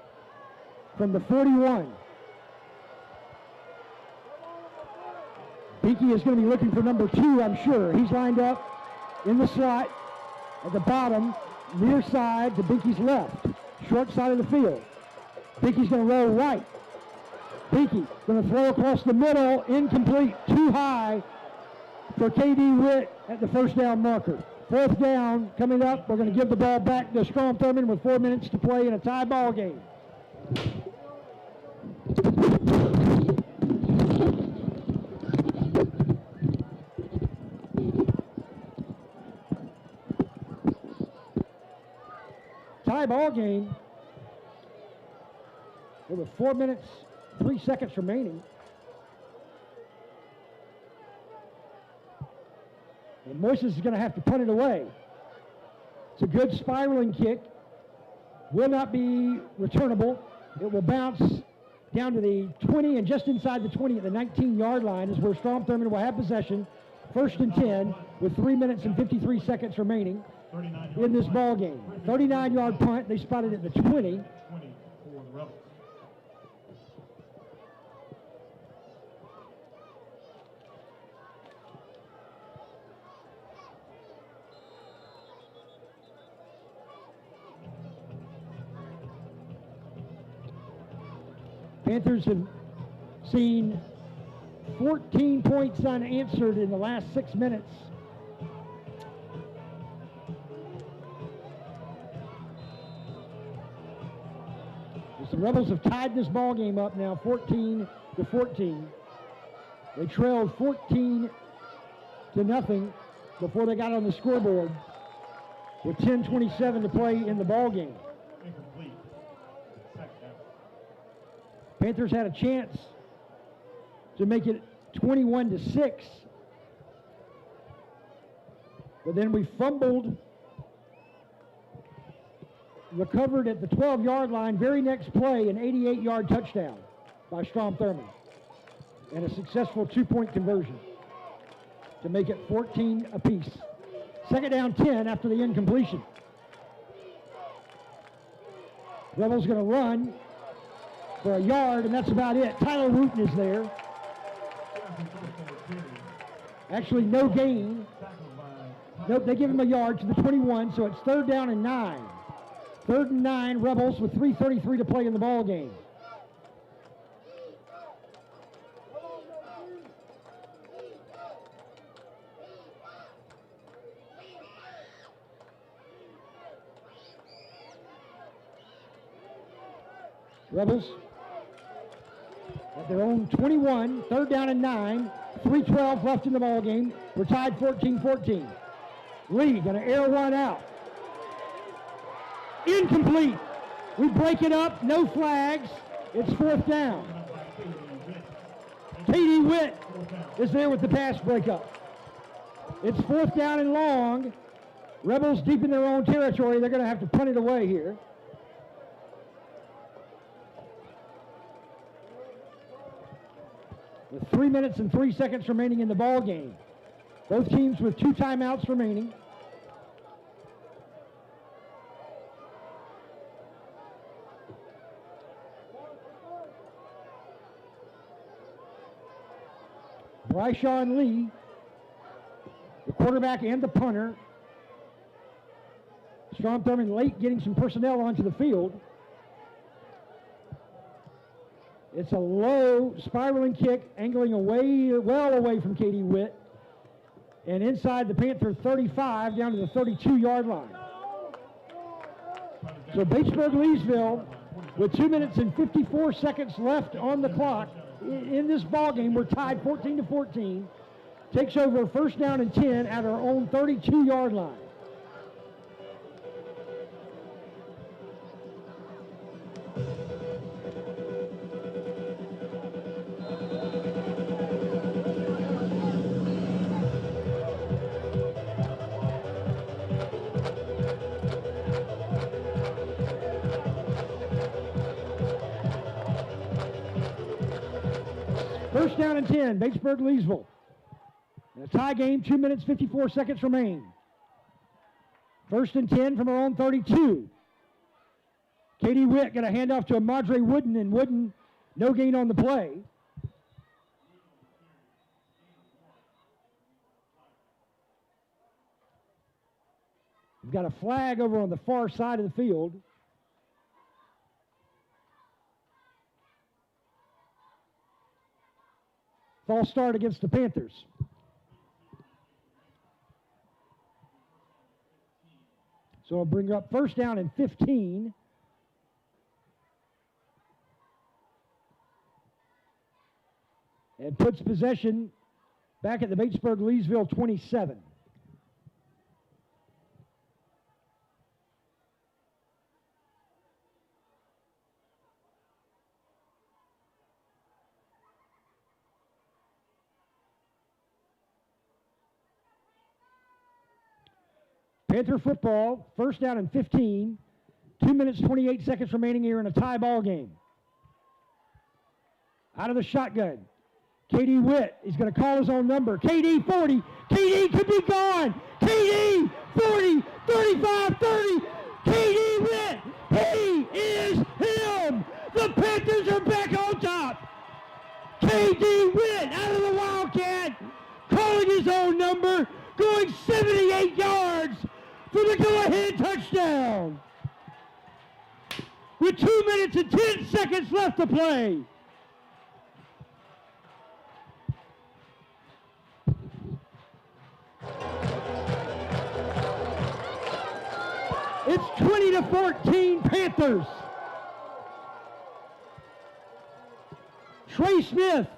from the 41. Beaky is going to be looking for number 2, I'm sure. He's lined up in the slot at the bottom, near side to Beaky's left, short side of the field. Beaky's going to roll right. Beaky going to throw across the middle, incomplete, too high for KD Witt at the first down marker. Fourth down coming up. We're going to give the ball back to Strom Thurmond with 4 minutes to play in a tie ball game. Tie ball game with 4 minutes, 3 seconds remaining. And Moises is going to have to punt it away. It's a good spiraling kick. Will not be returnable. It will bounce down to the 20 and just inside the 20 at the 19-yard line is where Strom Thurmond will have possession. First and 10 with 3 minutes and 53 seconds remaining in this ball game. 39-yard punt. They spotted at the 20. 20 for the Rebels. Panthers have seen 14 points unanswered in the last 6 minutes. As the Rebels have tied this ball game up now 14-14. They trailed 14-0 before they got on the scoreboard with 10:27 to play in the ball game. Incomplete. Second down. Panthers had a chance to make it 21-6. But then we fumbled, recovered at the 12-yard line. Very next play, an 88-yard touchdown by Strom Thurmond. And a successful 2-point conversion to make it 14 apiece. Second down 10 after the incompletion. Rebels going to run for a yard, and that's about it. Tyler Wooten is there. Actually, no gain. Nope, they give him a yard to the 21, so it's third down and 9. Third and 9, Rebels with 3:33 to play in the ball game. Rebels at their own 21, 3rd down and 9, 3:12 left in the ball game. We're tied 14-14. Lee going to air one out. Incomplete. We break it up, no flags. It's 4th down. Katie Witt is there with the pass breakup. It's 4th down and long. Rebels deep in their own territory. They're going to have to punt it away here. With 3 minutes and 3 seconds remaining in the ball game. Both teams with 2 timeouts remaining. Bryshawn Lee, the quarterback and the punter. Strom Thurmond late getting some personnel onto the field. It's a low spiraling kick, angling away, well away from Katie Witt. And inside the Panther 35 down to the 32-yard line. So Batesburg-Leesville, with 2 minutes and 54 seconds left on the clock, in this ball game, we're tied 14-14. Takes over 1st down and 10 at our own 32-yard line. First down and 10, Batesburg-Leesville. A tie game, 2 minutes, 54 seconds remain. 1st and 10 from our own 32. Katie Witt going to hand off to Madre Wooden, and Wooden, no gain on the play. We've got a flag over on the far side of the field. False start against the Panthers. So I'll bring up 1st down and 15. And puts possession back at the Batesburg-Leesville 27. Panther football, 1st down and 15. 2 minutes, 28 seconds remaining here in a tie ball game. Out of the shotgun. KD Witt is going to call his own number. KD 40. KD could be gone. KD 40, 35, 30. KD Witt. He is him. The Panthers are back on top. KD Witt out of the Wildcat. Calling his own number. Going 78 yards for the go-ahead touchdown. With 2 minutes and 10 seconds left to play. It's 20-14 Panthers. Trey Smith.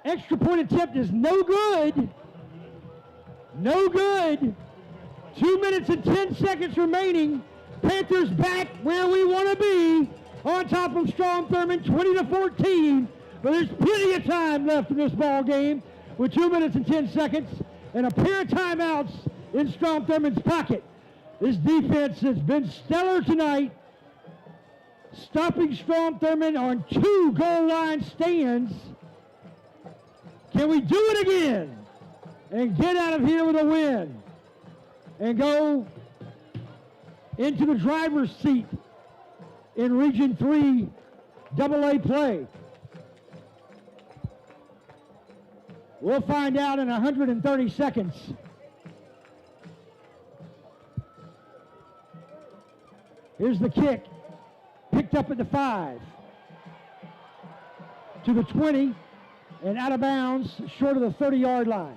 Extra point attempt is no good. No good. 2 minutes and 10 seconds remaining. Panthers back where we want to be. On top of Strom Thurmond, 20-14. But there's plenty of time left in this ball game with 2 minutes and 10 seconds and a pair of timeouts in Strom Thurmond's pocket. This defense has been stellar tonight, stopping Strom Thurmond on 2 goal line stands. Can we do it again and get out of here with a win and go into the driver's seat in Region 3 AA play? We'll find out in 130 seconds. Here's the kick, picked up at the 5, to the 20, and out of bounds, short of the 30-yard line.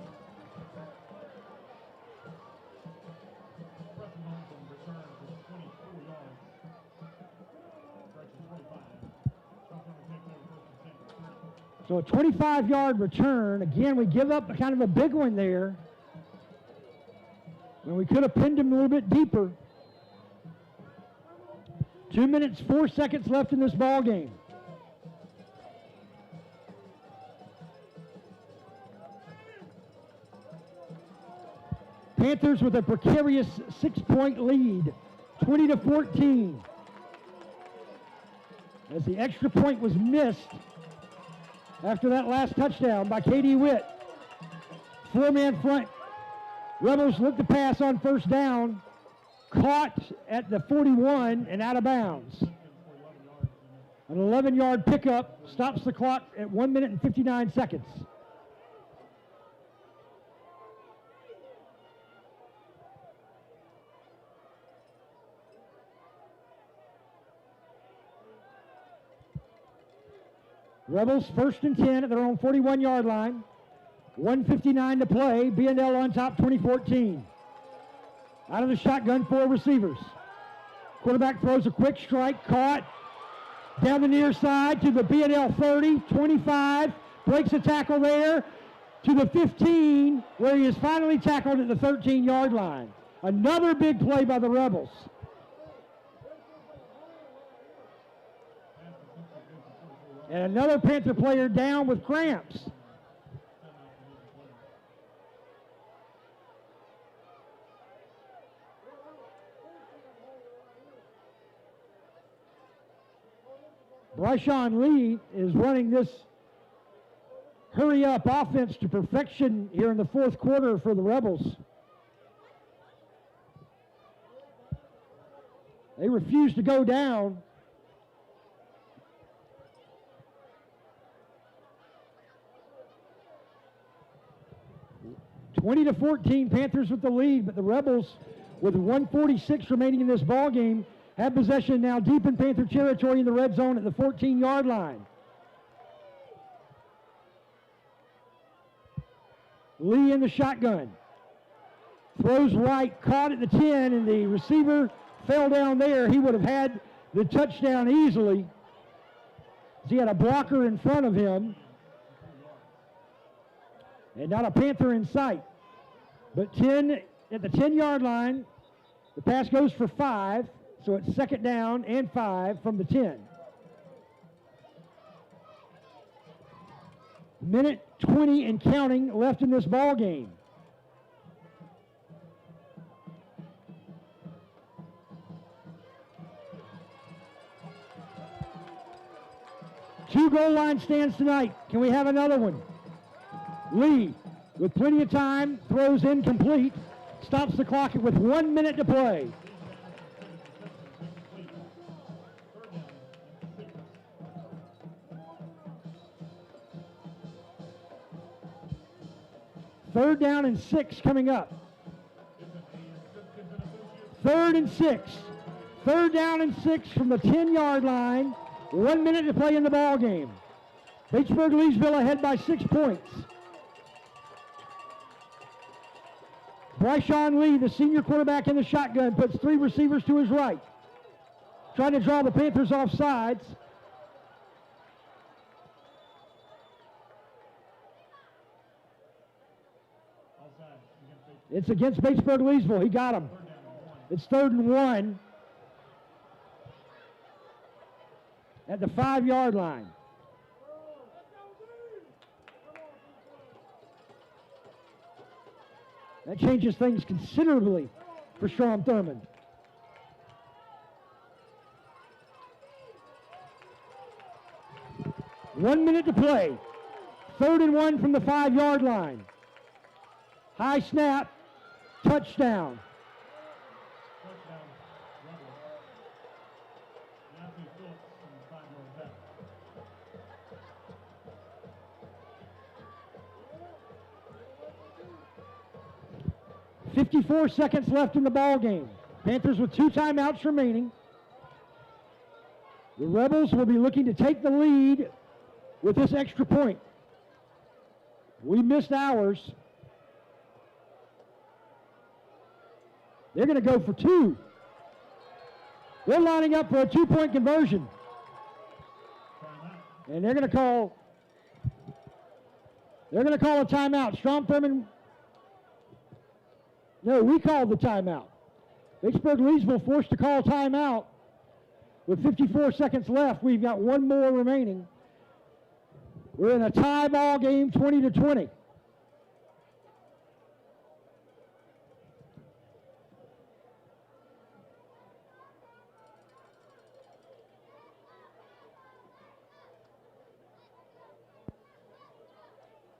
So a 25-yard return. Again, we give up kind of a big one there. And we could have pinned him a little bit deeper. 2 minutes, 4 seconds left in this ball game. Panthers with a precarious 6-point lead, 20-14. As the extra point was missed after that last touchdown by Katie Witt. 4-man front. Rebels look to pass on first down. Caught at the 41 and out of bounds. An 11-yard pickup stops the clock at 1 minute and 59 seconds. Rebels first and 10 at their own 41-yard line. 1:59 to play. B&L on top, 20-14. Out of the shotgun, 4 receivers. Quarterback throws a quick strike, caught. Down the near side to the B&L 30, 25. Breaks a tackle there to the 15, where he is finally tackled at the 13-yard line. Another big play by the Rebels. And another Panther player down with cramps. Bryshawn Lee is running this hurry-up offense to perfection here in the fourth quarter for the Rebels. They refuse to go down. (20-14), Panthers with the lead, but the Rebels, with 1:46 remaining in this ball game, have possession now deep in Panther territory in the red zone at the 14-yard line. Lee in the shotgun. Throws right, caught at the 10, and the receiver fell down there. He would have had the touchdown easily, as he had a blocker in front of him. And not a Panther in sight. But 10 at the 10-yard line. The pass goes for 5. So it's second down and 5 from the 10. Minute 20 and counting left in this ball game. Two goal line stands tonight. Can we have another one? Lee, with plenty of time, throws incomplete. Stops the clock with 1 minute to play. Third down and 6 coming up. 3rd and 6. Third down and 6 from the 10-yard line. 1 minute to play in the ball game. Batesburg-Leesville ahead by 6 points. Bryshawn Lee, the senior quarterback in the shotgun, puts 3 receivers to his right. Trying to draw the Panthers off sides. It's against Batesburg-Leesville. He got him. It's 3rd and 1 at the 5-yard line. That changes things considerably for Strom Thurmond. One minute to play. 3rd and 1 from the 5-yard line. High snap. Touchdown. 54 seconds left in the ball game. Panthers with 2 timeouts remaining. The Rebels will be looking to take the lead with this extra point. We missed ours. They're going to go for 2. They're lining up for a 2-point conversion. And they're going to call They're going to call a timeout. Strom Thurmond. No, we called the timeout. Batesburg-Leesville forced to call timeout. With 54 seconds left, we've got one more remaining. We're in a tie ball game, 20-20.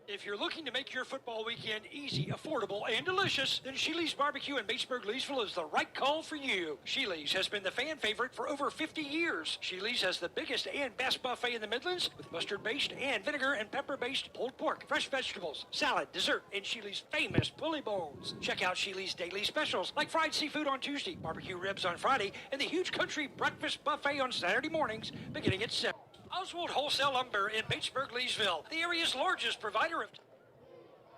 If you're looking to make your football weekend easy, affordable, and delicious, then Sheely's Barbecue in Batesburg-Leesville is the right call for you. Sheely's has been the fan favorite for over 50 years. Sheely's has the biggest and best buffet in the Midlands with mustard-based and vinegar and pepper-based pulled pork, fresh vegetables, salad, dessert, and Sheely's famous pulley bowls. Check out Sheely's daily specials like fried seafood on Tuesday, barbecue ribs on Friday, and the huge country breakfast buffet on Saturday mornings beginning at 7. Oswald Wholesale Lumber in Batesburg-Leesville, the area's largest provider of...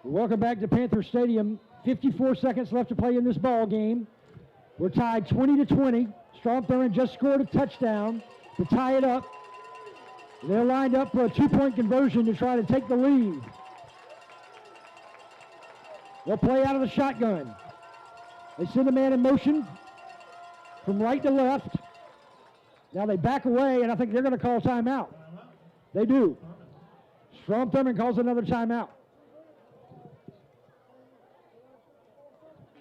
Welcome back to Panther Stadium. 54 seconds left to play in this ball game. We're tied 20-20. Strom Thurmond just scored a touchdown to tie it up. They're lined up for a two-point conversion to try to take the lead. They'll play out of the shotgun. They send a man in motion from right to left. Now they back away, and I think they're going to call timeout. They do. Strom Thurmond calls another timeout.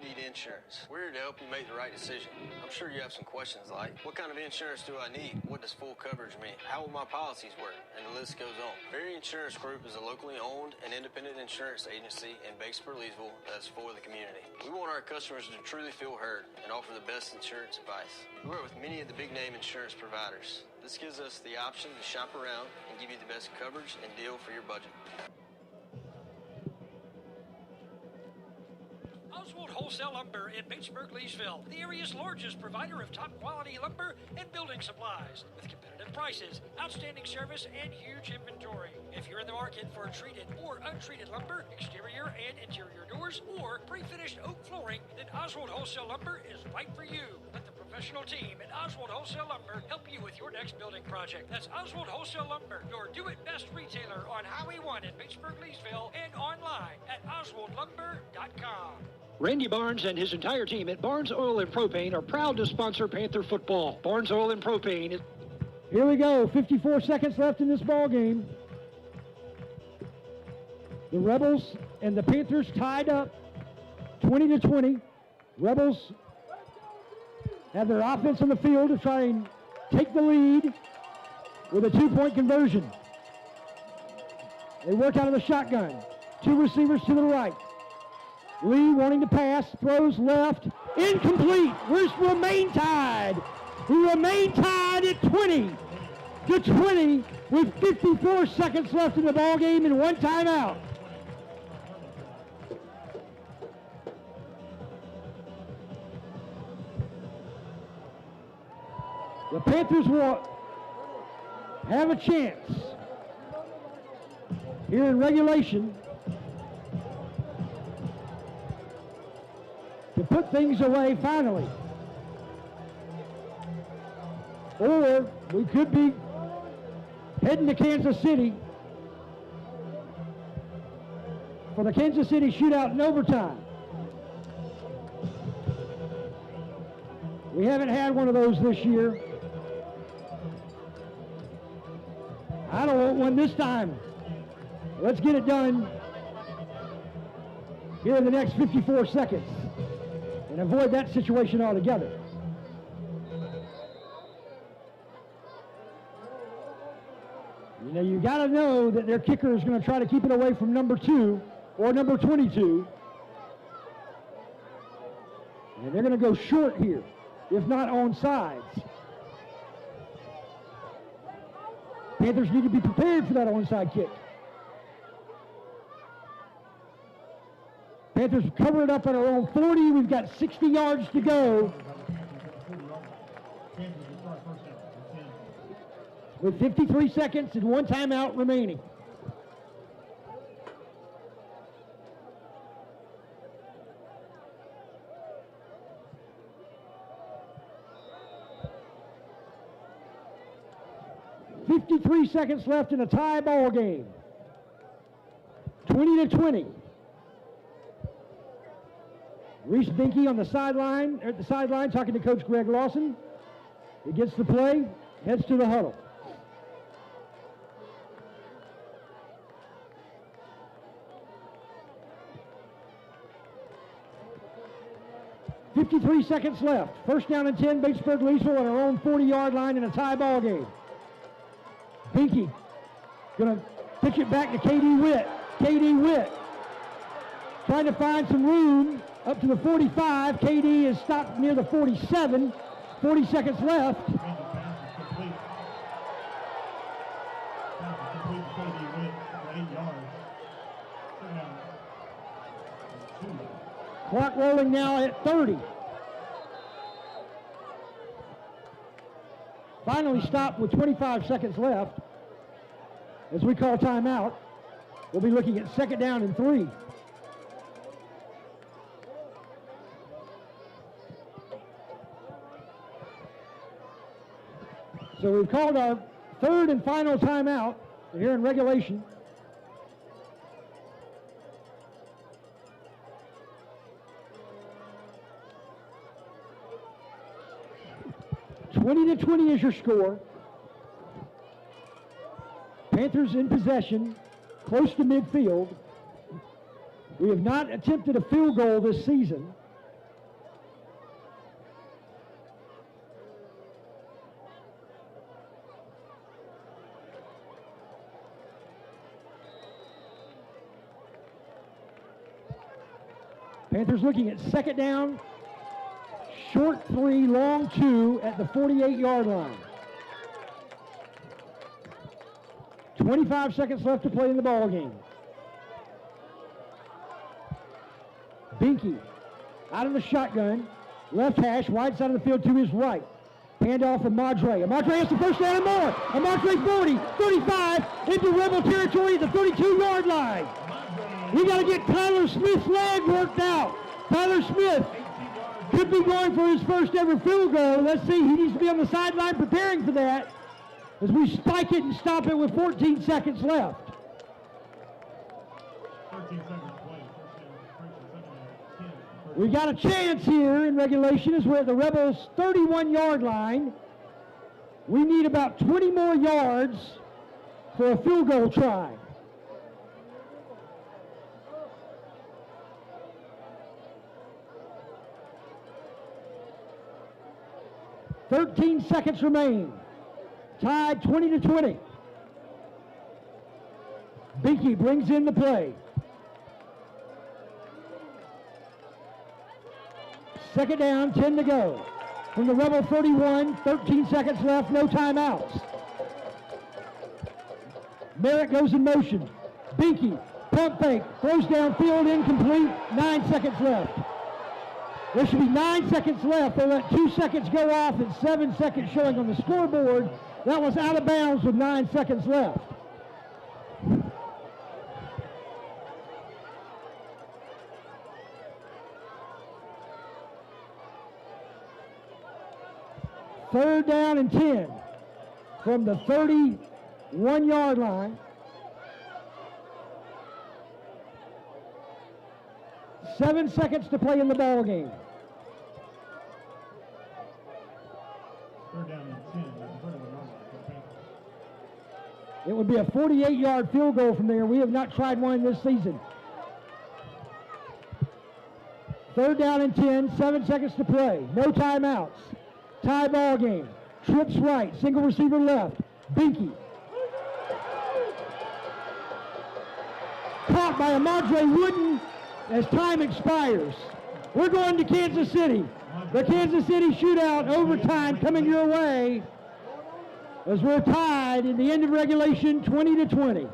Need insurance. We're here to help you make the right decision. I'm sure you have some questions like, what kind of insurance do I need? What does full coverage mean? How will my policies work? And the list goes on. Berry Insurance Group is a locally owned and independent insurance agency in Batesburg-Leesville that's for the community. We want our customers to truly feel heard and offer the best insurance advice. We work with many of the big name insurance providers. This gives us the option to shop around and give you the best coverage and deal for your budget. Oswald Wholesale Lumber in Batesburg-Leesville, the area's largest provider of top-quality lumber and building supplies, with competitive prices, outstanding service, and huge inventory. If you're in the market for treated or untreated lumber, exterior and interior doors, or pre-finished oak flooring, then Oswald Wholesale Lumber is right for you. Let the professional team at Oswald Wholesale Lumber help you with your next building project. That's Oswald Wholesale Lumber, your do-it-best retailer on Highway 1 in Batesburg-Leesville and online at oswaldlumber.com. Randy Barnes and his entire team at Barnes Oil and Propane are proud to sponsor Panther football. Barnes Oil and Propane is... Here we go, 54 seconds left in this ball game. The Rebels and the Panthers tied up 20-20. Rebels have their offense on the field to try and take the lead with a two-point conversion. They work out of the shotgun. Two receivers to the right. Lee wanting to pass, throws left, incomplete. We remain tied. We remain tied at 20-20 with 54 seconds left in the ball game and one timeout. The Panthers will have a chance here in regulation to put things away finally. Or we could be heading to Kansas City for the Kansas City shootout in overtime. We haven't had one of those this year. I don't want one this time. Let's get it done here in the next 54 seconds and avoid that situation altogether. You know, you got to know that their kicker is going to try to keep it away from number 2 or number 22. And they're going to go short here, if not on sides. Panthers need to be prepared for that onside kick. Panthers cover it up at our own 40. We've got 60 yards to go. With 53 seconds and one timeout remaining. .53 seconds left in a tie ball game. 20-20. Reese Binky on the sideline, talking to Coach Greg Lawson. He gets the play, heads to the huddle. .53 seconds left. First down and 10, Batesburg-Leesville on our own 40-yard line in a tie ball game. Binky gonna pitch it back to KD Witt. KD Witt trying to find some room up to the 45. KD is stopped near the 47. 40 seconds left. Clock rolling now at 30. Finally stopped with 25 seconds left. As we call timeout, we'll be looking at second down and 3. So we've called our third and final timeout here in regulation. .20 is your score. Panthers in possession, close to midfield. We have not attempted a field goal this season. Panthers looking at second down, short 3, long 2 at the 48-yard line. 25 seconds left to play in the ball game. Binky out of the shotgun, left hash, wide side of the field to his right. Handoff from Madre. Madre has the first down and more. Madre 40, 35, into Rebel territory at the 32-yard line. We got to get Tyler Smith's leg worked out. Tyler Smith could be going for his first ever field goal. Let's see, he needs to be on the sideline preparing for that as we spike it and stop it with 14 seconds left. 13 seconds play. We got a chance here in regulation as we're at the Rebels' 31-yard line. We need about 20 more yards for a field goal try. .13 seconds remain. Tied 20-20. Binky brings in the play. Second down, 10 to go. From the Rebel 31, 13 seconds left, no timeouts. Merritt goes in motion. Binky, pump fake, throws downfield, incomplete, 9 seconds left. There should be 9 seconds left. They let 2 seconds go off and 7 seconds showing on the scoreboard. That was out of bounds with 9 seconds left. Third down and 10 from the 31-yard line. 7 seconds to play in the ball game. Third down and 10. In front of the number. It would be a 48-yard field goal from there. We have not tried one this season. Third down and 10, 7 seconds to play. No timeouts. Tie ball game. Trips right, single receiver left. Binky. Caught by Amadre Wooden as time expires. We're going to Kansas City. The Kansas City shootout overtime coming your way as we're tied in the end of regulation 20-20.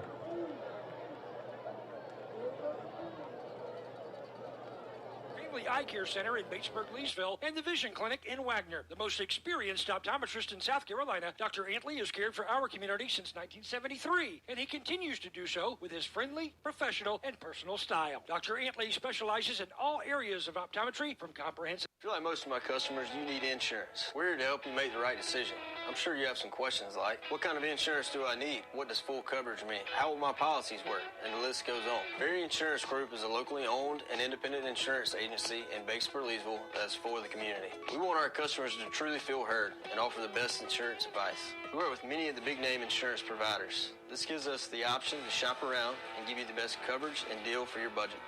Family Eye Care Center in Batesburg-Leesville and the Vision Clinic in Wagner. The most experienced optometrist in South Carolina, Dr. Antley has cared for our community since 1973, and he continues to do so with his friendly, professional, and personal style. Dr. Antley specializes in all areas of optometry, from comprehensive. I feel like most of my customers, you need insurance. We're here to help you make the right decision. I'm sure you have some questions like, what kind of insurance do I need? What does full coverage mean? How will my policies work? And the list goes on. Berry Insurance Group is a locally owned and independent insurance agency in Batesburg-Leesville that's for the community. We want our customers to truly feel heard and offer the best insurance advice. We work with many of the big name insurance providers. This gives us the option to shop around and give you the best coverage and deal for your budget.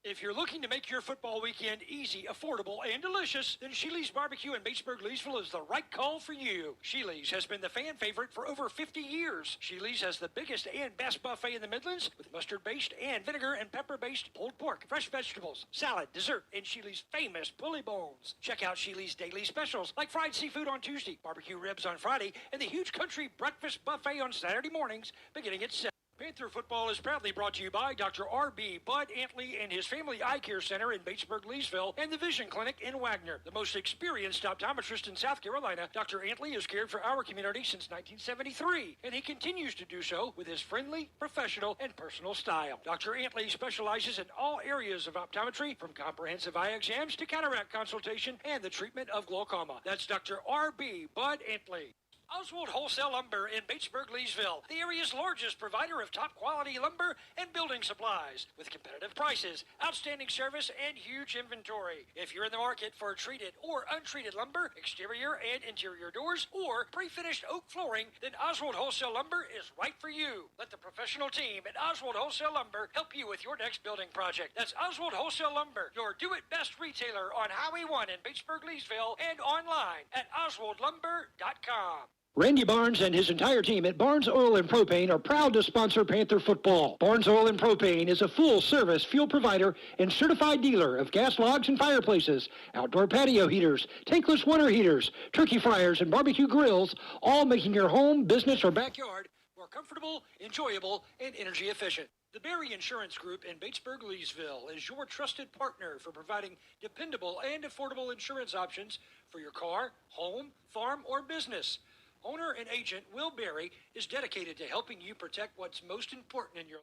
If you're looking to make your football weekend easy, affordable, and delicious, then Sheely's Barbecue in Batesburg-Leesville is the right call for you. Sheely's has been the fan favorite for over 50 years. Sheely's has the biggest and best buffet in the Midlands with mustard-based and vinegar and pepper-based pulled pork, fresh vegetables, salad, dessert, and Sheely's famous pulley bones. Check out Sheely's daily specials like fried seafood on Tuesday, barbecue ribs on Friday, and the huge country breakfast buffet on Saturday mornings beginning at 7. Panther football is proudly brought to you by Dr. R.B. Bud Antley and his Family Eye Care Center in Batesburg-Leesville and the Vision Clinic in Wagner. The most experienced optometrist in South Carolina, Dr. Antley has cared for our community since 1973, and he continues to do so with his friendly, professional, and personal style. Dr. Antley specializes in all areas of optometry, from comprehensive eye exams to cataract consultation and the treatment of glaucoma. That's Dr. R.B. Bud Antley. Oswald Wholesale Lumber in Batesburg-Leesville, the area's largest provider of top-quality lumber and building supplies, with competitive prices, outstanding service, and huge inventory. If you're in the market for treated or untreated lumber, exterior and interior doors, or pre-finished oak flooring, then Oswald Wholesale Lumber is right for you. Let the professional team at Oswald Wholesale Lumber help you with your next building project. That's Oswald Wholesale Lumber, your do-it-best retailer on Highway 1 in Batesburg-Leesville and online at oswaldlumber.com. Randy Barnes and his entire team at Barnes Oil and Propane are proud to sponsor Panther football. Barnes Oil and Propane is a full-service fuel provider and certified dealer of gas logs and fireplaces, outdoor patio heaters, tankless water heaters, turkey fryers, and barbecue grills, all making your home, business, or backyard more comfortable, enjoyable, and energy efficient. The Berry Insurance Group in Batesburg-Leesville is your trusted partner for providing dependable and affordable insurance options for your car, home, farm, or business. Owner and agent Will Berry is dedicated to helping you protect what's most important in your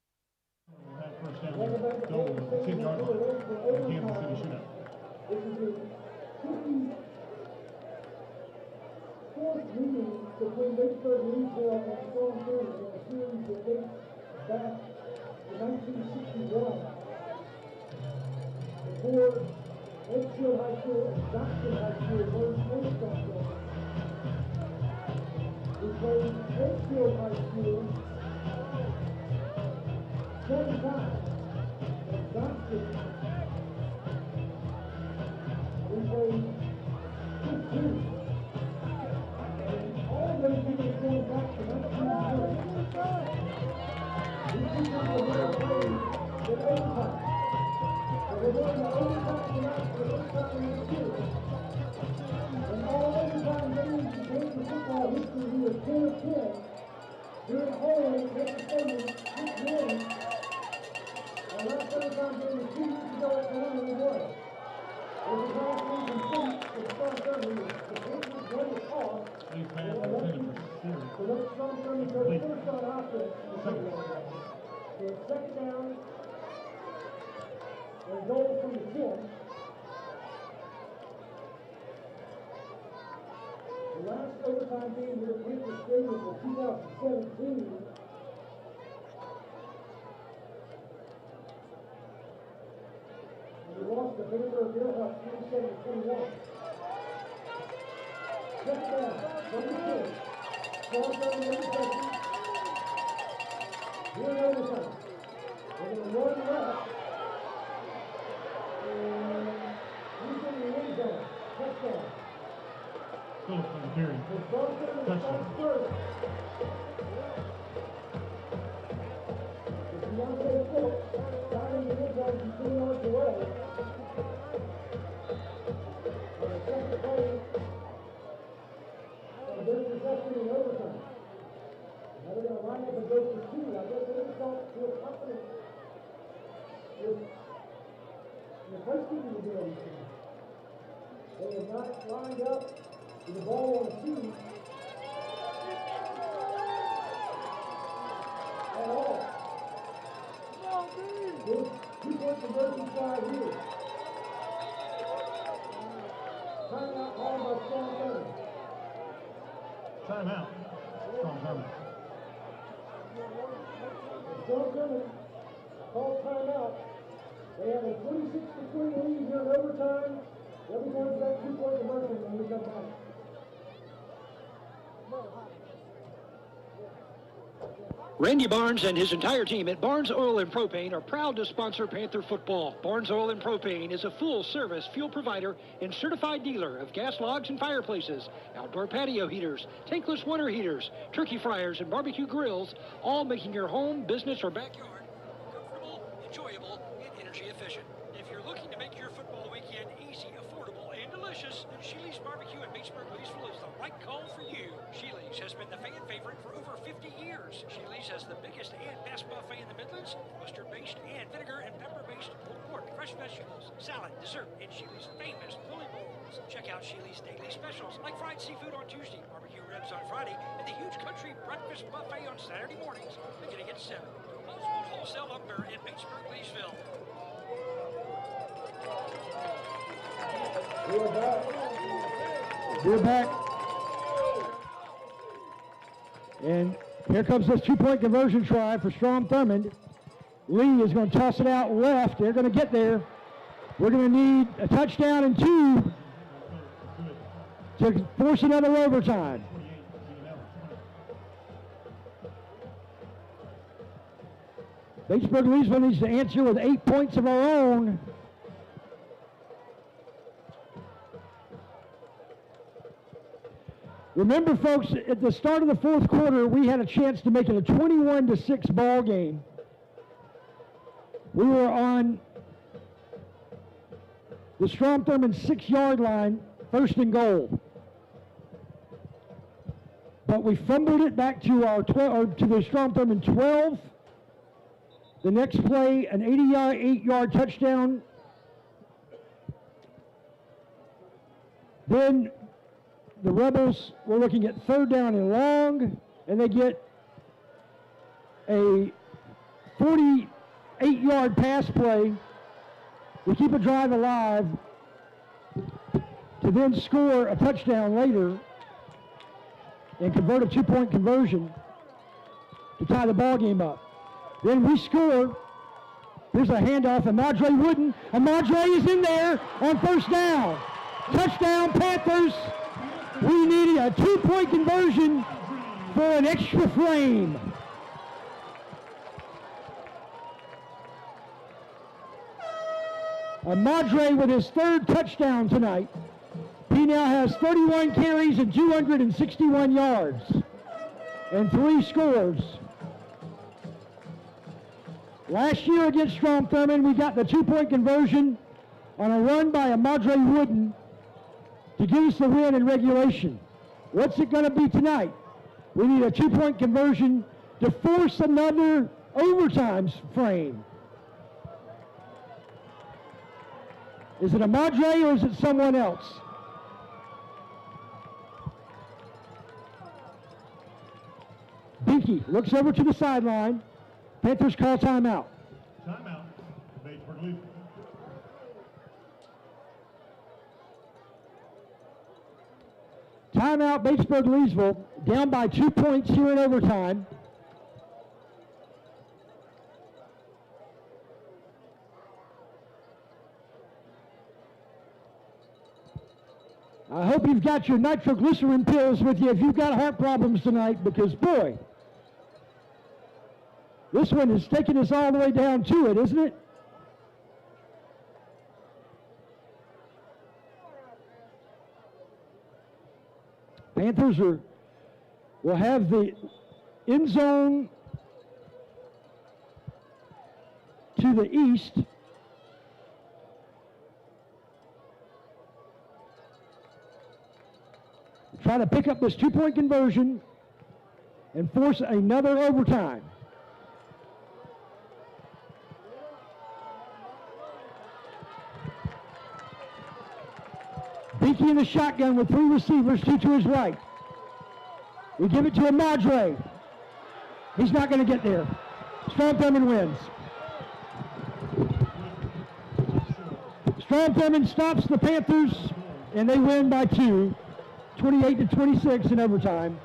life. First down, goal on the 10-yard line of the Kansas City shootout. Fourth meeting between Batesburg-Leesville and Strom Thurmond in a series that dates back to 1961. Before Edgefield High School and Johnson High School merged into Strom Thurmond. We played Edgefield High School 7 times, and Johnson we played 15. And all those games going back to 1990. These two teams are going to play in overtime. So we're going to overtime tonight for overtime in the series. And all overtime games in Panther football history, we are 10-10. Here at home at Panther Stadium this morning. Our last overtime game was 2 weeks ago at Columbia, we won. It was last week in Phoenix for Strom Thurmond. The Panthers won the toss. These fans are intended for series. So let Strom Thurmond go first on offense in the second down. So it's second down and goal from the 10. The last overtime game here at Panther Stadium was 2017. And we lost the Batesburg-Leesville 27-21. Second down, number 10. Strom Thurmond interception. Here in overtime. They're going to run left. And he's in the end zone. Touchdown. Phillips on the carry. So Strom Thurmond starts first. It's Deontay Phillips. Down in the end zone from 2 yards away. On the second play. And there's reception in overtime. Now they're going to line up and go for 2. I guess they don't feel confident. The first team today. They have not lined up with the ball on the tee at all. This 2-point conversion try here. Timeout called by Strom Thurmond. Timeout. Strom Thurmond. Strom Thurmond called timeout. They have a 26-3 lead here in overtime. Everyone's got 2-point conversion when we come back. Randy Barnes and his entire team at Barnes Oil and Propane are proud to sponsor Panther football. Barnes Oil and Propane is a full-service fuel provider and certified dealer of gas logs and fireplaces, outdoor patio heaters, tankless water heaters, turkey fryers, and barbecue grills, all making your home, business, or backyard comfortable, enjoyable, and energy efficient. If you're looking to make your football weekend easy, affordable, and delicious, then Sheely's Barbecue in Batesburg-Leesville is the right call for you. Sheely's has been the fan favorite for over 50 years. Sheely's has the biggest and best buffet in the Midlands, mustard-based and vinegar and pepper-based pulled pork, fresh vegetables, salad, dessert, and Sheely's famous bully bowls. Check out Sheely's daily specials like fried seafood on Tuesday, barbecue ribs on Friday, and the huge country breakfast buffet on Saturday mornings, beginning at 7. Oswald Wholesale Lumber in Batesburg-Leesville. We're back. And here comes this 2-point conversion try for Strom Thurmond. Lee is going to toss it out left. They're going to get there. We're going to need a touchdown and 2 to force another overtime. Batesburg-Leesville needs to answer with 8 points of our own. Remember, folks, at the start of the fourth quarter, we had a chance to make it a 21-6 ball game. We were on the Strom Thurmond 6-yard line, 1st and goal. But we fumbled it back to our to the Strom Thurmond 12. The next play, an 8-yard touchdown. Then the Rebels were looking at 3rd down and long, and they get a 48-yard pass play to keep a drive alive to then score a touchdown later and convert a 2-point conversion to tie the ball game up. Then we score. Here's a handoff, and Madre Wooden. And Madre is in there on 1st down. Touchdown, Panthers. We needed a 2-point conversion for an extra frame. Madre with his 3rd touchdown tonight. He now has 31 carries and 261 yards and 3 scores. Last year against Strom Thurmond, we got the 2-point conversion on a run by a Madre Wooden to give us the win in regulation. What's it going to be tonight? We need a 2-point conversion to force another overtime frame. Is it a Madre or is it someone else? Binky looks over to the sideline. Panthers call timeout. Timeout. Batesburg-Leesville. Timeout, Batesburg-Leesville, down by 2 points here in overtime. I hope you've got your nitroglycerin pills with you if you've got heart problems tonight, because boy, this one is taking us all the way down to it, isn't it? Panthers will have the end zone to the east. Try to pick up this 2-point conversion and force another overtime. Leakey in the shotgun with 3 receivers, 2 to his right. We give it to Amadre. He's not going to get there. Strom Thurmond wins. Strom Thurmond stops the Panthers, and they win by 2, 28-26 in overtime.